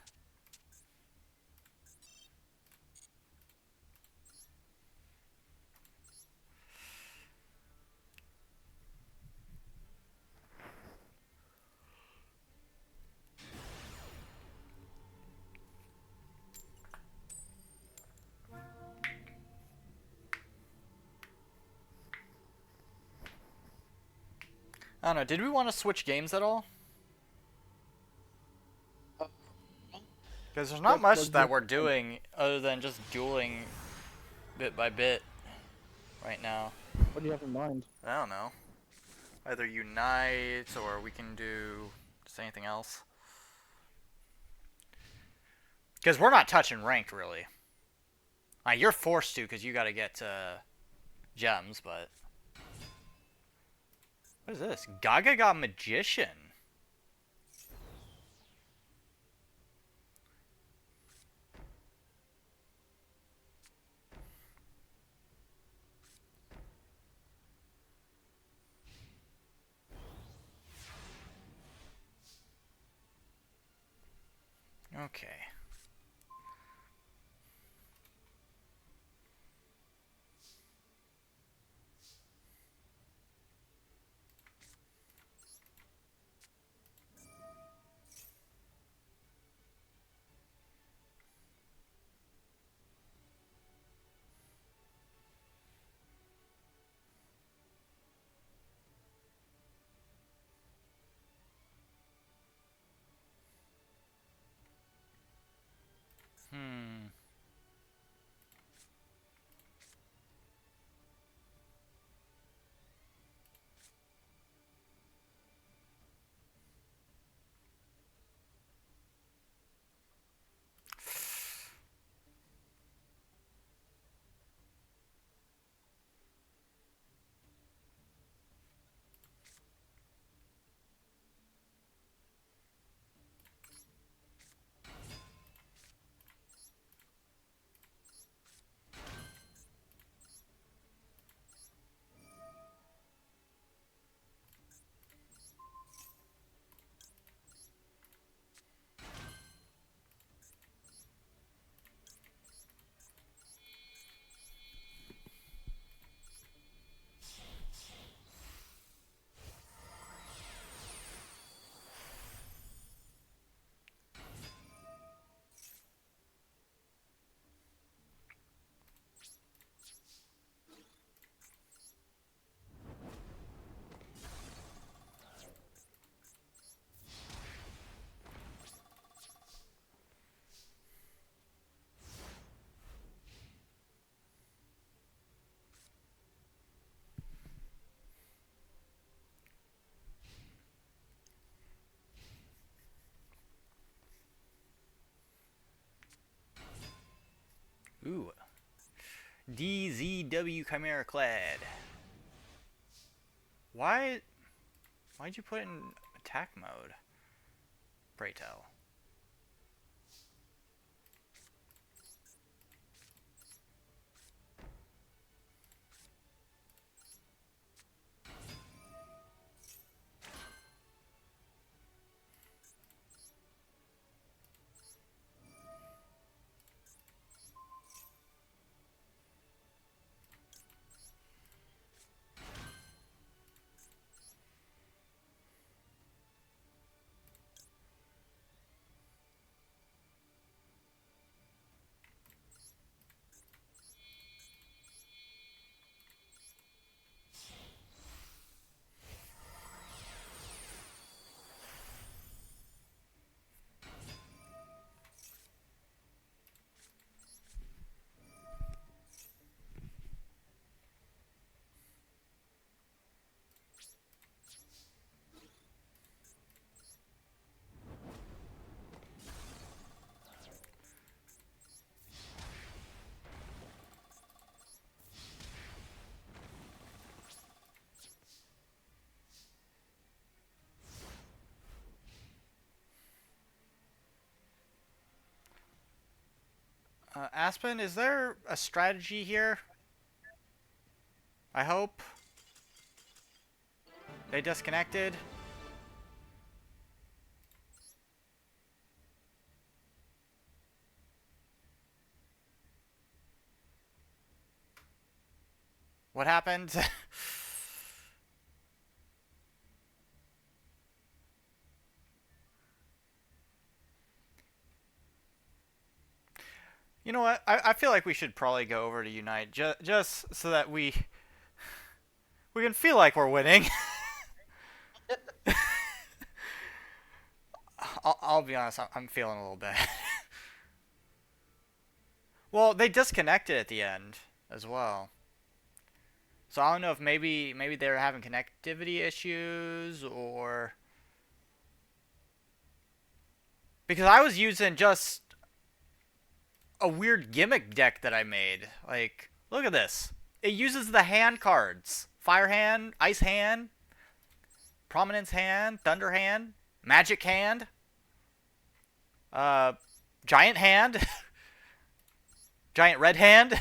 I don't know. Did we want to switch games at all? Because there's not much What that game? we're doing other than just dueling bit by bit right now. What do you have in mind? I don't know. Either unite or we can do just anything else. Because we're not touching ranked really. You're forced to because you got to get to gems, but what is this? Gaga got Magician. Okay. Ooh. DZW Chimera Clad. Why? Why'd you put it in attack mode? Pray tell. Aspen, is there a strategy here? I hope. They disconnected. What happened? You know what? I feel like we should probably go over to Unite just so that we can feel like we're winning. I'll be honest, I'm feeling a little bad. Well, they disconnected at the end as well. So I don't know if maybe they were having connectivity issues or because I was using just a weird gimmick deck that I made. Like, look at this. It uses the hand cards. Fire hand, ice hand, prominence hand, thunder hand, magic hand, uh giant hand, giant red hand.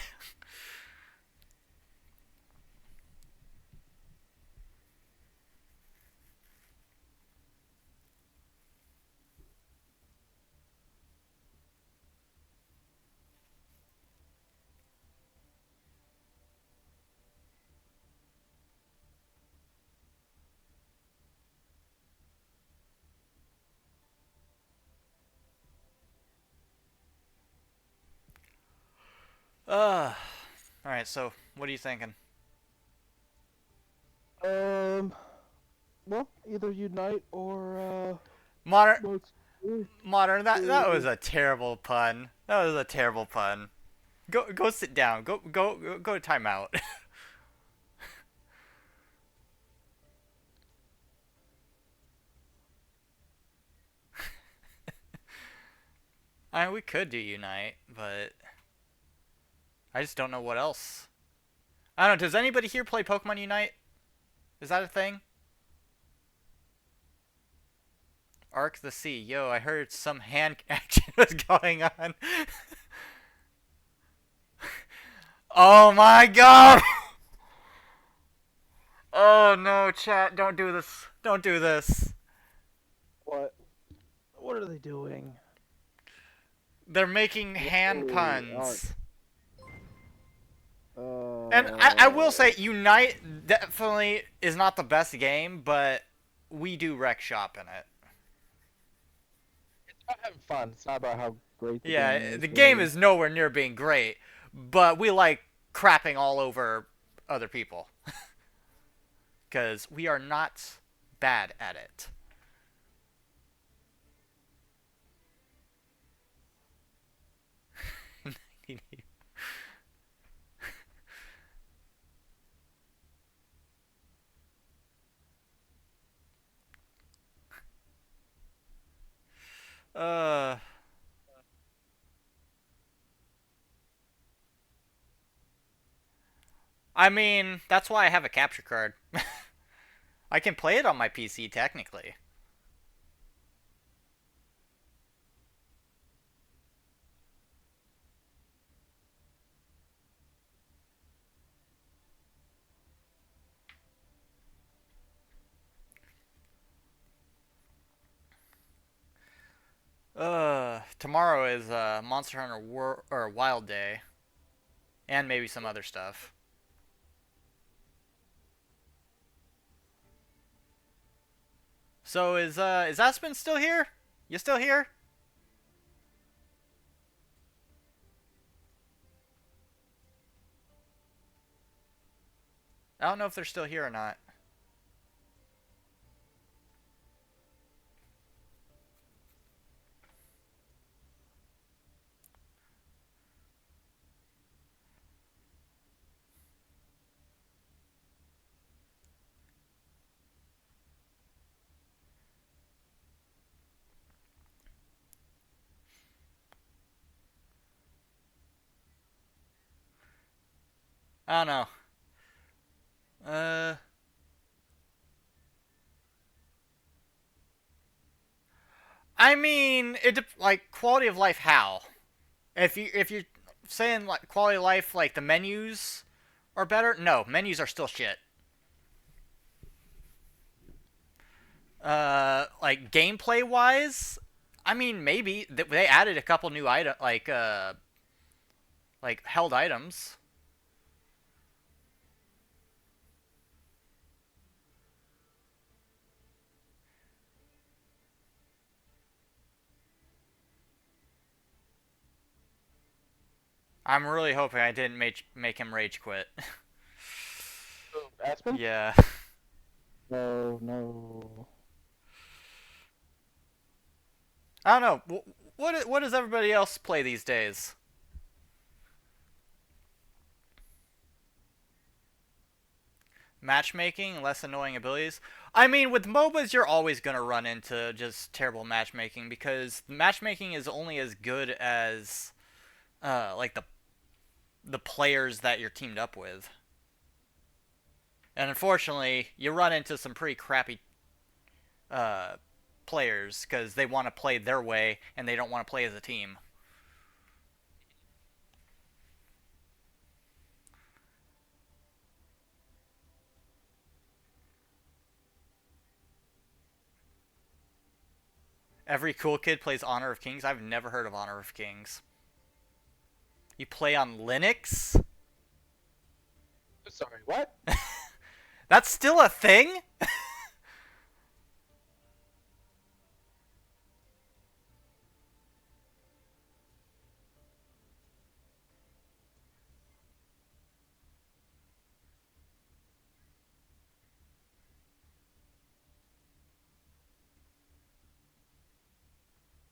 Uh all right, so what are you thinking? Um, well, either unite or Modern let's see. modern that was a terrible pun. That was a terrible pun. Go sit down. Go to timeout. I mean, we could do Unite, but I just don't know what else. I don't know. Does anybody here play Pokemon Unite? Is that a thing? Arc the Sea. Yo, I heard some hand action was going on. Oh my god! Oh no, chat, don't do this. Don't do this. What? What are they doing? They're making hand Whoa, art. puns. And I will Uh, say, Unite definitely is not the best game, but we do wreck shop in it. I'm having fun. It's not about how great the game Yeah, is, the game really. is nowhere near being great, but we like crapping all over other people because we are not bad at it. uh, I mean, that's why I have a capture card. I can play it on my PC technically. Tomorrow is Monster Hunter or Wild Day, and maybe some other stuff. So is Aspen still here? You still here? I don't know if they're still here or not. I don't know. Uh, I mean, like quality of life. How? If you're saying like quality of life, like the menus are better. No, menus are still shit. Like gameplay wise, I mean maybe they added a couple new like held items. I'm really hoping I didn't make him rage quit. Aspen? Yeah. No, no. I don't know. What does everybody else play these days? Matchmaking, less annoying abilities. I mean, with MOBAs, you're always gonna run into just terrible matchmaking because matchmaking is only as good as like the players that you're teamed up with. And unfortunately, you run into some pretty crappy uh, players because they want to play their way and they don't want to play as a team. Every cool kid plays Honor of Kings. I've never heard of Honor of Kings. You play on Linux? Sorry, what? That's still a thing?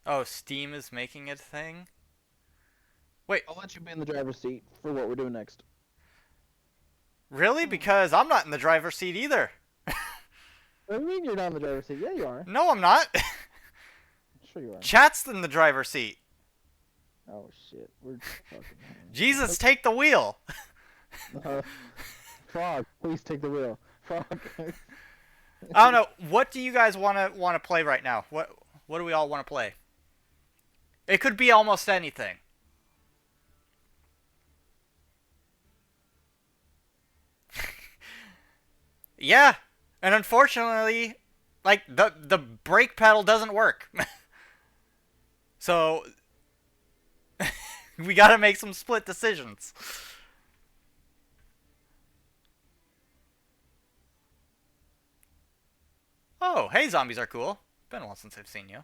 Oh, Steam is making it a thing? Wait, I'll let you be in the driver's seat for what we're doing next. really? Because I'm not in the driver's seat either. What do you mean you're not in the driver's seat? Yeah, you are. No, I'm not. Sure you are. Chat's in the driver's seat. Oh shit, we're fucking. Jesus, take the wheel. Frog, please take the wheel. Frog. I don't know. What do you guys want to play right now? What do we all want to play? It could be almost anything. Yeah, and unfortunately, like the brake pedal doesn't work. So we got to make some split decisions. Oh, hey, zombies are cool. Been a while since I've seen you.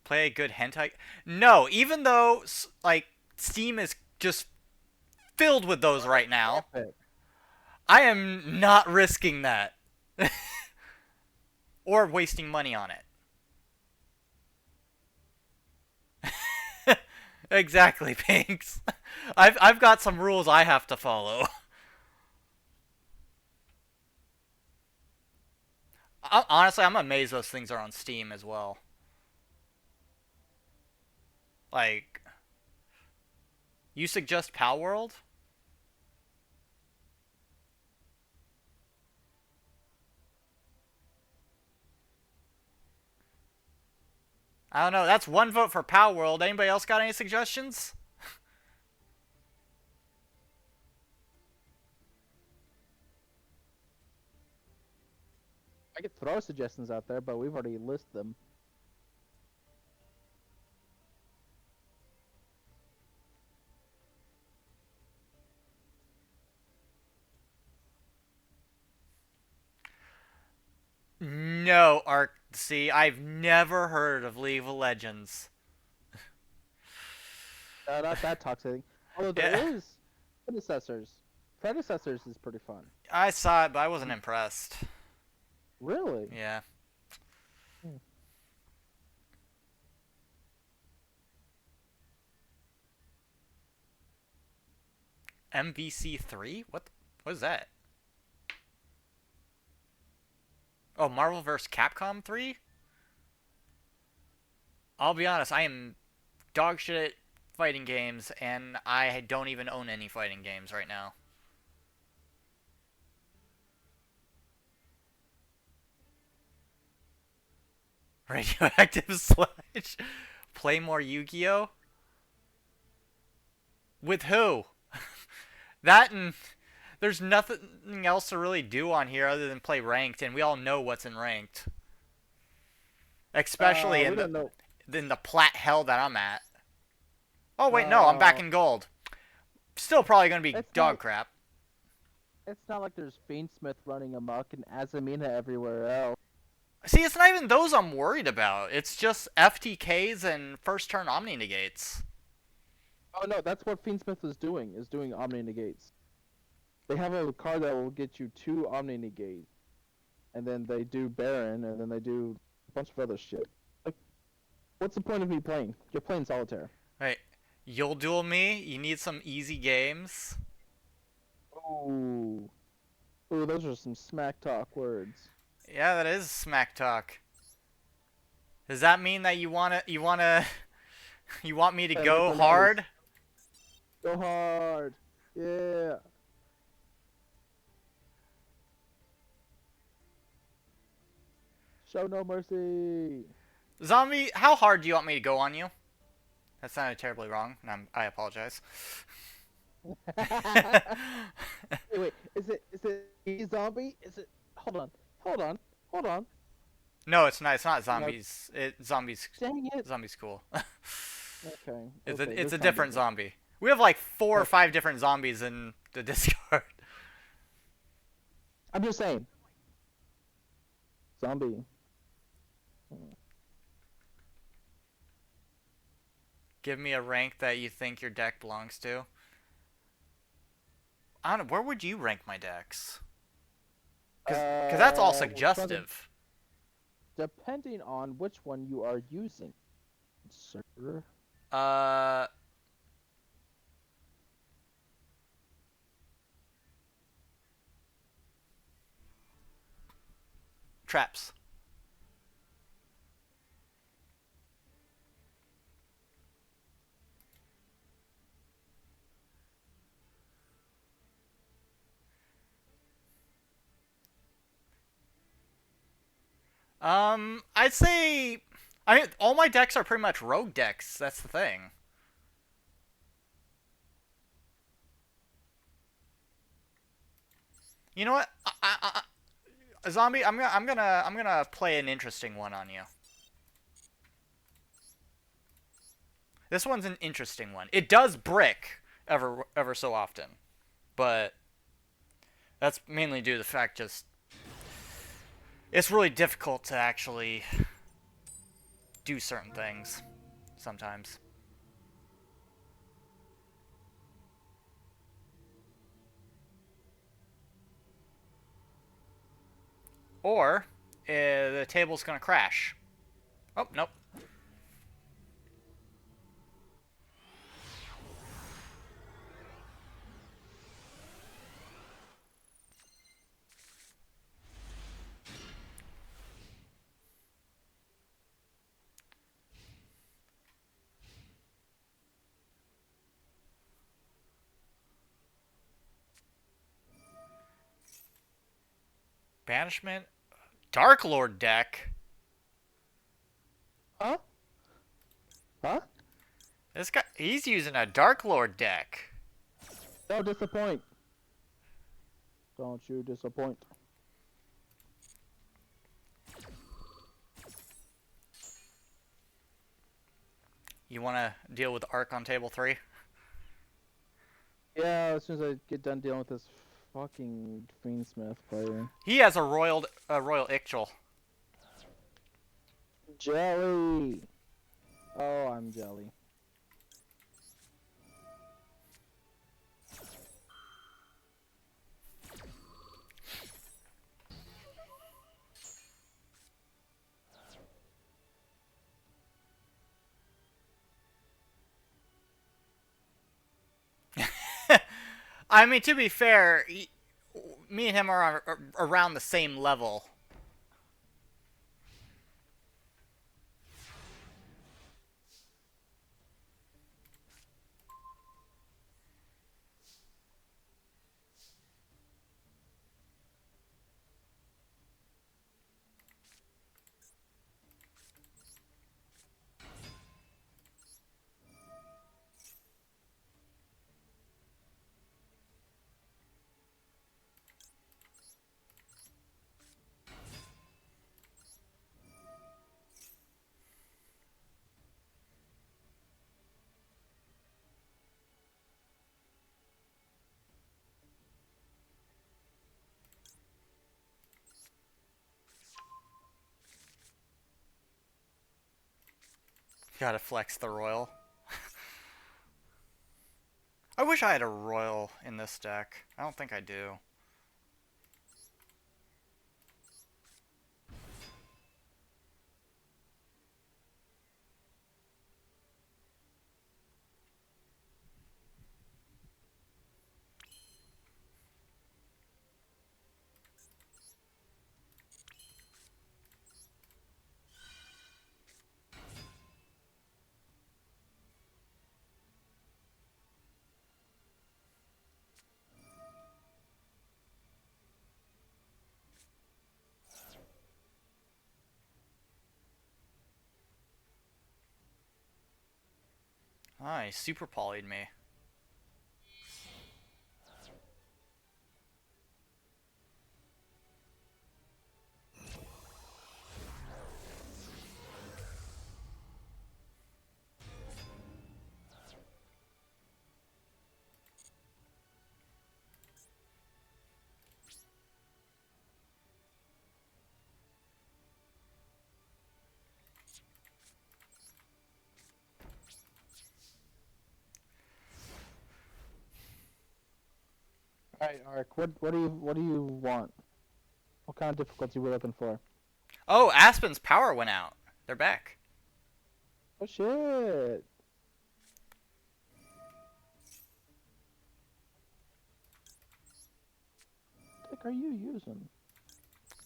Play a good hentai. No, even though like Steam is just filled with those right now, Epic. I am not risking that or wasting money on it. Exactly, Pinks. I've got some rules I have to follow. Honestly, I'm amazed those things are on Steam as well. Like, you suggest Pal World? I don't know. That's one vote for Pow World. Anybody else got any suggestions? I could throw suggestions out there, but we've already listed them. No, Arc. See, I've never heard of League of Legends. Not that toxic. Although there Yeah, is predecessors. Predecessors is pretty fun. I saw it, but I wasn't impressed. Really? Yeah. Hmm. MVC3? What is that? Oh, Marvel vs. Capcom 3? I'll be honest, I am dog shit at fighting games, and I don't even own any fighting games right now. Radioactive Sludge? Play more Yu-Gi-Oh? With who? That and there's nothing else to really do on here other than play ranked, and we all know what's in ranked. Especially We don't know. in the plat hell that I'm at. Oh wait, no, I'm back Uh, in gold. Still probably gonna be it's dog not. crap. It's not like there's Fiendsmith running amok and Azamina everywhere else. See, it's not even those I'm worried about. It's just FTKs and first turn Omni negates. Oh no, that's what Fiendsmith is doing. Is doing Omni negates. They have a card that will get you 2 Omni negate, and then they do Baron, and then they do a bunch of other shit. Like, what's the point of me playing? You're playing solitaire. Right. You'll duel me. You need some easy games. Ooh, ooh, those are some smack talk words. Yeah, that is smack talk. Does that mean that you want me to Hey, look, go we're nice. hard? Go hard. Yeah. Show no mercy. Zombie, how hard do you want me to go on you? That sounded terribly wrong, and I apologize. Wait, is it a zombie? Is it? Hold on, hold on. No, it's not. It's not No, zombies. Zombies. dang it. Zombies cool. Okay, It's okay, it's this a sounds different different. zombie. We have like four or Okay, five different zombies in the Discord. I'm just saying, zombie. Give me a rank that you think your deck belongs to. I don't know. Where would you rank my decks? Cause that's all Brother, suggestive. depending on which one you are using, sir. Uh, traps. I'd say. I mean, all my decks are pretty much rogue decks. That's the thing. You know what? Zombie, I'm gonna play an interesting one on you. This one's an interesting one. It does brick ever so often, but that's mainly due to the fact just it's really difficult to actually do certain things sometimes. Or the table's gonna crash. Oh nope. Banishment. Dark Lord deck. Huh? Huh? This guy, he's using a Dark Lord deck. Don't disappoint. Don't you disappoint. You want to deal with Arc on table 3? Yeah, as soon as I get done dealing with this fucking Fiendsmith player. He has a Royal Ictal. Jelly! Oh, I'm jelly. I mean, to be fair, me and him are around the same level. Gotta flex the Royal. I wish I had a Royal in this deck. I don't think I do. Ah, he super polyed me. Alright, Ark, what do you want? What kind of difficulty we looking for? Oh, Aspen's power went out. They're back. Oh shit! What deck are you using?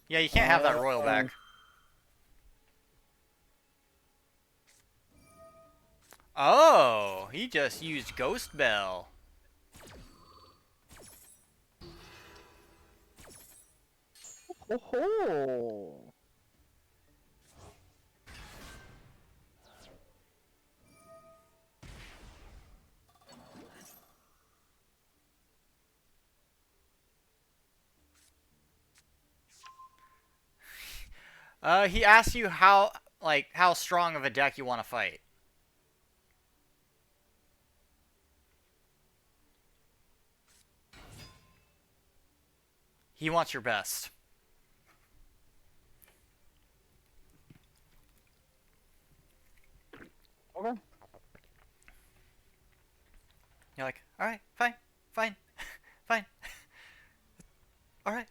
Yeah, you can't have that Royal Uh, back. Oh, he just used Ghost Bell. oh ho! He asked you how strong of a deck you want to fight. He wants your best. Okay. You're like, all right, fine, fine, fine, all right.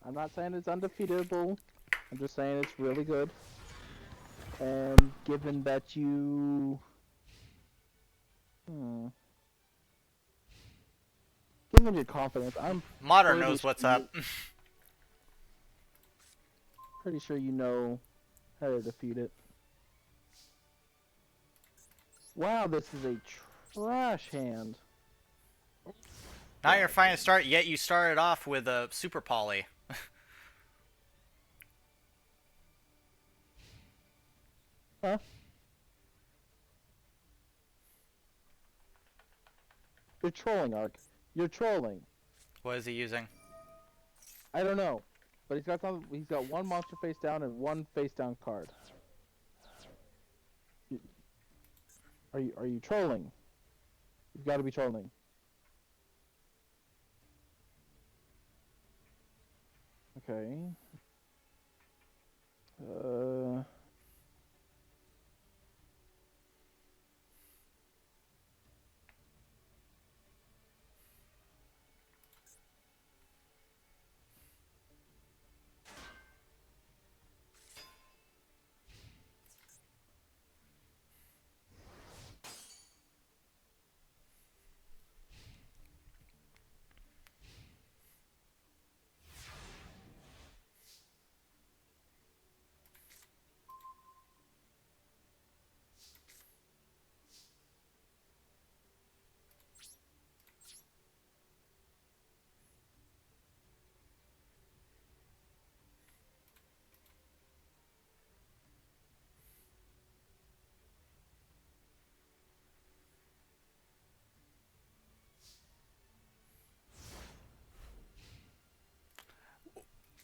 I'm not saying it's undefeatable. I'm just saying it's really good. And given that you... Hmm. Given your confidence, I'm Modern pretty knows sure what's up. pretty sure you know how to defeat it. Wow, this is a trash hand. Not your God finest damn it. start, yet you started off with a super poly. Huh? You're trolling, Ark. You're trolling. What is he using? I don't know, but He's got one monster face down and one face down card. Are you trolling? You've got to be trolling. Okay. Uh.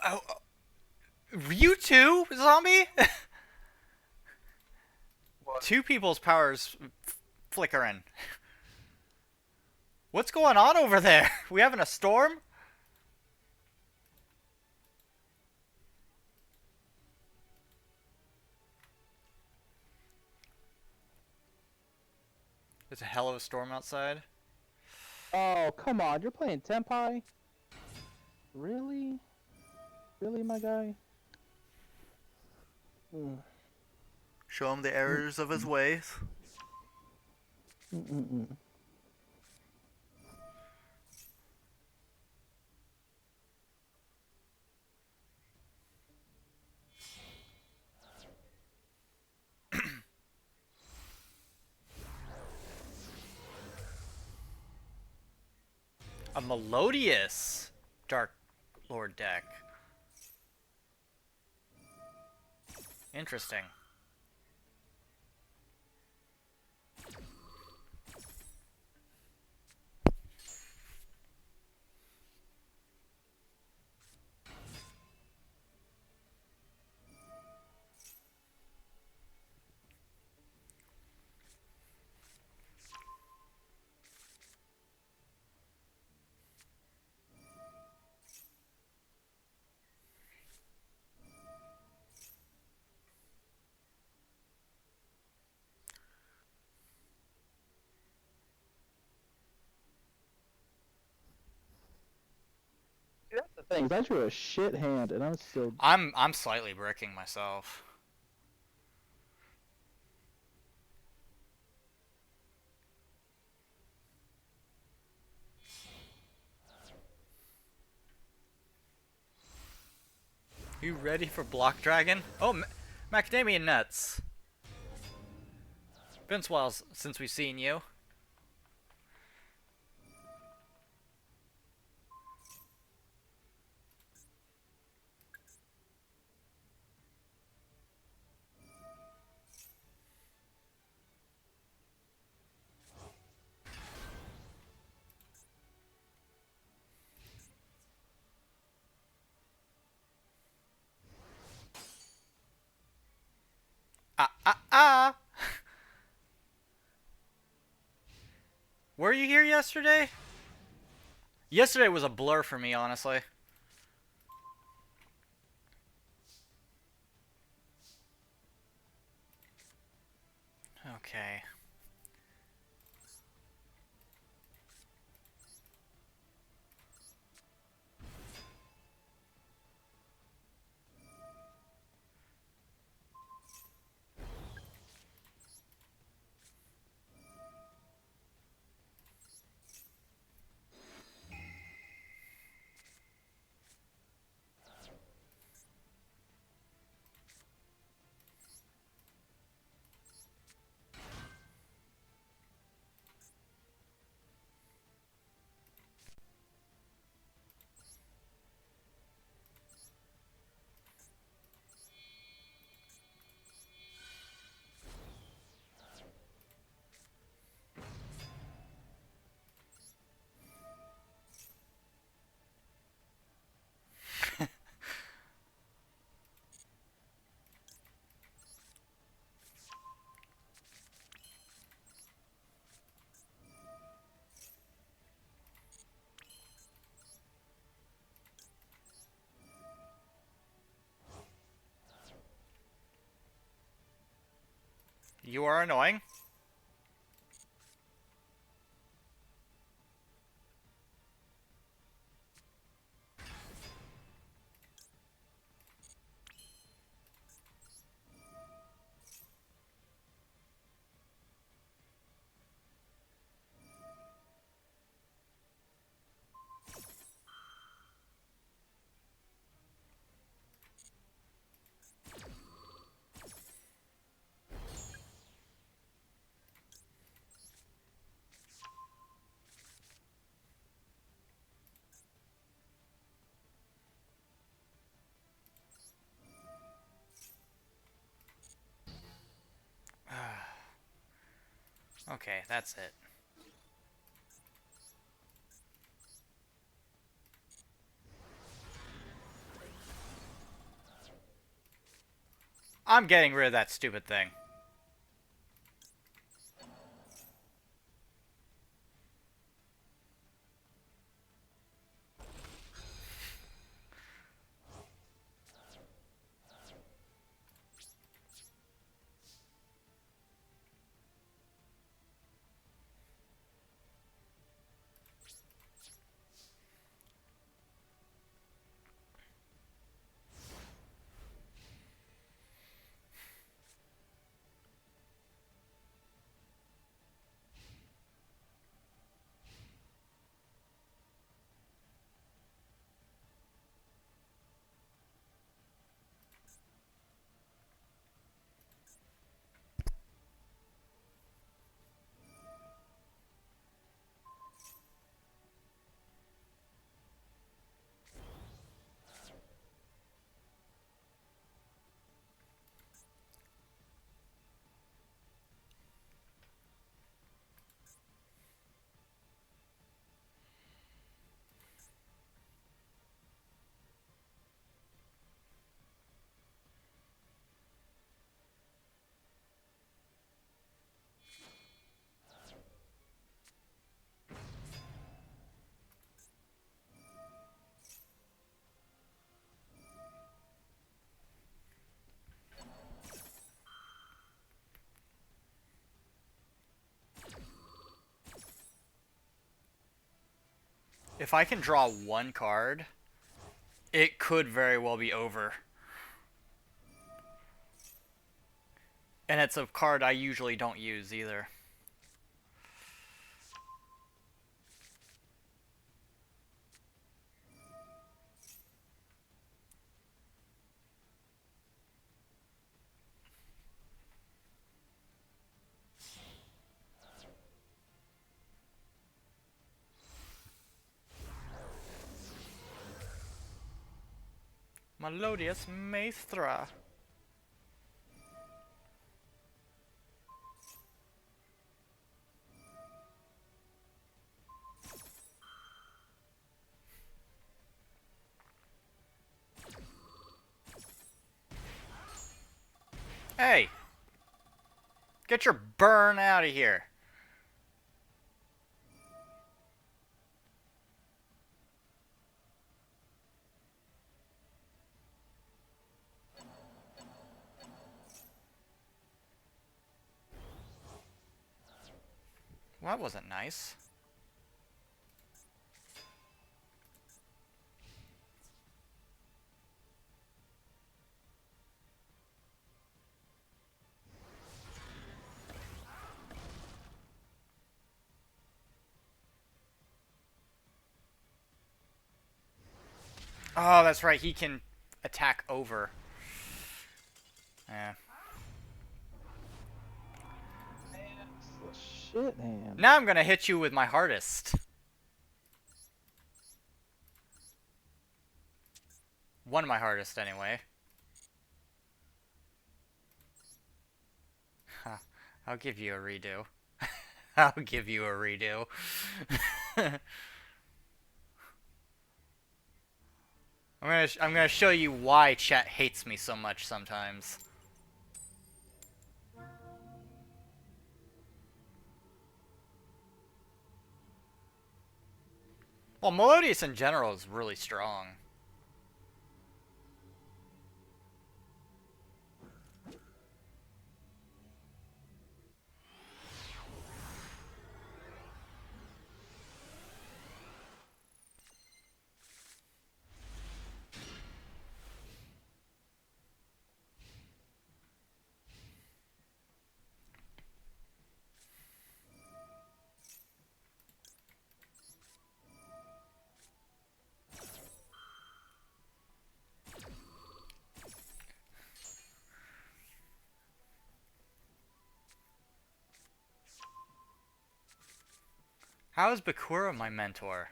Oh, you too, zombie? What? Two people's powers flickering. What's going on over there? We having a storm? There's a hell of a storm outside. Oh, come on. You're playing Tenpai? Really? Really, my guy? Mm. Show him the Mm, errors of his ways. mm, mm, mm. A melodious Dark Lord deck. Interesting. See, that's the thing. I drew a shit hand, and I'm still. I'm slightly bricking myself. You ready for Block Dragon? Oh, macadamia nuts. Been a while since we've seen you. Ah, ah, ah! Were you here yesterday? Yesterday was a blur for me, honestly. Okay. You are annoying. Okay, that's it. I'm getting rid of that stupid thing. If I can draw one card, it could very well be over. And it's a card I usually don't use either. Melodious Maestra. Hey! Get your burn out of here. Well, that wasn't nice. Oh, that's right. He can attack over. Yeah. Shit, man. Now I'm gonna hit you with my hardest. One of my hardest, anyway. Huh. I'll give you a redo. I'll give you a redo. I'm gonna show you why chat hates me so much sometimes. Well, Melodious in general is really strong. How is Bakura my mentor?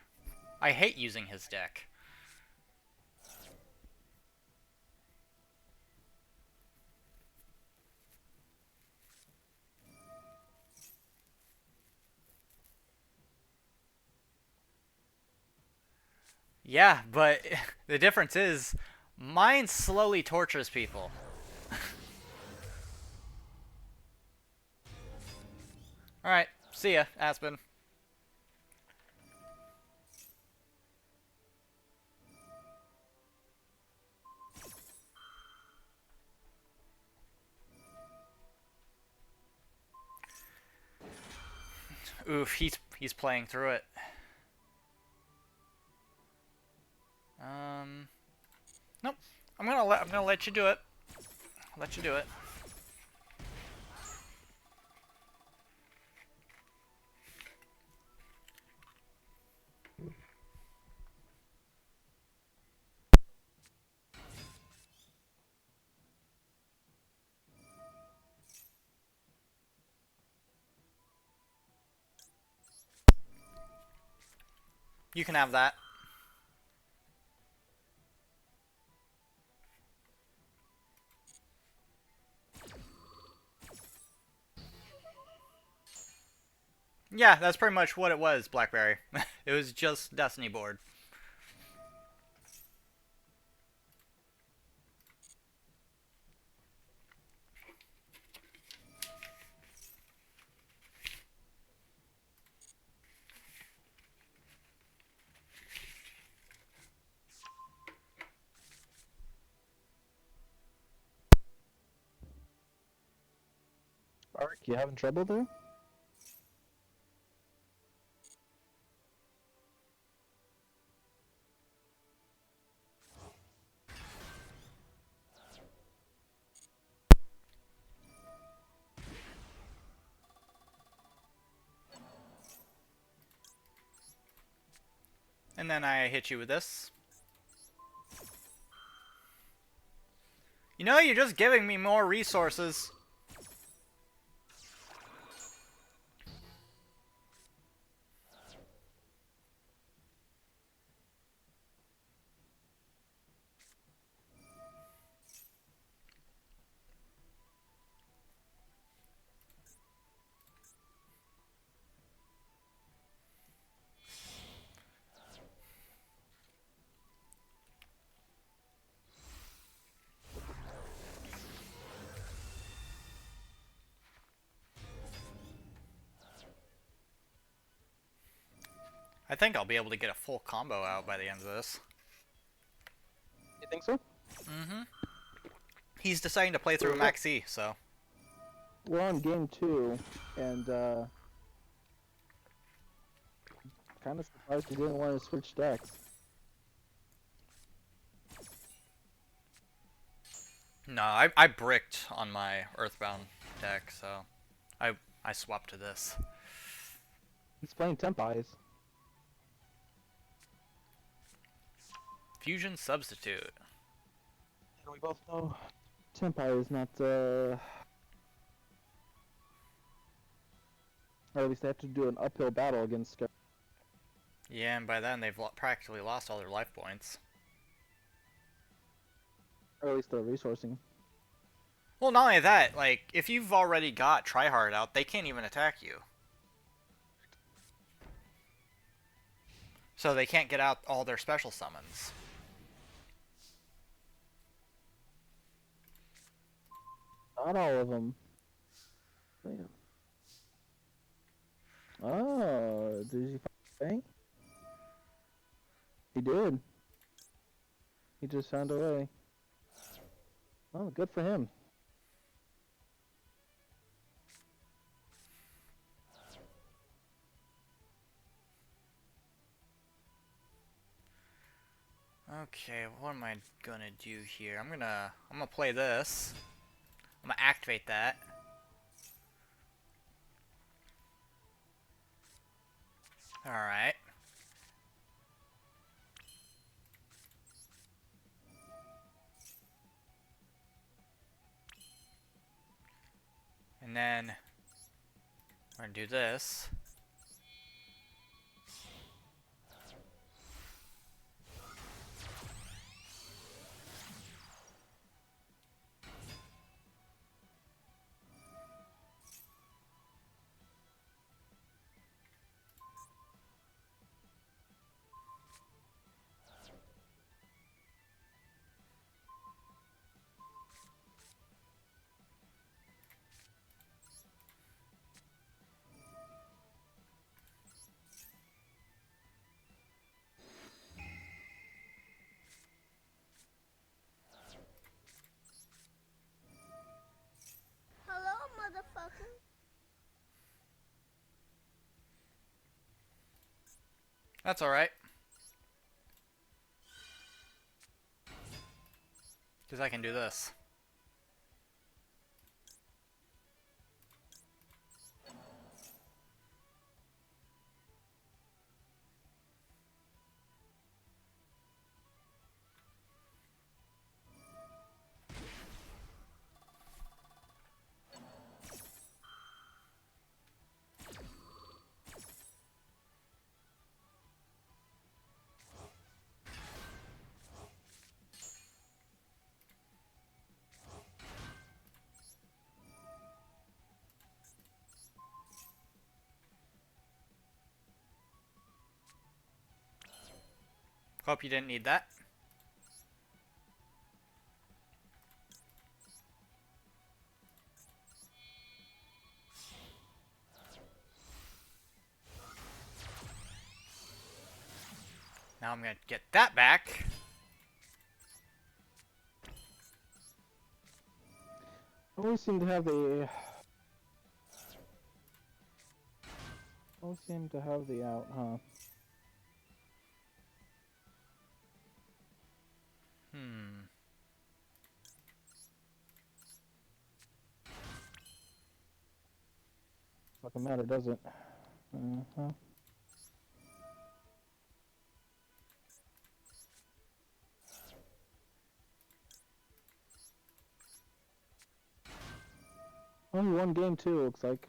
I hate using his deck. Yeah, but the difference is mine slowly tortures people. Alright, see ya, Aspen. Oof, he's playing through it. Um, nope. I'm gonna let you do it. Let you do it. You can have that. Yeah, that's pretty much what it was, Blackberry. It was just Destiny board. Ark, you having trouble there? And then I hit you with this. You know, you're just giving me more resources. I think I'll be able to get a full combo out by the end of this. You think so? Mm-hmm. He's deciding to play through Max E, so. We're on game 2, and kind of surprised he didn't want to switch decks. No, I bricked on my Earthbound deck, so I swapped to this. He's playing Temp Eyes. Fusion Substitute. And we both know Temp Eye is not, or at least they have to do an uphill battle against Scar. Yeah, and by then they've practically lost all their life points. Or at least the resourcing. Well, not only that, like, if you've already got Tryhard out, they can't even attack you. So they can't get out all their special summons. Not all of them. Damn. Oh, did he find? He did. He just found a way. Oh, good for him. Okay, what am I gonna do here? I'm gonna play this. I'm gonna activate that. Alright. And then we're gonna do this. That's alright. Because I can do this. Hope you didn't need that. Now I'm gonna get that back. Always seem to have the. Always seem to have the out, huh? Hmm. Fucking matter, does it? Uh-huh. Only one game too, looks like.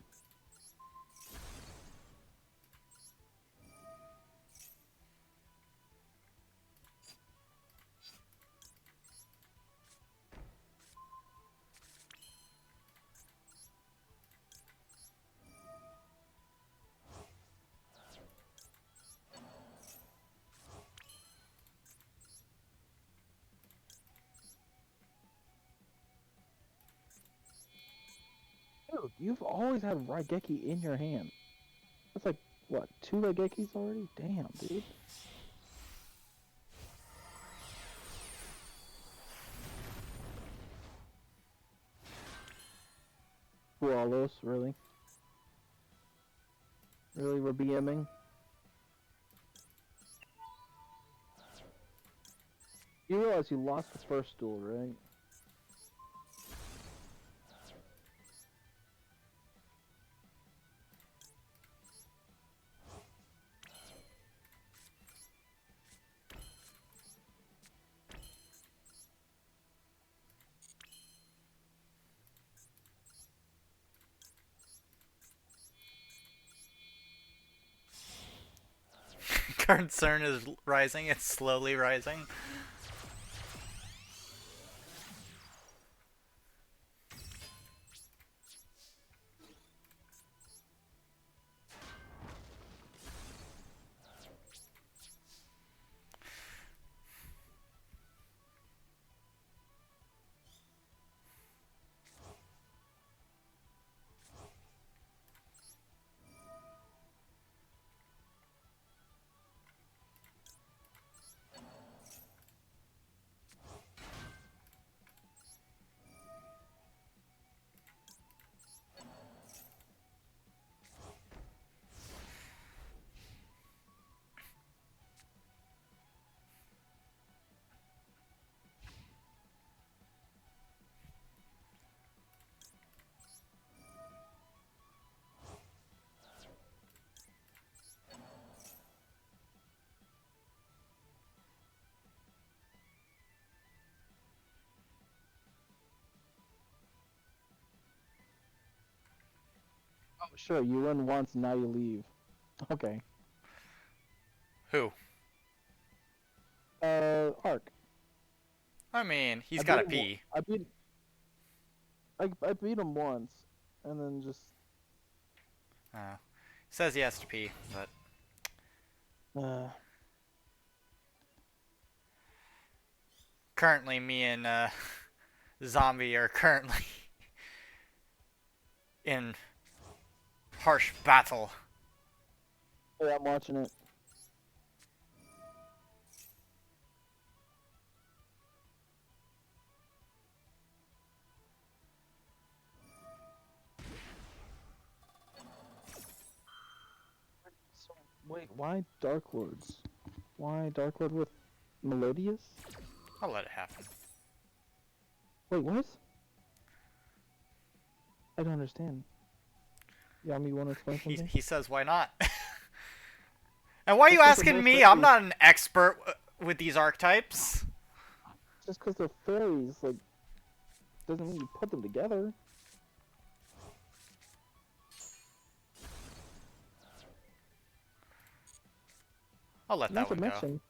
Dude, you've always had Raigeki in your hand. That's like, what, 2 Raigekis already? Damn, dude. Flawless, really? Really, we're BMing? You realize you lost the first duel, right? Concern is rising. It's slowly rising. Oh, sure, you win once, now you leave. Okay. Who? Arc. I mean, he's I beat gotta him. pee. I beat him once, and then just. Says he has to pee, but Uh, currently me and Zombie are currently in harsh battle. yeah, I'm watching it. So, Wait, why Dark Lords? Why Dark Lord with Melodious? I'll let it happen. Wait, what? I don't understand. Yami, you want to explain something? He says, why not? And why are you Just 'cause they're asking more me? I'm fairies. not an expert with these archetypes. Just because they're fairies, like, doesn't mean you put them together. I'll let Not that to one go. mention,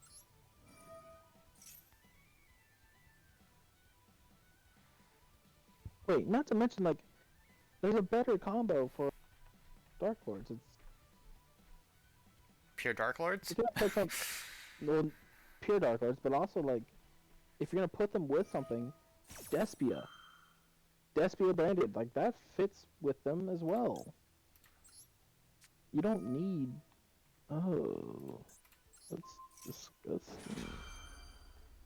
wait, not to mention, like, there's a better combo for Dark Lords. It's Pure Dark Lords? if you're gonna put some, well, pure Dark Lords, but also like, if you're gonna put them with something, Despia, Despia branded, like that fits with them as well. You don't need. Oh, that's disgusting.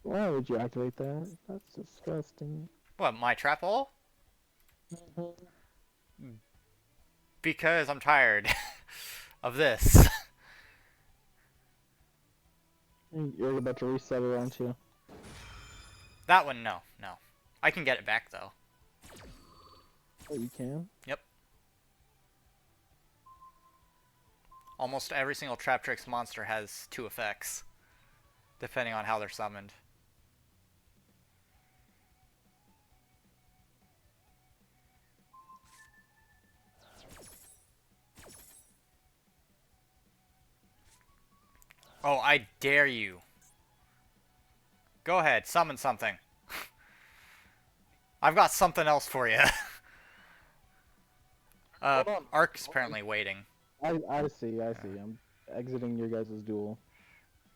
Why would you activate that? That's disgusting. What, my trap hole? Mhm. Because I'm tired of this. You're about to reset it, aren't you? That one, no. No. I can get it back, though. Oh, you can? Yep. Almost every single Traptrix monster has 2 effects, depending on how they're summoned. Oh, I dare you. Go ahead, summon something. I've got something else for you. Hold on. Ark's Hold apparently waiting. on. I see, I see. I'm exiting your guys' duel.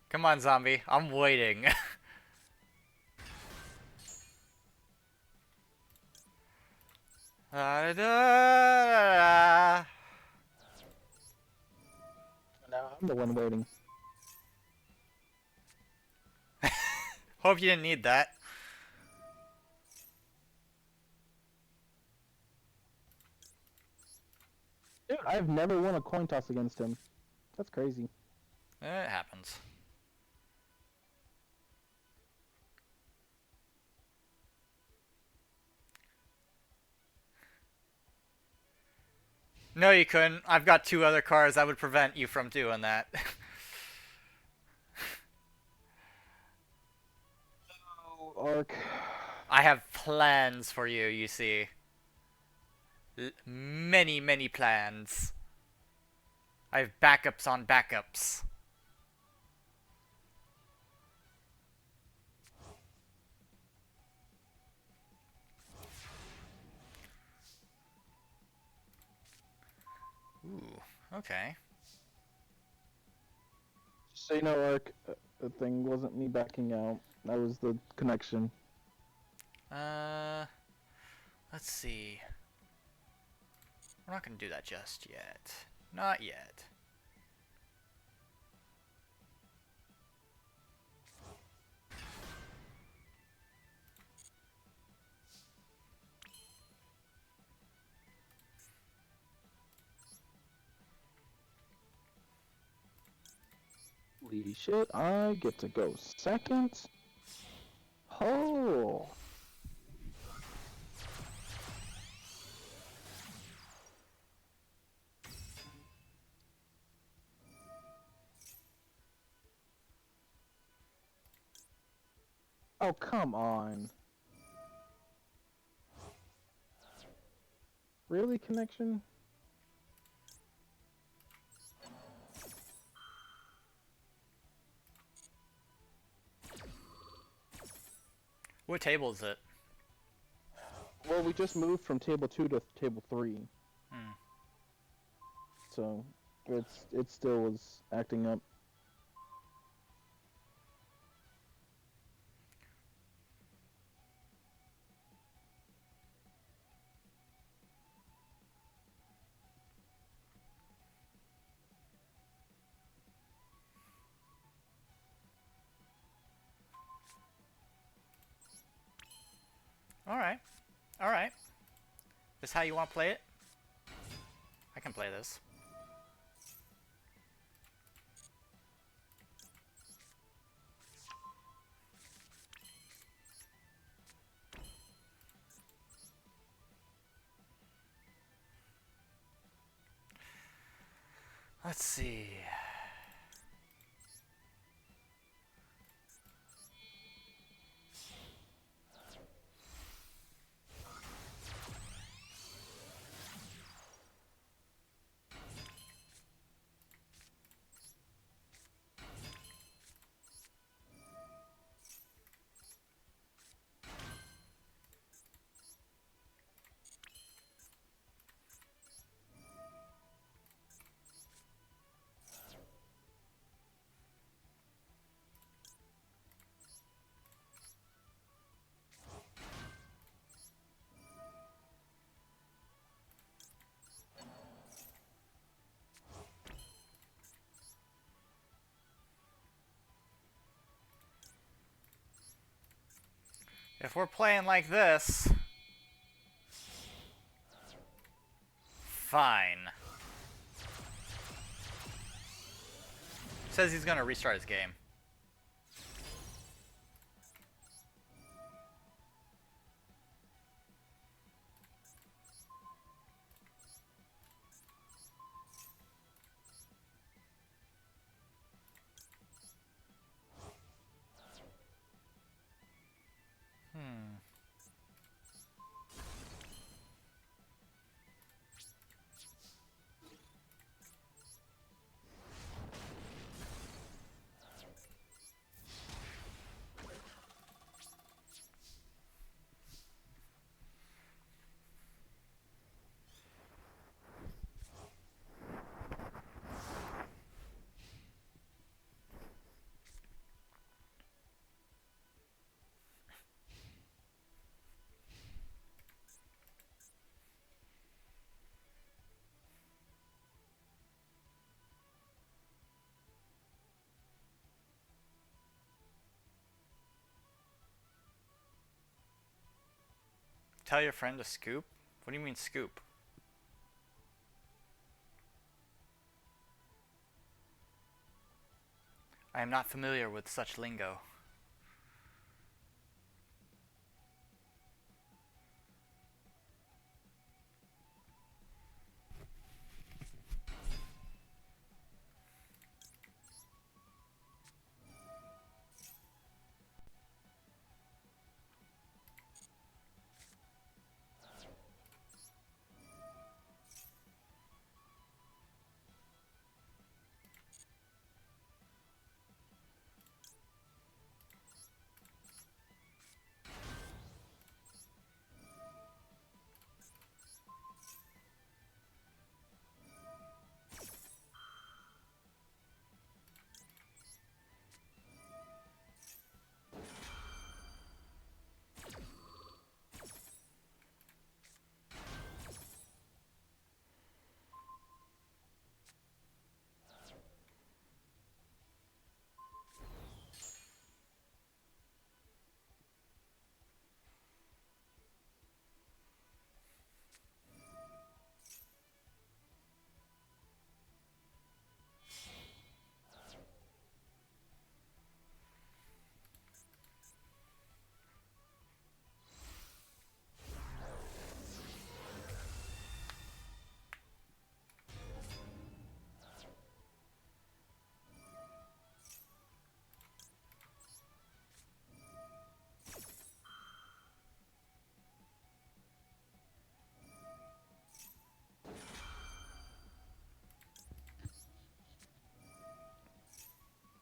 Come on, zombie. I'm waiting. Da-da-da-da-da. Now I'm the one waiting. Hope you didn't need that. Dude, I've never won a coin toss against him. That's crazy. It happens. No, you couldn't. I've got 2 other cards that would prevent you from doing that. Oh, Ark. I have plans for you, you see. Many, many plans. I have backups on backups. Ooh, okay. So you know, Ark, the thing wasn't me backing out. That was the connection. Uh, let's see. We're not gonna do that just yet. Not yet. Holy shit, I get to go second? Oh! Oh, come on. Really, connection? What table is it? Well, we just moved from table 2 to table 3. Hmm. So, it still was acting up. Alright. Alright. This how you want to play it? I can play this. Let's see. If we're playing like this, fine. Says he's gonna restart his game. Hmm. Tell your friend to scoop? What do you mean scoop? I am not familiar with such lingo.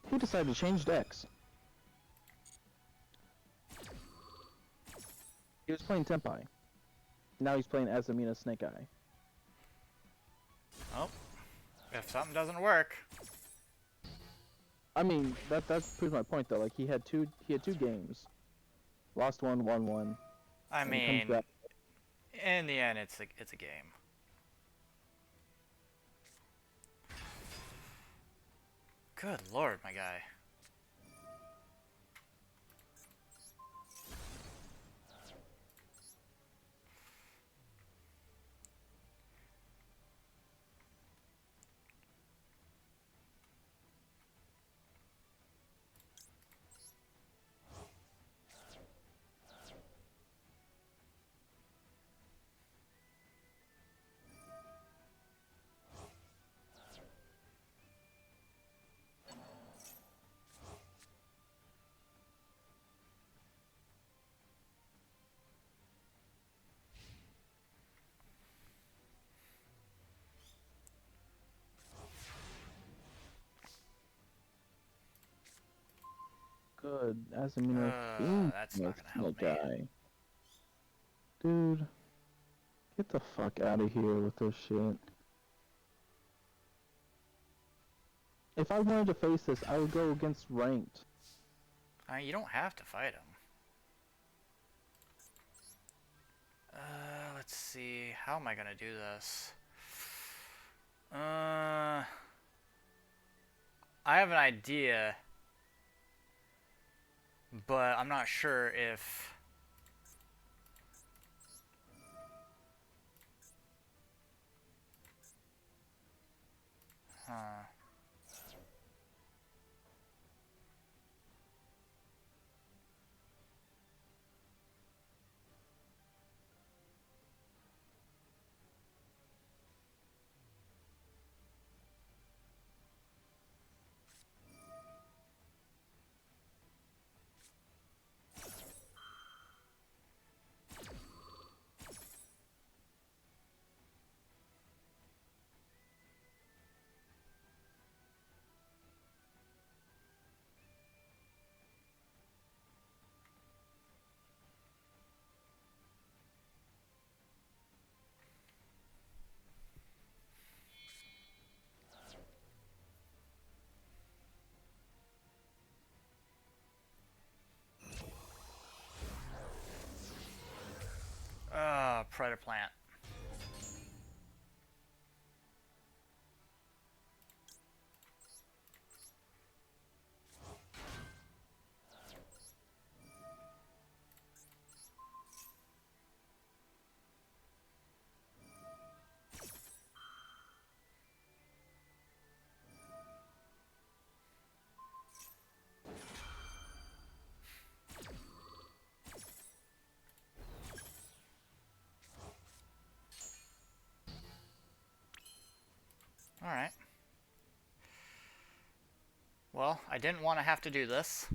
He decided to change decks. He was playing Tenpai. Now he's playing Azumina Snake Eye. Oh. If something doesn't work. I mean, that proves my point though. Like he had two games, lost one, won one, I and he comes mean, back. in the end, it's a game. Good lord, my guy. good. As a mean fiend That's not with gonna help Snake me. Eye. Dude, get the fuck out of here with this shit. If I wanted to face this, I would go against ranked. You don't have to fight him. Let's see. How am I gonna do this? I have an idea, but I'm not sure if. Huh. Predator plant. All right. Well, I didn't want to have to do this.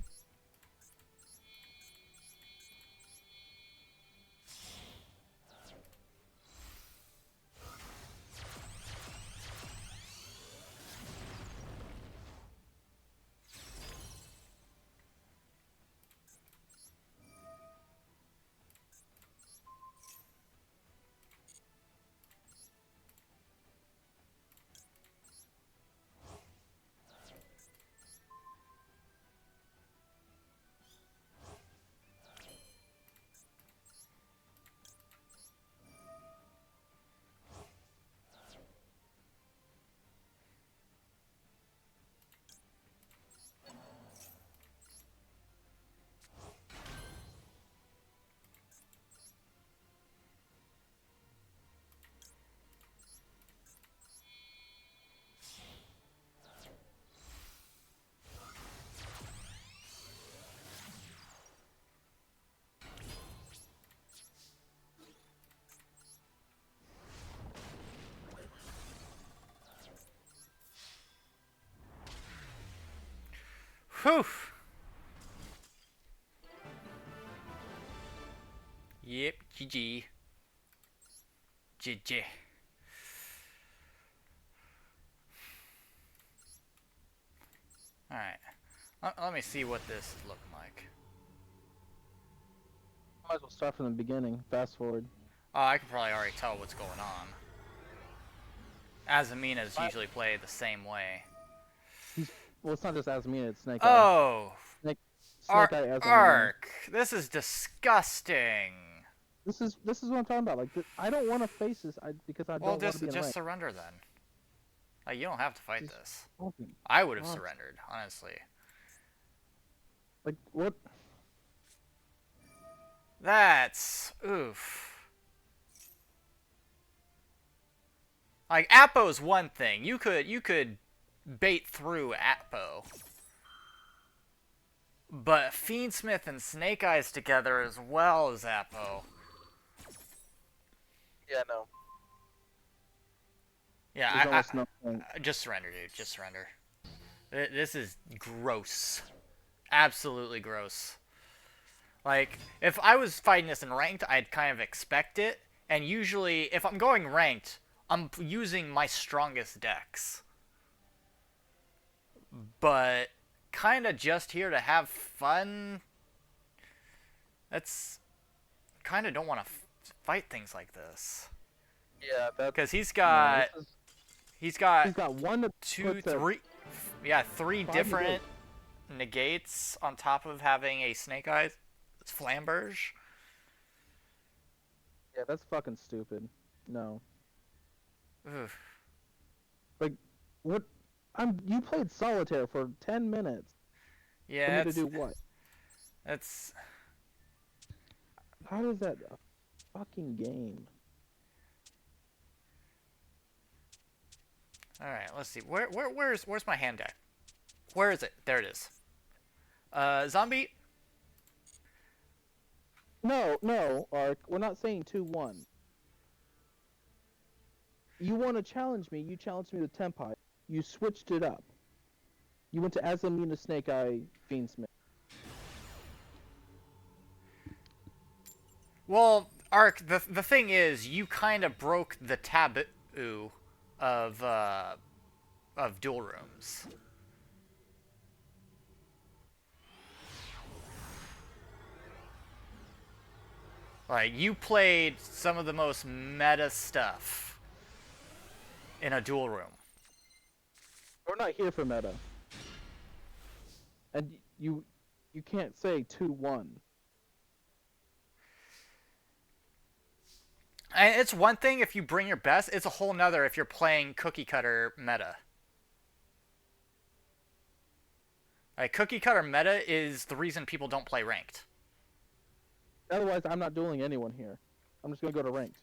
Whew. Yep. GG. GG. All right. Let me see what this is looking like. Might as well start from the beginning. Fast forward. Oh, I can probably already tell what's going on. Azamina's usually played the same way. He's well. It's not just Asmina. It's Snake Eye. Oh, Snake Eye Asmina. Ark. This is disgusting. This is what I'm talking about. Like I don't want to face this. Because I Well, don't want to be in just rank. surrender then. Like, you don't have to fight Just this. fucking I would have sucks. surrendered, honestly. Like what? That's oof. Like, Appo's one thing. You could bait through Appo. But Fiendsmith and Snake Eyes together as well as Appo. Yeah, no. Yeah, There's almost no point. just surrender, dude. Just surrender. This is gross. Absolutely gross. Like, if I was fighting this in ranked, I'd kind of expect it. And usually, if I'm going ranked, I'm using my strongest decks. But kind of just here to have fun. That's kind of don't want to fight things like this. Yeah, that's Because no. he's got He's got one that two, puts a three, yeah, three five different negates. negates on top of having a Snake Eyes Flamberge. Yeah, that's fucking stupid. No, Oof. like what? You played solitaire for 10 minutes for Yeah, me to do what? that's How is that a fucking game? all right. Let's see. Where's my hand deck? Where is it? There it is. Zombie. No, no, Ark. We're not saying 2-1. You want to challenge me? You challenged me with Tempai. You switched it up. You went to Azlamina Snake Eye Fiendsmith. Well, Ark. The thing is, you kind of broke the taboo of dual rooms. Like, you played some of the most meta stuff in a dual room. We're not here for meta. And you can't say 2-1. And it's one thing if you bring your best, it's a whole nother if you're playing cookie cutter meta. Like, cookie cutter meta is the reason people don't play ranked. Otherwise, I'm not dueling anyone here. I'm just gonna go to ranked.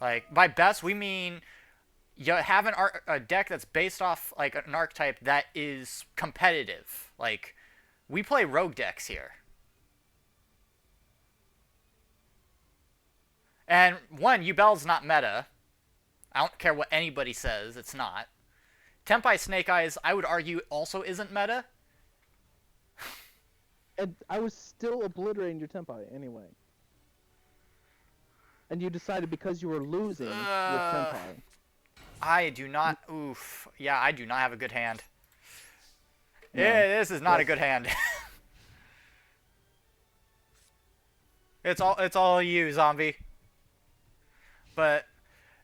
Like, by best, we mean you have a deck that's based off like an archetype that is competitive. Like, we play rogue decks here. And one, Yubel's not meta. I don't care what anybody says, it's not. Tempai Snake Eyes, I would argue, also isn't meta. And I was still obliterating your Tempai anyway. And you decided because you were losing with Tempai. I do not. Oof. Yeah, I do not have a good hand. No. Yeah, this is not a good hand. It's all you, zombie. But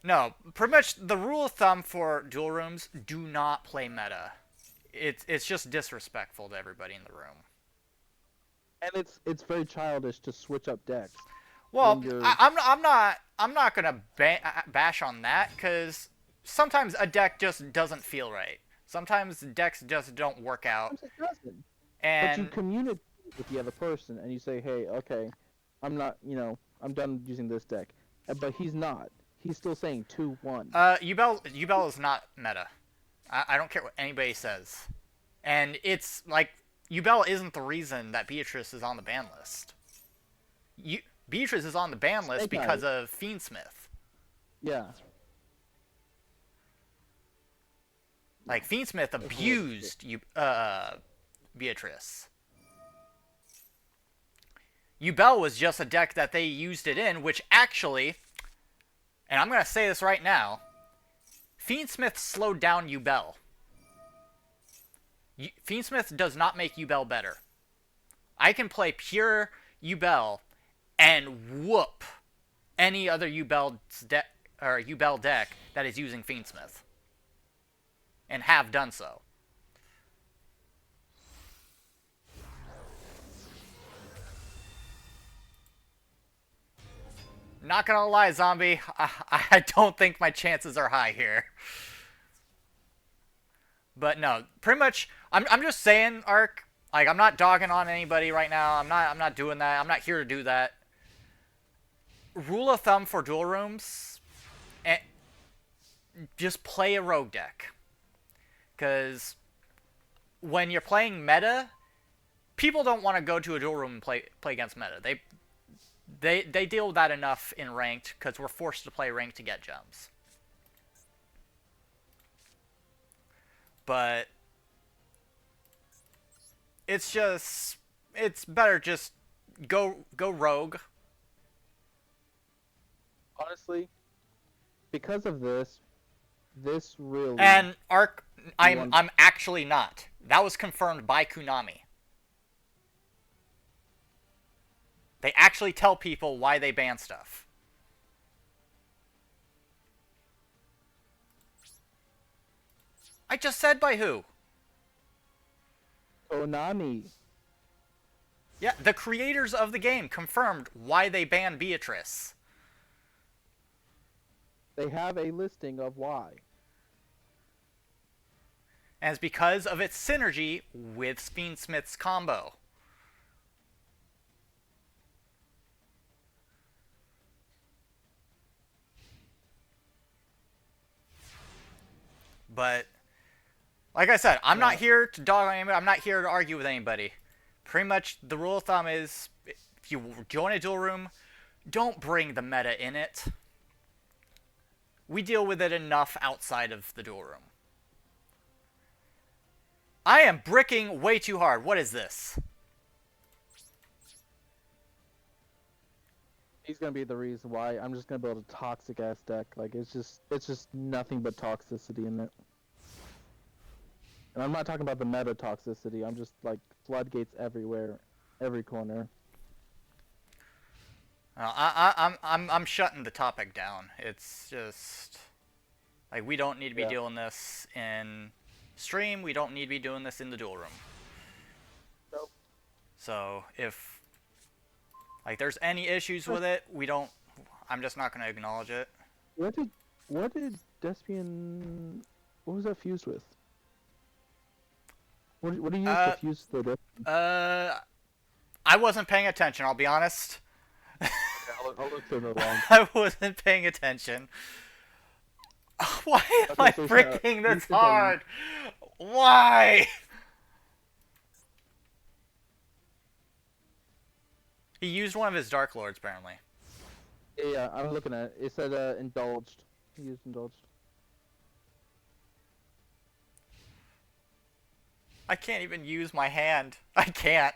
no, pretty much the rule of thumb for dual rooms: do not play meta. It's just disrespectful to everybody in the room. And it's very childish to switch up decks. Well, I'm not gonna bash on that because sometimes a deck just doesn't feel right. Sometimes decks just don't work out. Sometimes it doesn't. But you And communicate with the other person and you say, hey, okay, I'm not, I'm done using this deck. But he's not. He's still saying 2-1. Yubel is not meta. I don't care what anybody says. And it's like Yubel isn't the reason that Beatrice is on the ban list. Beatrice is on the ban list because of Fiendsmith. Yeah. Like, Fiendsmith abused Beatrice. Yubel was just a deck that they used it in, which actually, and I'm going to say this right now, Fiendsmith slowed down Yubel. Fiendsmith does not make Yubel better. I can play pure Yubel and whoop any other Yubel deck that is using Fiendsmith. And have done so. Not gonna lie, zombie, I don't think my chances are high here. But no, pretty much, I'm just saying, Ark. Like, I'm not dogging on anybody right now. I'm not doing that. I'm not here to do that. Rule of thumb for dual rooms, just play a rogue deck. Because when you're playing meta, people don't want to go to a dual room and play against meta. They deal with that enough in ranked because we're forced to play ranked to get gems. But it's better just go rogue. Honestly, because of this really... And Ark, You want I'm actually not. That was confirmed by Konami. They actually tell people why they ban stuff. I just said by who? Konami. Yeah, the creators of the game confirmed why they banned Beatrice. They have a listing of why. And it's because of its synergy with Fiendsmith's combo. But like I said, I'm not here to dog on anybody. I'm not here to argue with anybody. Pretty much the rule of thumb is if you join a duel room, don't bring the meta in it. We deal with it enough outside of the duel room. I am bricking way too hard. What is this? He's gonna be the reason why. I'm just gonna build a toxic ass deck. Like it's just nothing but toxicity in it. And I'm not talking about the meta toxicity. I'm just like floodgates everywhere, every corner. I'm shutting the topic down. It's just like we don't need to be doing this in stream. We don't need to be doing this in the duel room. Nope. So if like there's any issues with it, we don't. I'm just not gonna acknowledge it. What did Despian? What was that fused with? What do you use to fuse the Despian? I wasn't paying attention. I'll be honest. I'll look through the long. I wasn't paying attention. Why am I freaking this hard? Why? He used one of his Dark Lords, apparently. Yeah, I'm looking at it. It said indulged. He used indulged. I can't even use my hand. I can't.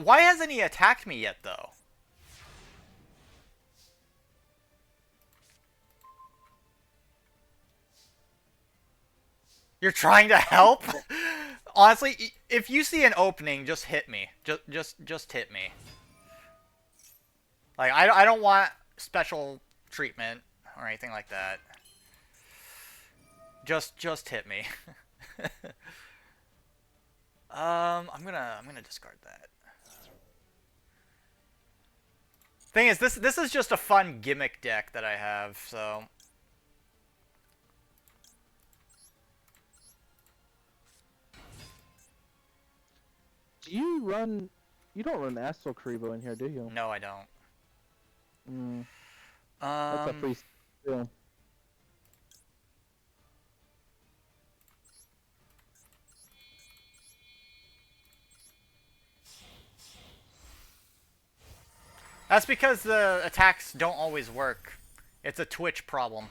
Why hasn't he attacked me yet, though? You're trying to help? Honestly, if you see an opening, just hit me. Just hit me. Like, I don't want special treatment or anything like that. Just hit me. I'm gonna discard that. Thing is, this is just a fun gimmick deck that I have, so. Do you run? You don't run Astral Karibo in here, do you? No, I don't. That's a free. Yeah. That's because the attacks don't always work. It's a Twitch problem.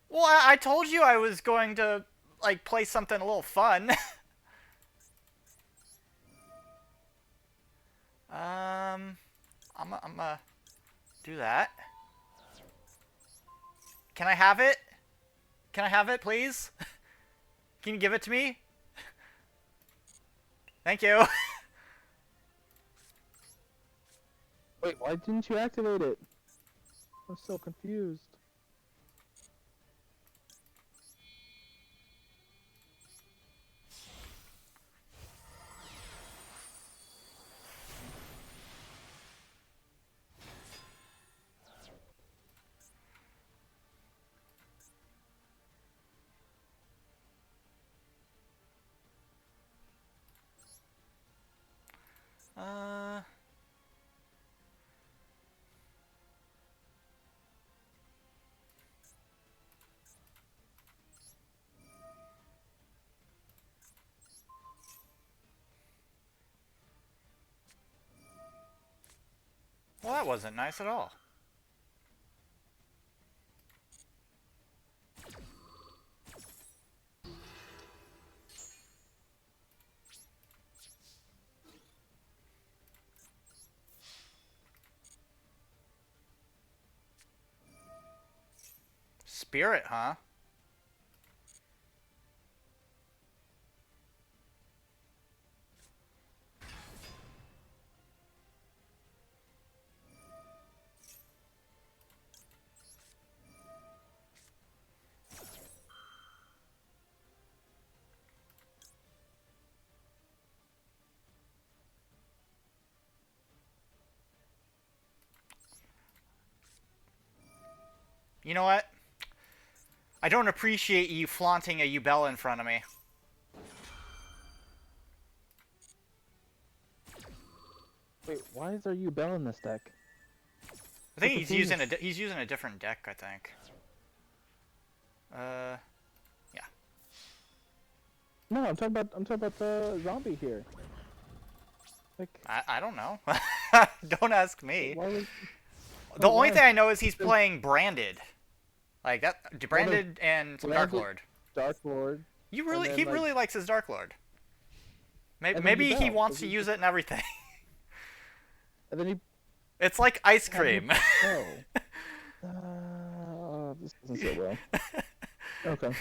Well, I told you I was going to, like, play something a little fun. I'm gonna do that. Can I have it? Can I have it, please? Can you give it to me? Thank you. Wait, why didn't you activate it? I'm so confused. Well, that wasn't nice at all. Spirit, huh? You know what? I don't appreciate you flaunting a Yubel in front of me. Wait, why is there Yubel in this deck? I So think confusing. he's using a different deck. I think. Yeah. No, I'm talking about the zombie here. Like, I don't know. Don't ask me. why was The only why? thing I know is he's playing Branded. Like that, Well, there's Branded and some Dark Branded, Lord. Dark Lord, You and really, then he like, really likes his Dark Lord. and then Maybe he Yubel, wants 'cause to he use just, it and everything. and then he It's like ice had him cream. go. This doesn't sit well. Okay.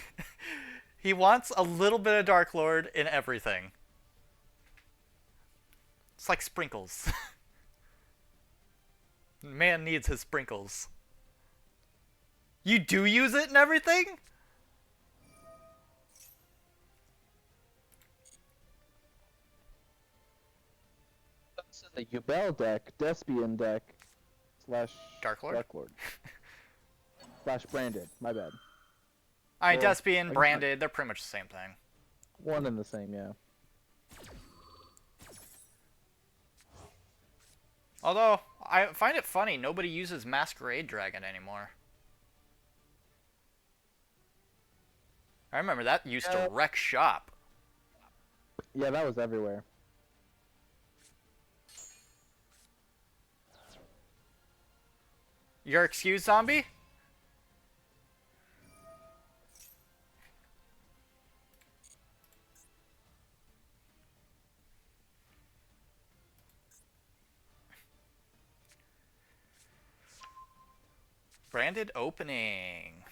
He wants a little bit of Dark Lord in everything. It's like sprinkles. Man needs his sprinkles. You do use it and everything? This is a Yubel deck, Despian deck, slash Dark Lord? Dark Lord, slash Branded. My bad. I mean, Well, Despian, I guess like Branded, they're pretty much the same thing. one and the same, yeah. Although, I find it funny, nobody uses Masquerade Dragon anymore. I remember that used to Yeah, wreck shop. yeah, that was everywhere. Your excuse, zombie? Branded opening.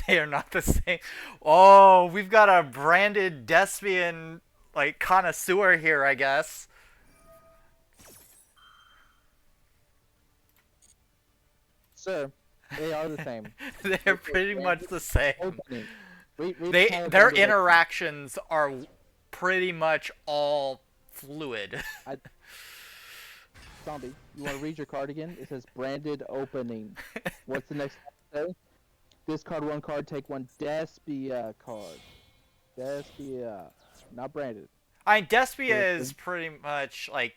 They are not the same. Oh, we've got a branded Despian, like, connoisseur here, I guess. Sir, they are the same. They're Wait for pretty much Branded the same. opening. Wait until Their Branded opening. interactions are pretty much all fluid. I, zombie, you want to read your card again? It says Branded opening. What's the next say? Discard one card, take one Despia card. Despia, not branded. I mean, Despia Seriously. is pretty much like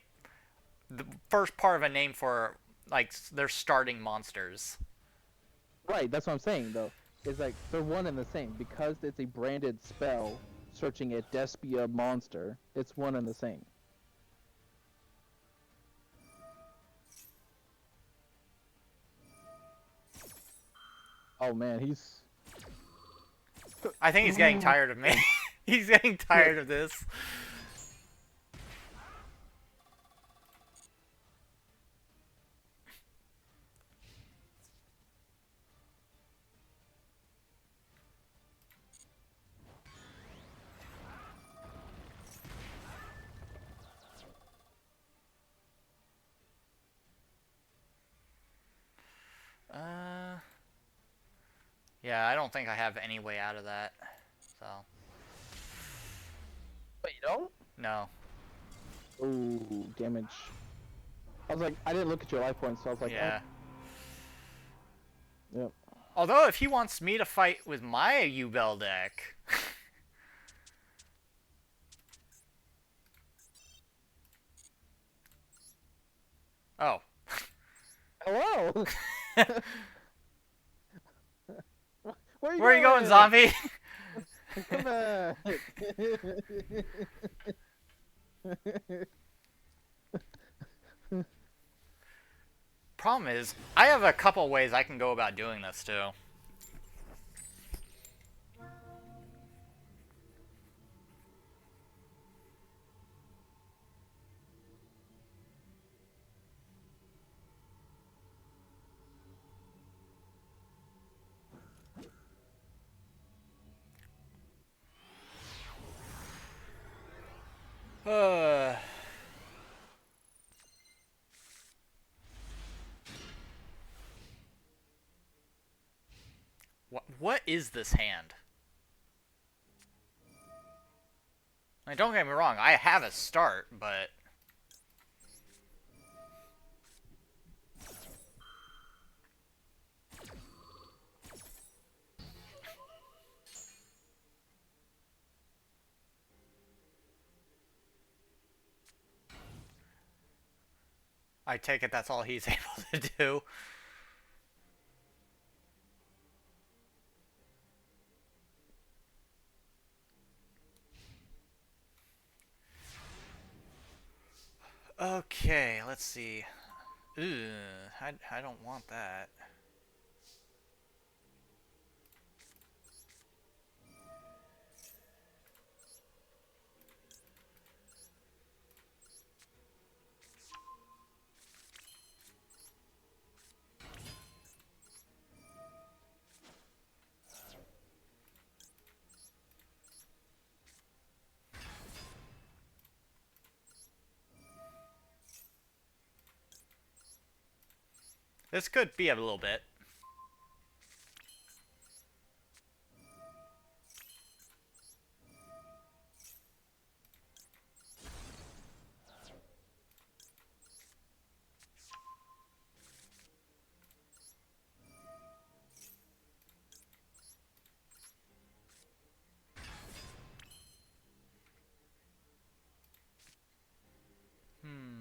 the first part of a name for like their starting monsters. Right, that's what I'm saying though. It's like they're one and the same because it's a branded spell searching a Despia monster. It's one and the same. Oh man, he's I think he's getting tired of me. He's getting tired of this. Uh, yeah, I don't think I have any way out of that. So, Wait, you don't? no. Ooh, damage. I was like, I didn't look at your life points, so I was like, Yeah. oh, yep. Although, if he wants me to fight with my Yubel deck. Oh. Hello. Where Where are you going, zombie? Come back. Problem is, I have a couple ways I can go about doing this, too. What is this hand? I mean, don't get me wrong, I have a start, but I take it that's all he's able to do. Okay, let's see. Ooh, I don't want that. This could be a little bit. Hmm.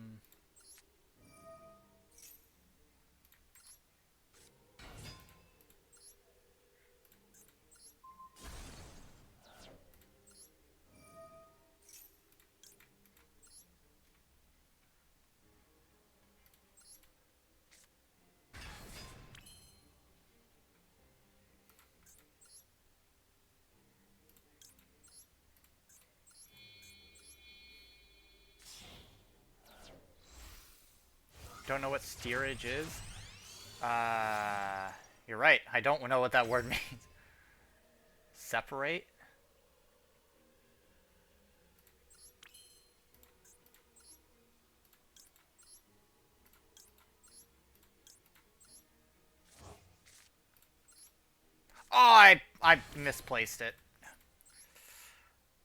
Don't know what steerage is? You're right. I don't know what that word means. Separate? Oh, I misplaced it.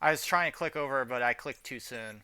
I was trying to click over, but I clicked too soon.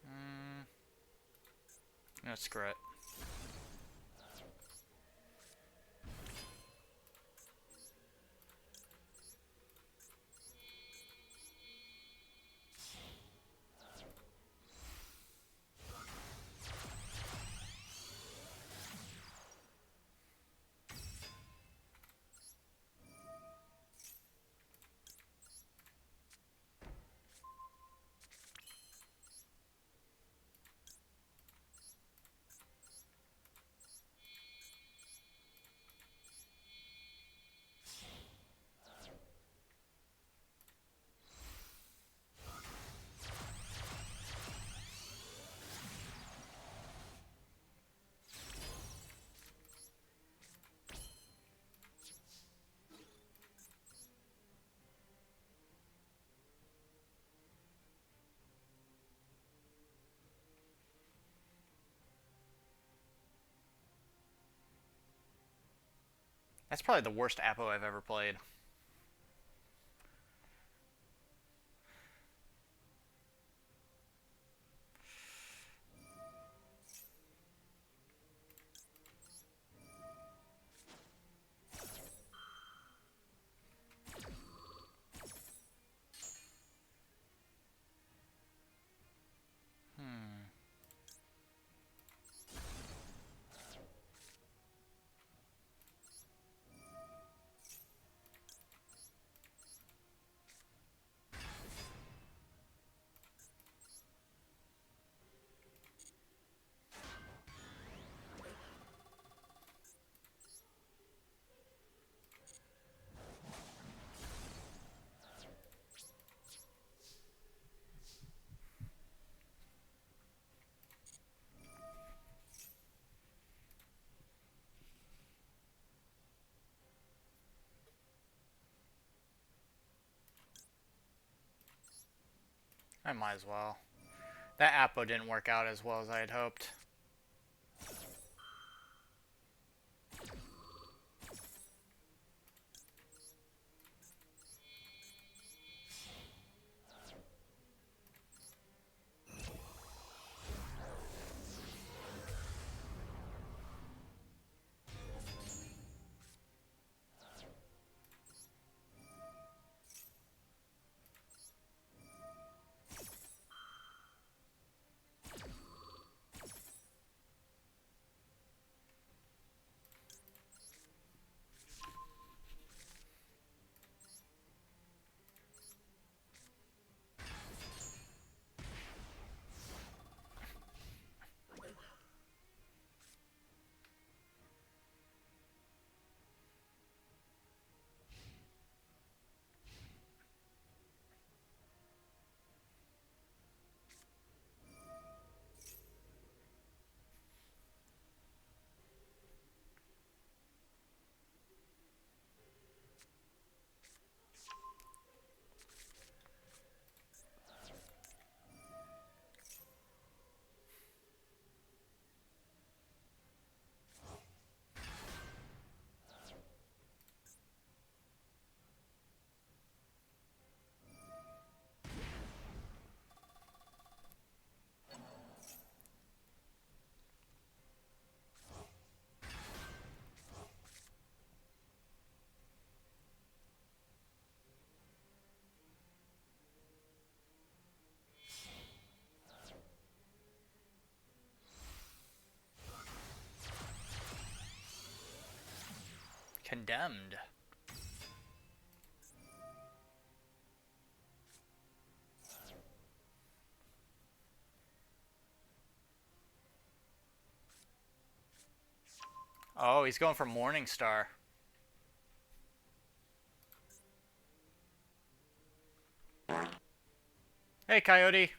Mm, no, screw it. That's probably the worst Apo I've ever played. I might as well. That Appo didn't work out as well as I had hoped. Condemned. Oh, he's going for Morningstar. Hey, Coyote.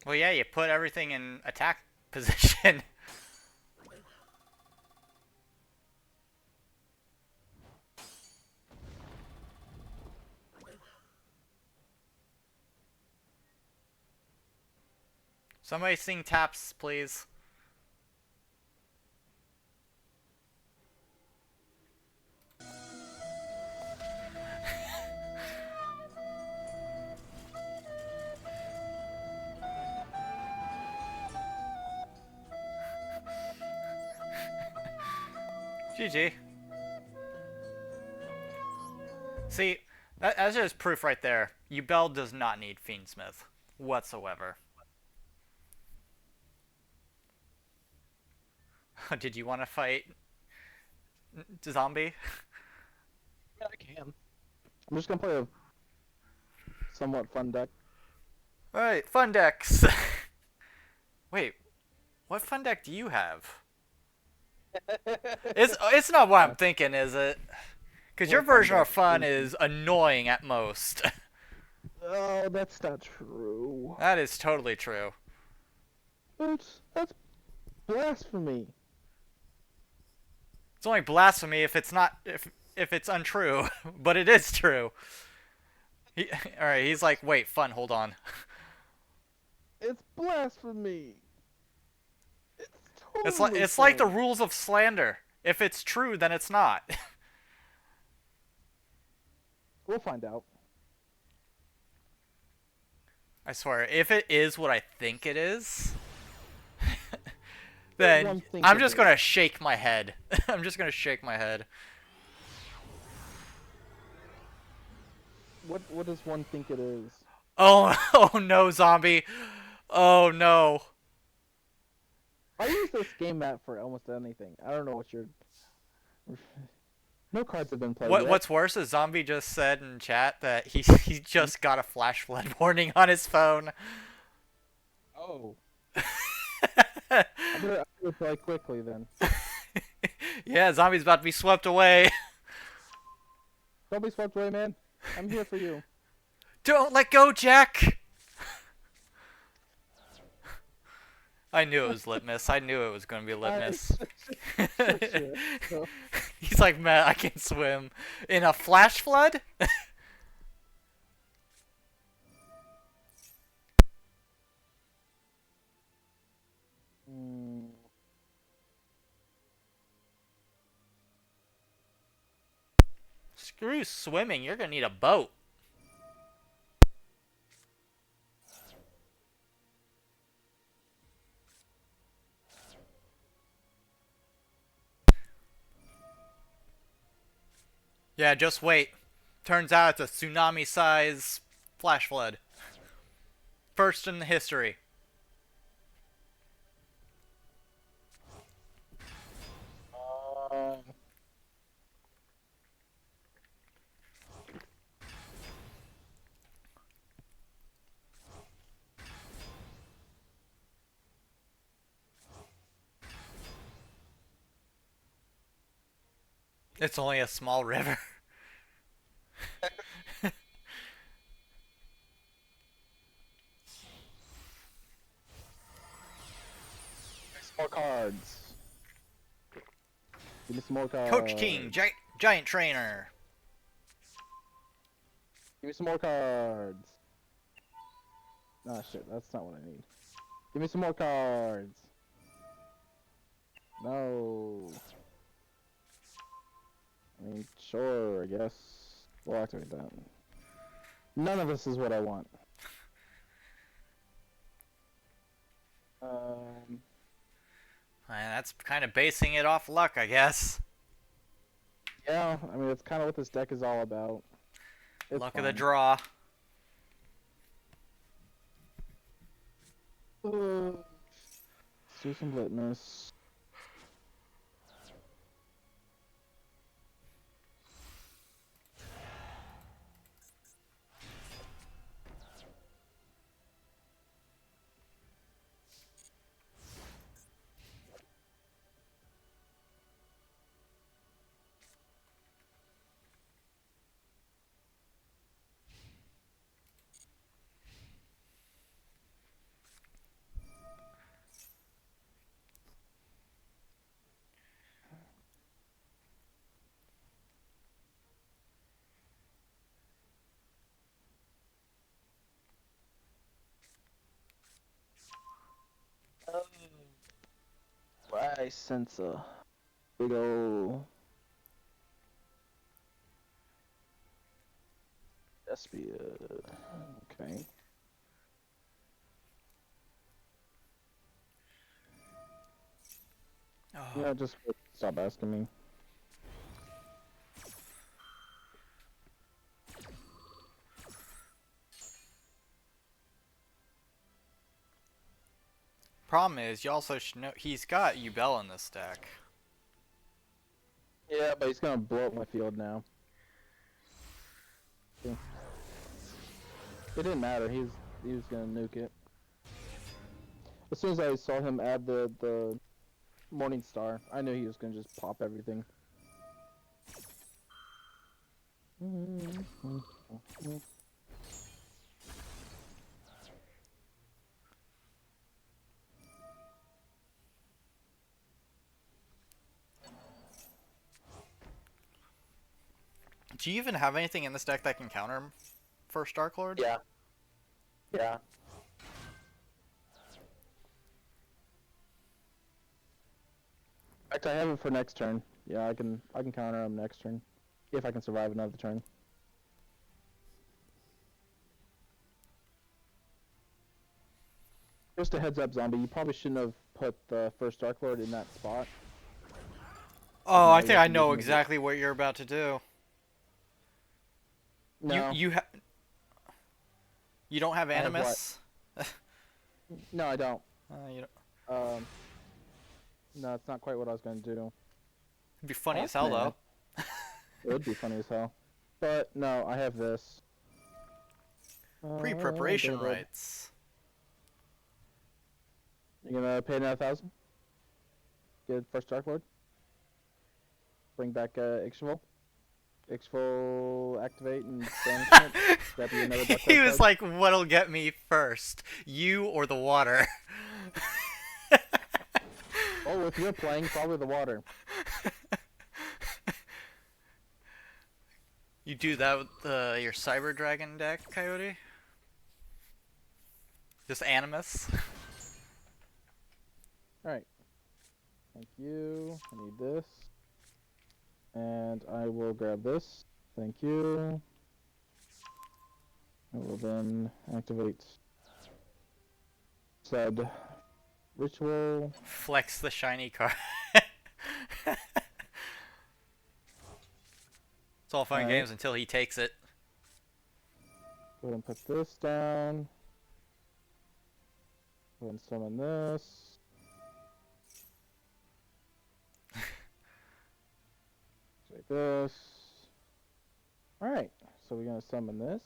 Well, yeah, you put everything in attack position. Somebody sing taps, please. GG. See, that's just proof right there. Yubel does not need Fiendsmith whatsoever. Did you want to fight zombie? Yeah, I can. I'm just gonna play a somewhat fun deck. All right, fun decks. Wait, what fun deck do you have? It's not what I'm thinking, is it? Because your What fun version of deck? fun is annoying at most. Oh, that's not true. That is totally true. That's blasphemy. It's only blasphemy if it's not if it's untrue, but it is true. He, all right, he's like, wait, fun, hold on. It's blasphemy. totally it's like the saying. rules of slander. If it's true, then it's not. We'll find out. I swear, if it is what I think it is, What then one think I'm it just is. gonna shake my head. I'm just gonna shake my head. What does one think it is? Oh, oh no, zombie. Oh no. I use this game map for almost anything. I don't know what you're. No cards have been played yet. What's worse is zombie just said in chat that he just got a flash flood warning on his phone. Oh, I better play quickly then. Yeah, zombie's about to be swept away. Don't be swept away, man. I'm here for you. Don't let go, Jack. I knew it was Litmus. I knew it was going to be Litmus. Sure. So, He's like, man, I can swim. In a flash flood? mm, Screw swimming. You're going to need a boat. Yeah, just wait. Turns out it's a tsunami-size flash flood. First in the history. uh, It's only a small river. more cards. Give me some more Coach cards. King, giant trainer. Give me some more cards. Ah, shit. That's not what I need. Give me some more cards. No. I mean, sure, I guess. We'll activate that. None of this is what I want. Um, And that's kind of basing it off luck, I guess. yeah, I mean, it's kind of what this deck is all about. It's Luck of the fine. draw. Let's do some litmus. I sense a big ol' Despia. Okay. Oh. Yeah, just stop asking me. Problem is, you also should know he's got Ubel in this deck. Yeah, but he's gonna blow up my field now. Yeah. It didn't matter. He was gonna nuke it. As soon as I saw him add the Morning Star, I knew he was gonna just pop everything. Do you even have anything in this deck that can counter him First Dark Lord? Yeah. Yeah. Actually, I have it for next turn. Yeah, I can counter him next turn, if I can survive another turn. Just a heads up, zombie. You probably shouldn't have put the first Dark Lord in that spot. Oh, Now I you think have I to use know him as a... exactly what you're about to do. No. You don't have I have what? Animus? No, I don't. You don't. Um, no, it's not quite what I was going to do. It'd be funny as That's hell mad. though. It would be funny as hell. But no, I have this. Pre-preparation David. rights. You gonna pay another 1,000? Get first Dark Lord. Bring back Ixchel. Ixchel activate and banishment. Grab you another Dark He Lord was card. like, "What'll get me first, you or the water?" Oh, if you're playing, probably the water. You do that with your Cyber Dragon deck, Coyote? Just Animus? Alright. Thank you. I need this. And I will grab this. Thank you. I will then activate said ritual. Flex the shiny card. It's all fun and Alright. games until he takes it. Go ahead and put this down. Go ahead and summon this. Like this. Alright, so we're gonna summon this.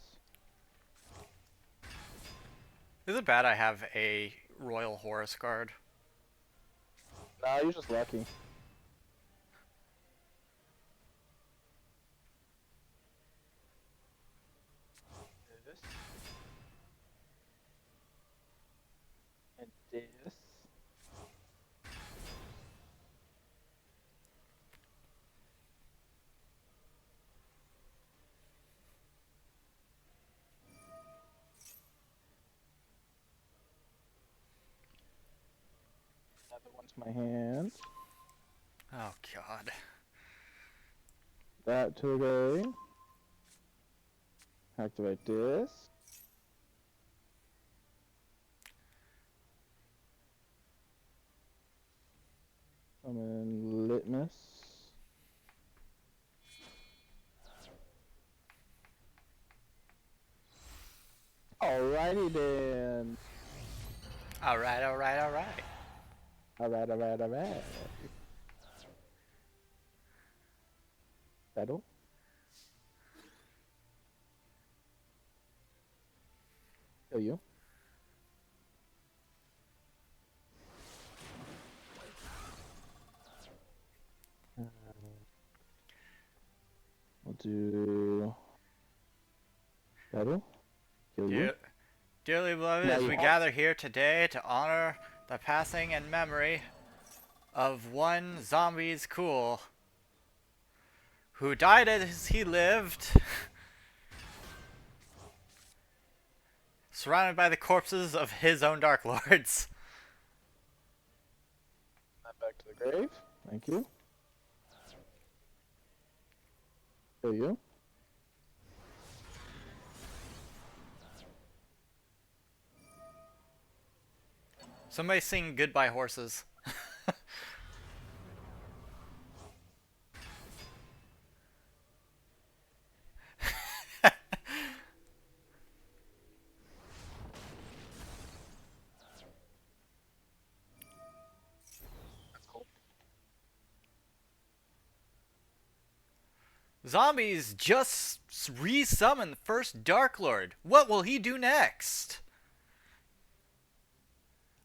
Is it bad I have a Royal Horus card? Nah, you're just lucky. This. And this. Another one to my hand. Oh god. That to the game. Activate this. Summon Litmus. Alrighty then. Alright, alright, alright. Alright. Battle. Kill you. We'll do battle. Kill you. Dearly beloved, Now as you we have- gather here today to honor the passing and memory of one Zombies Cool, who died as he lived, surrounded by the corpses of his own Dark Lords. Back to the grave. Thank you. Kill you. Somebody sing Goodbye Horses. That's cool. Zombies just re-summon the first Dark Lord. What will he do next?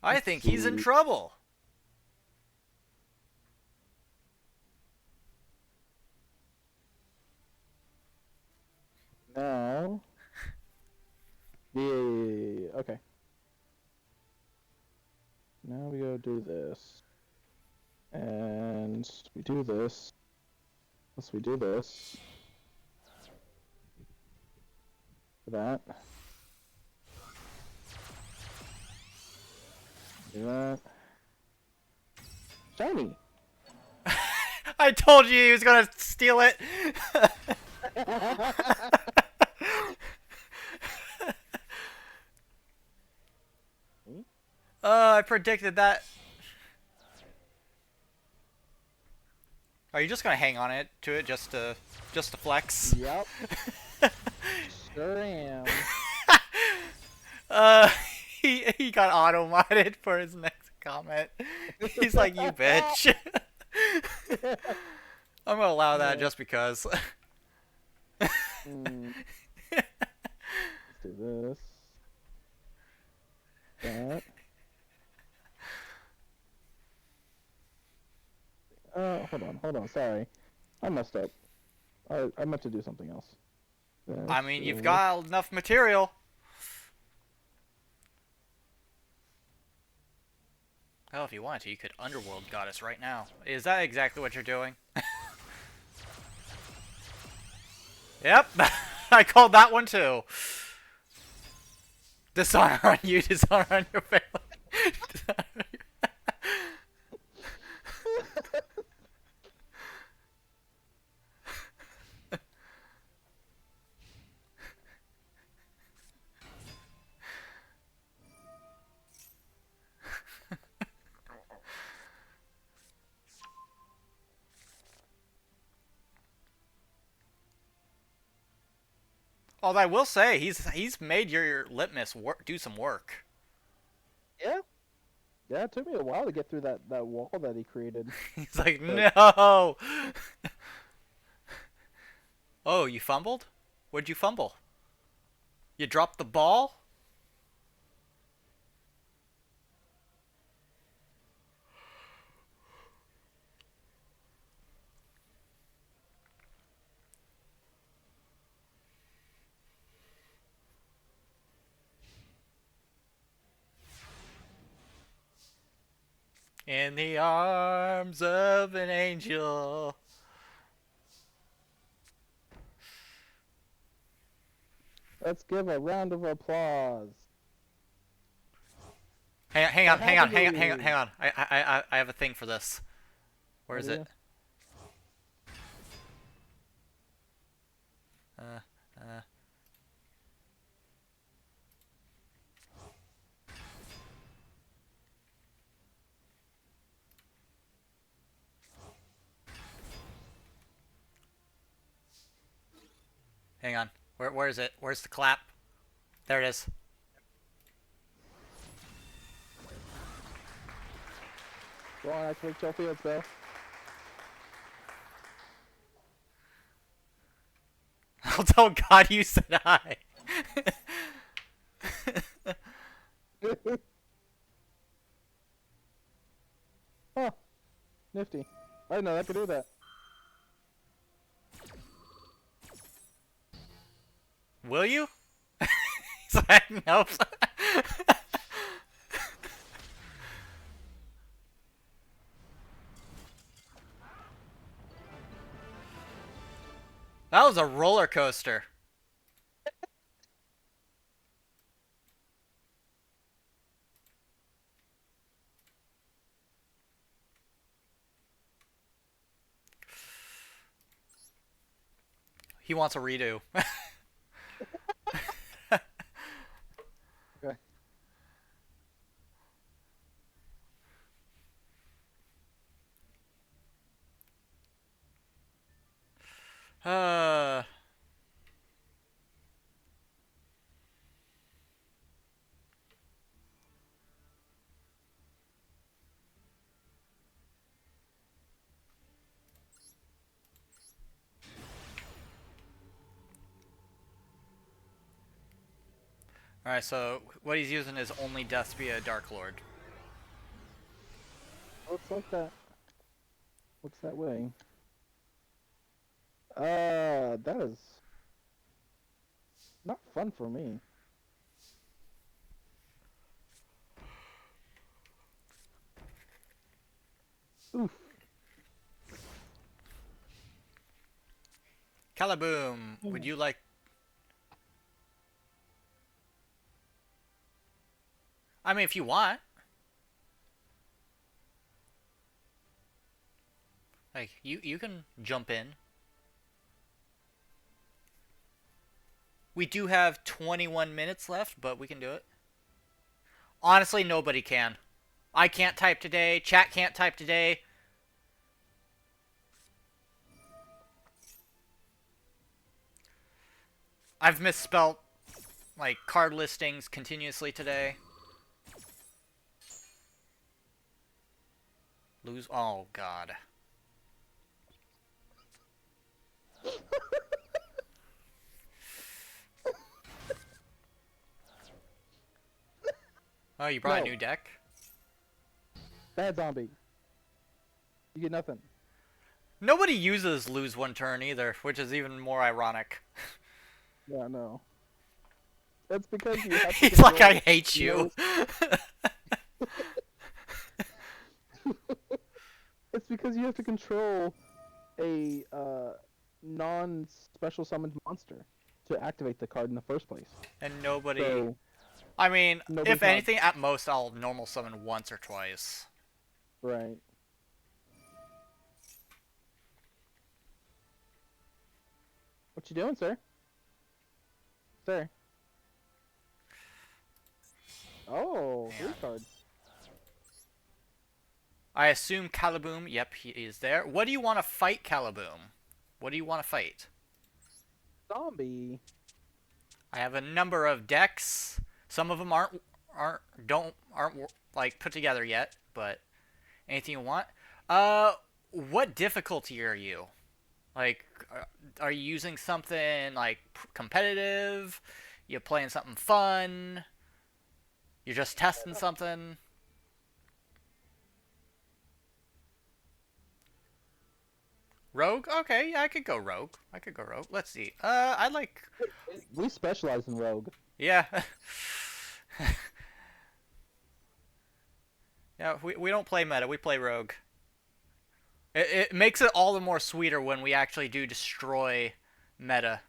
I think he's in trouble. Now, okay. Now we go do this, and we do this. Plus we do this. For that. Do that. Shiny. I told you he was gonna steal it. I predicted that. Are you just gonna hang on it just to flex? Yep, sure am. Uh, he got auto modded for his next comment. He's like, you bitch. I'm gonna allow that Yeah. just because. Hmm, let's do this. That. Hold on. Sorry, I messed up. I meant to do something else. I This, mean, you've this. got enough material. Oh, if you wanted to, you could Underworld Goddess right now. Is that exactly what you're doing? Yep, I called that one too. Dishonor on you, dishonor on your family. Dishonor on your- Although I will say, he's made your litmus work, do some work. Yeah, yeah. It took me a while to get through that wall that he created, He's like, but no. Oh, you fumbled? What'd you fumble? You dropped the ball? In the arms of an angel. let's give a round of applause. Hang on, What hang on, happened to hang on, hang on, you? hang on. I have a thing for this. Where What is do it? you? Uh, uh, hang on. Where is it? Where's the clap? There it is. Go on, activate Joe Fields, Bill. I'll tell God you said hi. Oh, nifty. I didn't know I could do that. Will you? He's like, nope. That was a roller coaster. He wants a redo. Okay. uh. Alright, so what he's using is only Despia Dark Lord. Looks like that. Looks that way. That is not fun for me. Oof. Calaboom, would you like... I mean, if you want. Like you can jump in. We do have 21 minutes left, but we can do it. Honestly, nobody can. I can't type today. Chat can't type today. I've misspelt like card listings continuously today. Lose. Oh God. Oh, you brought a No, new deck? bad zombie. You get nothing. Nobody uses lose one turn either, which is even more ironic. Yeah, no. That's because you have to He's like, control I hate you. it's because you have to control a non-special summoned monster to activate the card in the first place. And nobody. So I mean, if nobody's not anything, at most I'll normal summon once or twice. right. What you doing, sir? Sir. Oh, Yeah. 3 cards. I assume Caliboom. Yep, he is there. What do you want to fight, Caliboom? What do you want to fight? Zombie. I have a number of decks. Some of them aren't like put together yet, but anything you want. What difficulty are you? Like, are you using something like competitive? You playing something fun? You're just testing something? Rogue? Okay, yeah, I could go rogue. I could go rogue. Let's see. I like. We specialize in rogue. Yeah. Yeah, we don't play meta. We play rogue. It makes it all the more sweeter when we actually do destroy meta.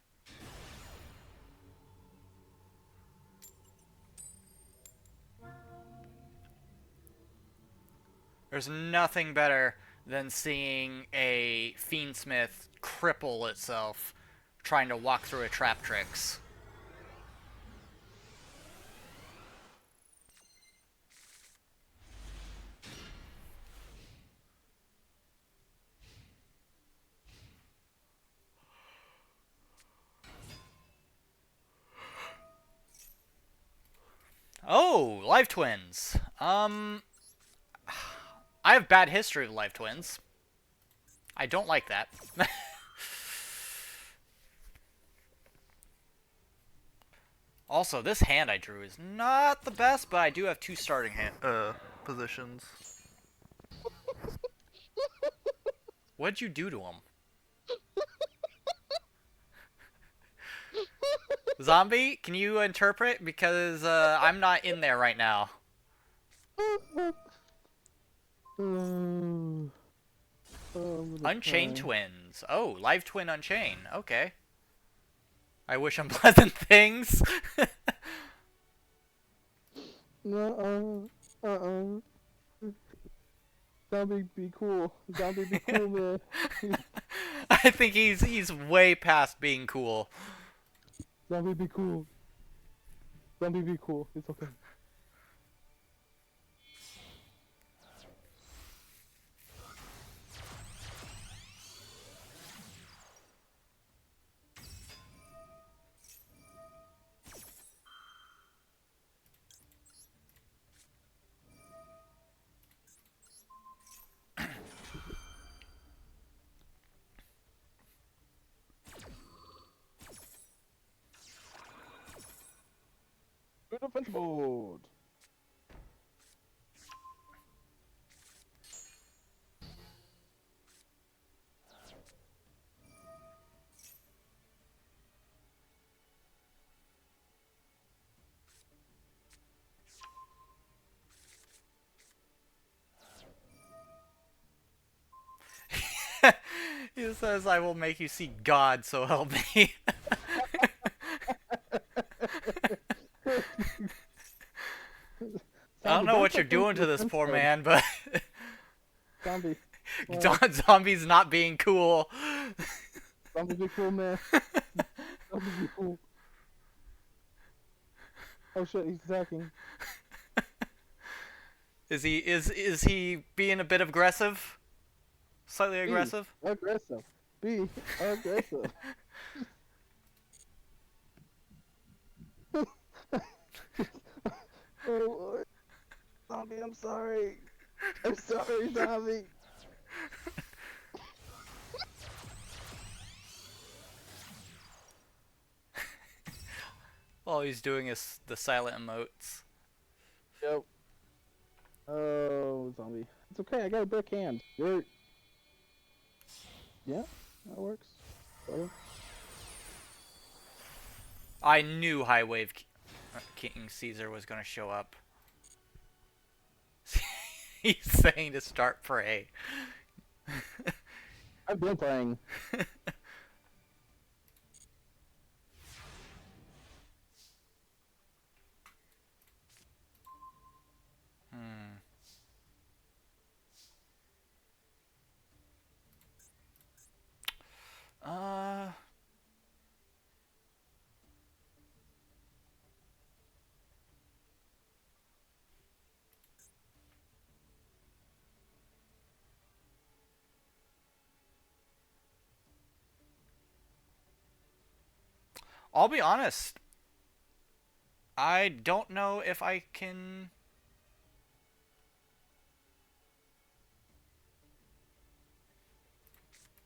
There's nothing better than seeing a Fiendsmith cripple itself trying to walk through a trap tricks. Oh, live twins. I have bad history with live twins. I don't like that. Also, this hand I drew is not the best, but I do have 2 starting hand positions. What'd you do to him? Zombie, can you interpret? Because I'm not in there right now. Unchained twins. Oh, live twin unchain. Okay. I wish unpleasant things. Zombie be cool. Zombie be cool, man. I think he's way past being cool. Zombie be cool. Zombie be cool. It's okay. Good defense mode. He says, I will make you see God, so help me. I don't know what you're doing to this poor man, but Zombie. Oh, Zombies not being cool. zombie be cool, man. Zombie be cool. Oh shit, he's attacking. Is he being a bit aggressive? Slightly Be aggressive? aggressive. Be aggressive. Oh Lord. Zombie, I'm sorry. I'm sorry, zombie. All he's doing is the silent emotes. Yep. Oh, zombie. It's okay. I got a brick hand. You're. Yeah, that works. Better. I knew High Wave King Caesar was gonna show up. He's saying to start prey. I've been playing. Hmm. Uh. I'll be honest. I don't know if I can.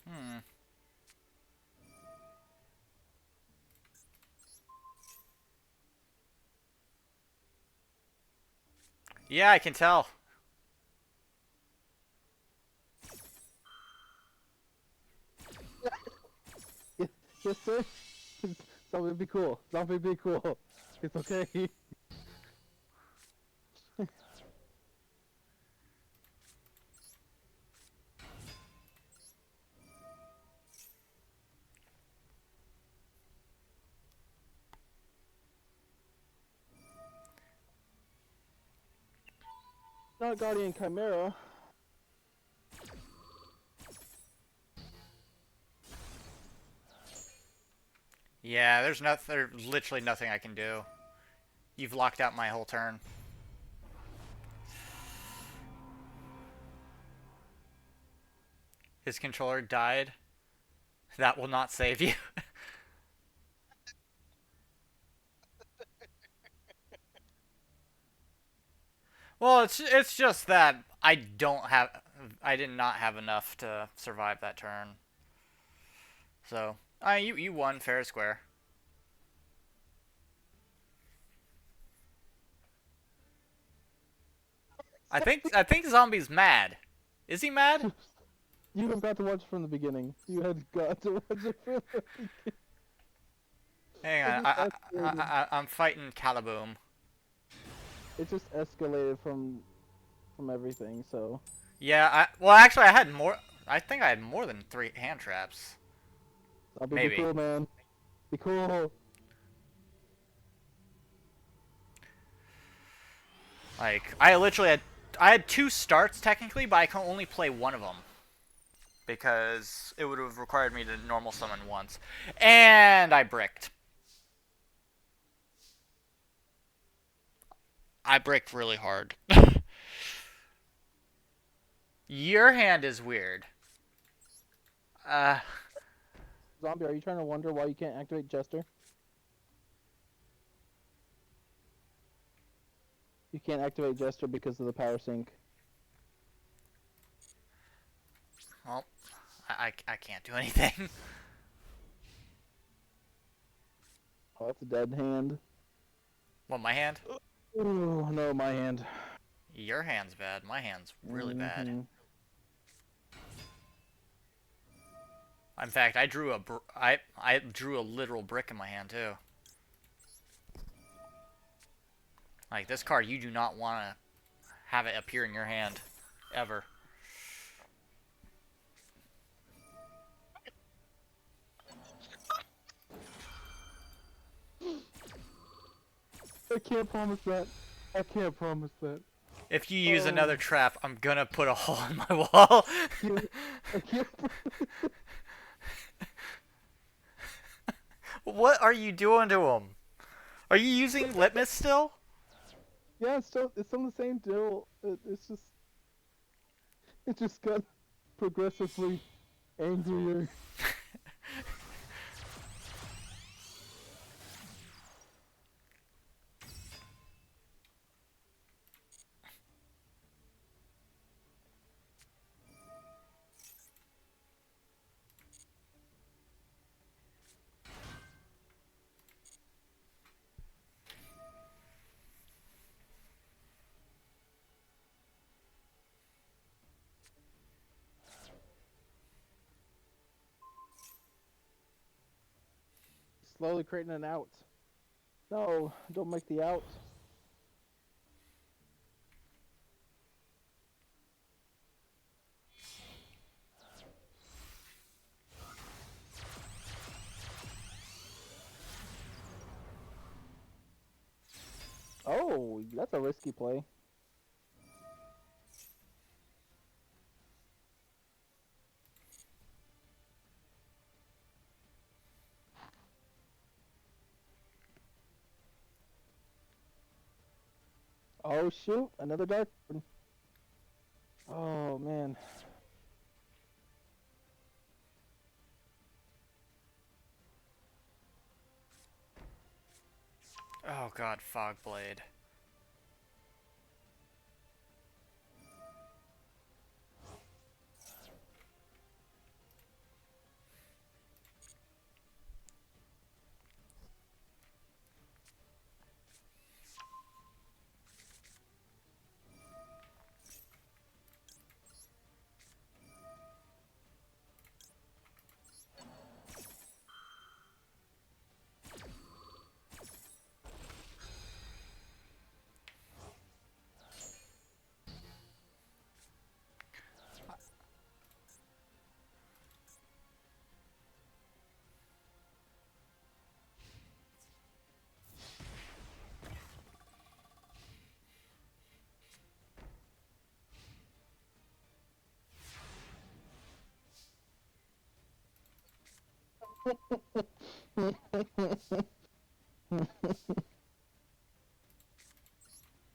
Hmm. Yeah, I can tell. Yes, sir. Zombie be cool. Zombie be cool. It's okay. Not Guardian Chimera. Yeah, there's literally nothing I can do. You've locked out my whole turn. His controller died. That will not save you. Well, it's just that I did not have enough to survive that turn. So, you won fair and square. I think Zombie's mad. Is he mad? You have got to watch from the beginning. You had got to watch it from the beginning. Hang It on, just escalated. I'm fighting Calaboom. It just escalated from everything. So Yeah, well actually I had more. I think I had more than 3 hand traps. I'll be Maybe. cool, man. Be cool. Like I had 2 starts technically, but I can only play one of them because it would have required me to normal summon once, and I bricked. I bricked really hard. Your hand is weird. Uh, Zombie, are you trying to wonder why you can't activate Jester? You can't activate Jester because of the power sync. well, I can't do anything. Oh, that's a dead hand. What, my hand? Oh no, my hand. Your hand's bad. My hand's really bad. Mm-hmm. In fact, I drew a literal brick in my hand too. Like this card, you do not want to have it appear in your hand, ever. I can't promise that. I can't promise that. If you use another Oh, trap, I'm gonna put a hole in my wall. I can't. What are you doing to him? Are you using litmus still? Yeah, it's still the same deal. It just got progressively angrier. Slowly creating an out. No, don't make the out. Oh, that's a risky play. Oh shoot, another dark one. Oh man. Oh god, Fogblade.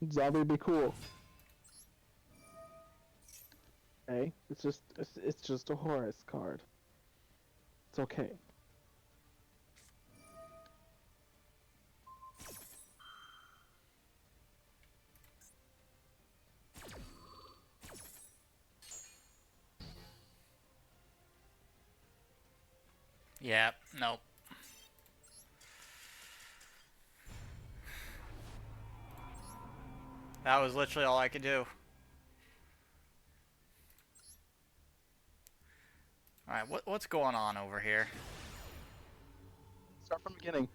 Zombie be cool. Hey, it's just a Horus card. It's okay. Yeah, nope. That was literally all I could do. Alright, what's going on over here? Start from the beginning.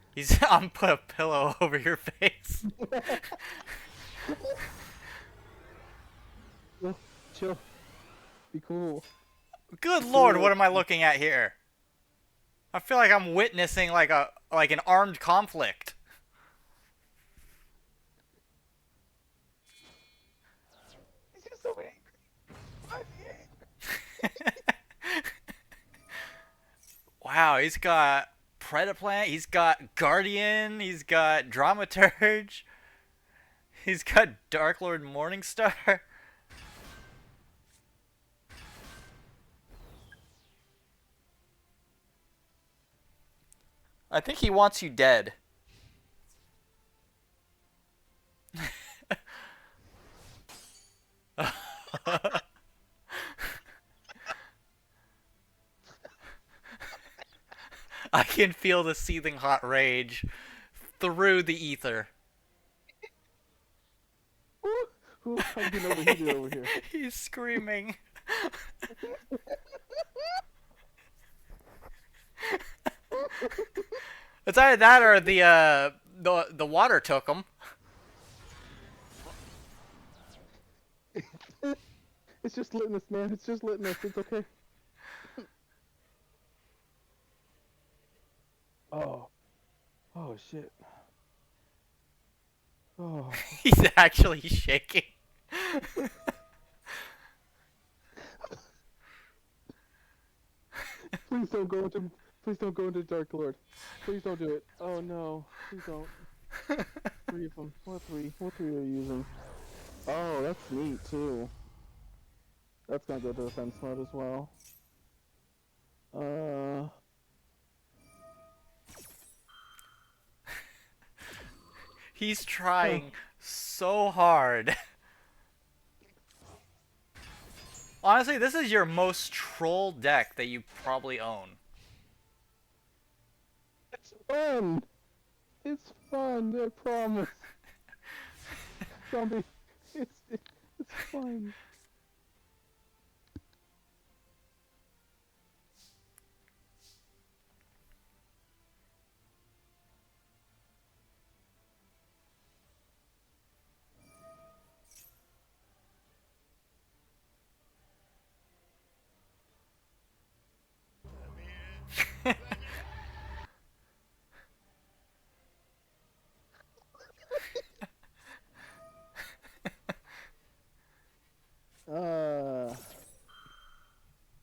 I'm put a pillow over your face. Chill, chill. Be cool. Good Be lord, cool. what am I looking at here? I feel like I'm witnessing like an armed conflict. He's just so angry. Why is he Wow, he's got Predaplant, he's got Guardian, he's got Dramaturge, he's got Dark Lord Morningstar. I think he wants you dead. I can feel the seething hot rage through the ether. Ooh, I'm getting overheated over here. He's screaming. It's either that or the water took him. It's just litmus, man. It's just litmus. It's okay. Oh. Oh shit. Oh. He's actually shaking. Please don't go into. Please don't go into Dark Lord. Please don't do it. Oh no. Please don't. Three of them. What three? What three are you using? Oh, that's neat too. That's gonna go to defense mode as well. Uh. He's Oh. trying so hard. Honestly, this is your most troll deck that you probably own. It's fun. It's fun. I promise. Zombie. It's fun.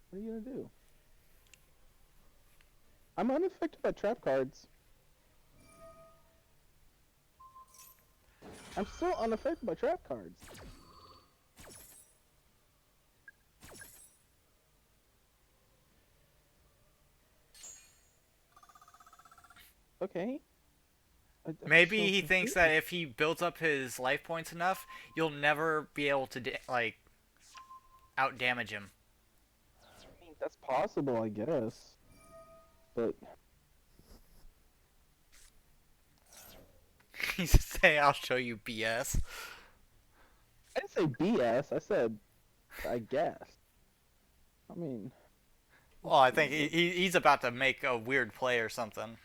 What are you gonna do? I'm unaffected by trap cards. I'm still unaffected by trap cards. Okay. I just Maybe so he thinks confused. that if he builds up his life points enough, you'll never be able to like out damage him. I mean, that's possible, I guess. But He's saying, "I'll show you BS." I didn't say BS. I said, I guess. I mean, Well, I think he's about to make a weird play or something.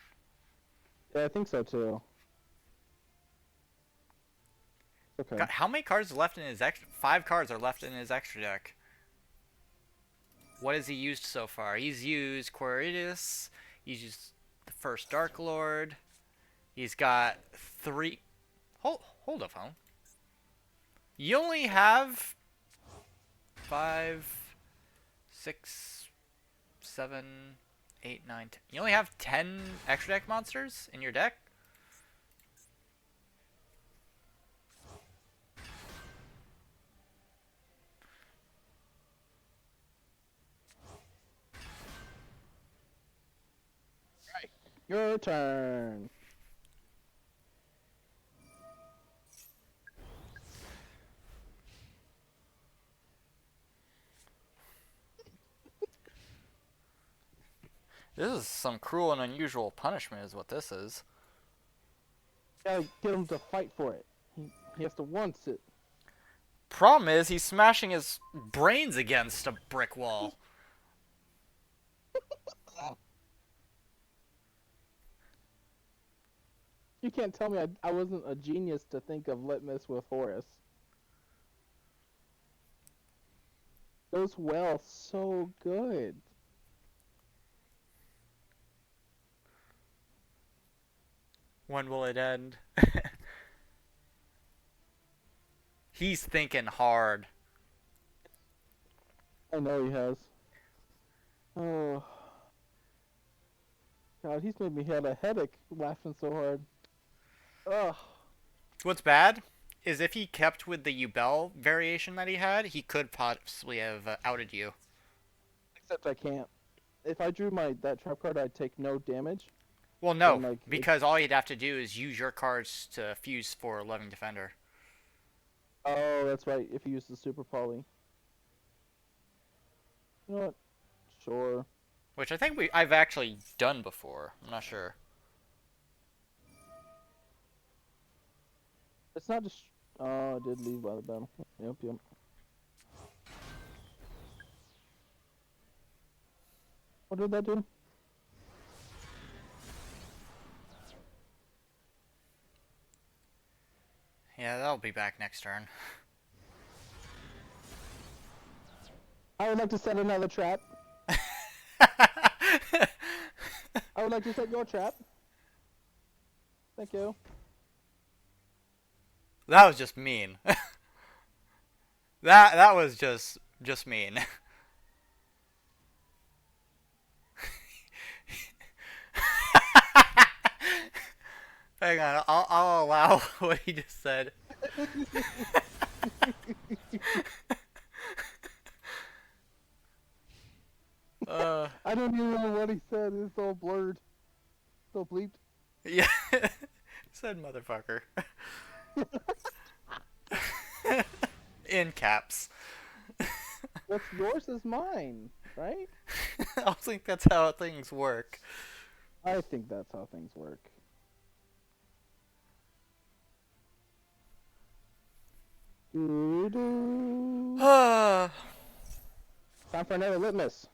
yeah, I think so too. Okay. God, how many cards are left in his extra? 5 cards are left in his extra deck. What has he used so far? He's used Quiritus. He's used the first Dark Lord. He's got 3. Hold up, home. You only have 5, 6, 7, 8, 9, 10. You only have 10 extra deck monsters in your deck? Right. Your turn. This is some cruel and unusual punishment is what this is. Gotta get him to fight for it. He has to want it. Problem is, he's smashing his brains against a brick wall. You can't tell me I wasn't a genius to think of Litmus with Horus. Goes well so good. When will it end? He's thinking hard. I know he has. Oh. God, he's made me have a headache laughing so hard. Ugh. What's bad is if he kept with the Ubel variation that he had, he could possibly have outed you. Except I can't. If I drew that trap card, I'd take no damage. Well, And no, like, because all you'd have to do is use your cards to fuse for Loving Defender. oh, that's right. If you use the super poly. You know what? Sure. Which I think I've actually done before. I'm not sure. It's not just. Oh, I did leave by the battle. Yep, yep. What did that do? Yeah, that'll be back next turn. I would like to set another trap. I would like to set your trap. Thank you. That was just mean. That was just mean. Hang on, I'll allow what he just said. Uh, I don't even know what he said. It's all blurred, so bleeped. yeah, said motherfucker in caps. What's yours is mine, right? I think that's how things work. I think that's how things work. Doo-doo. Ah, Time for another litmus.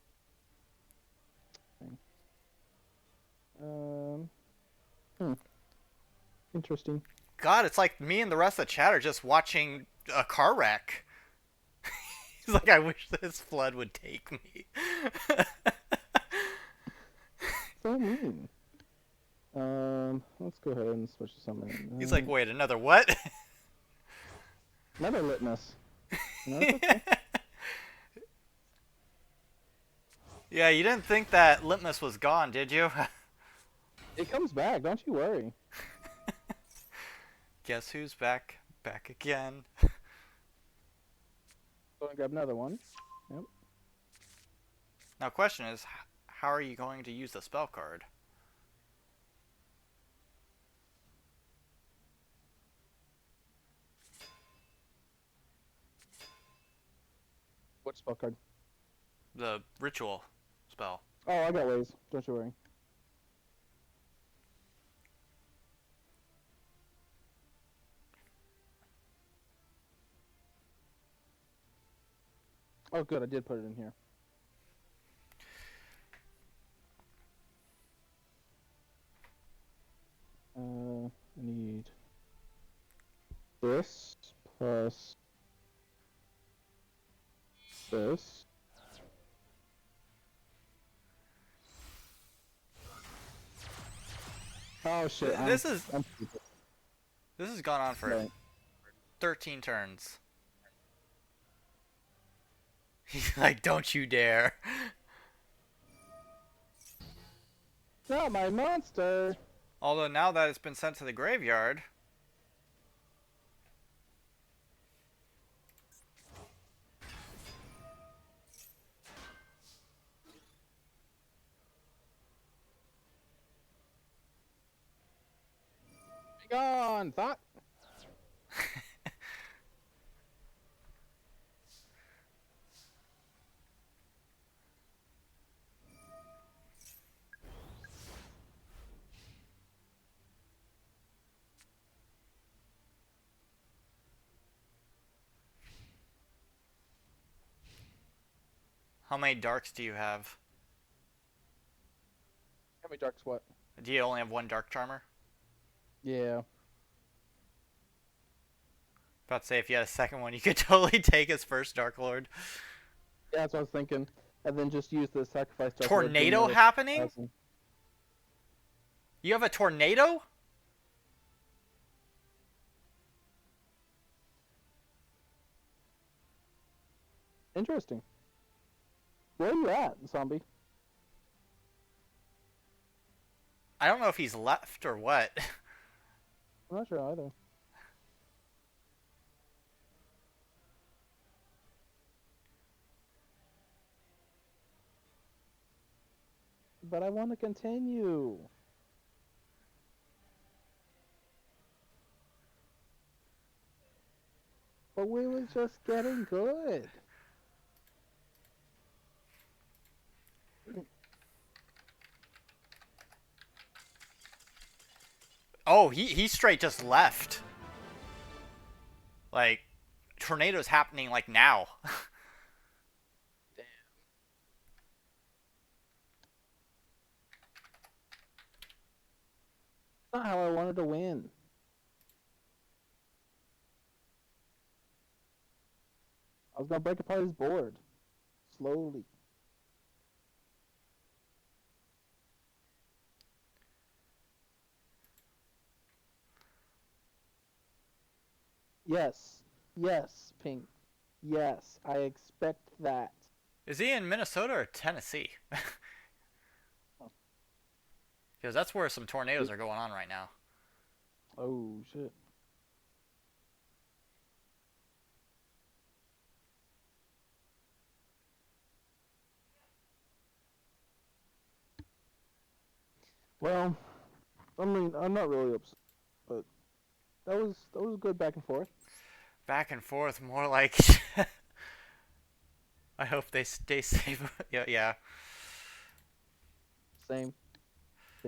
Um, hmm. Interesting. God, it's like me and the rest of the chat are just watching a car wreck. He's like, I wish this flood would take me. So mean. Let's go ahead and switch to something. He's like, wait, another what? Another litmus. No, it's okay. Yeah, you didn't think that Litmus was gone, did you? It comes back. Don't you worry. Guess who's back? Back again. Go and grab another one. Yep. Now, question is, how are you going to use the spell card? What spell card? The ritual spell. Oh, I got ways. Don't you worry. Oh, good. I did put it in here. I need this plus this. Oh shit! This is I'm stupid. this has gone on for Right. 13 turns. He's like, don't you dare. Not my monster. Although now that it's been sent to the graveyard, Be gone, thought. how many darks do you have? How many darks? What? Do you only have one dark charmer? Yeah. About to say, if you had a second one, you could totally take his first Dark Lord. Yeah, that's what I was thinking. And then just use the sacrifice dark. Lord, do Tornado another happening? 1,000. You have a tornado? Interesting. Where are you at, zombie? I don't know if he's left or what. I'm not sure either. But I want to continue. But we was just getting good. Oh, he straight just left. Like, tornadoes happening like now. Not how I wanted to win. I was gonna break apart his board. Slowly. Yes. Yes, pink. Yes, I expect that. Is he in Minnesota or Tennessee? Because that's where some tornadoes It, are going on right now. oh shit. Well, I mean, I'm not really upset, but that was good back and forth. Back and forth, more like. I hope they stay safe. Yeah, yeah. Same,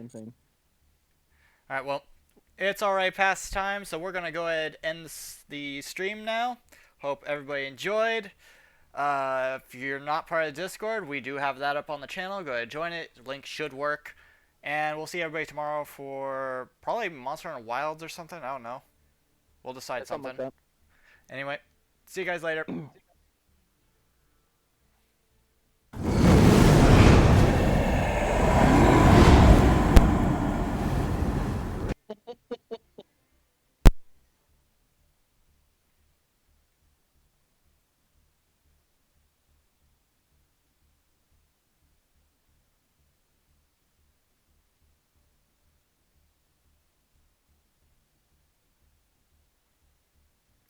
same. All right. Well, it's already past time, so we're gonna go ahead and end the stream now. Hope everybody enjoyed. If you're not part of the Discord, we do have that up on the channel. Go ahead, join it. Link should work. And we'll see everybody tomorrow for probably Monster Hunter Wilds or something. I don't know. We'll decide Yeah, something like something. that. Anyway, see you guys later.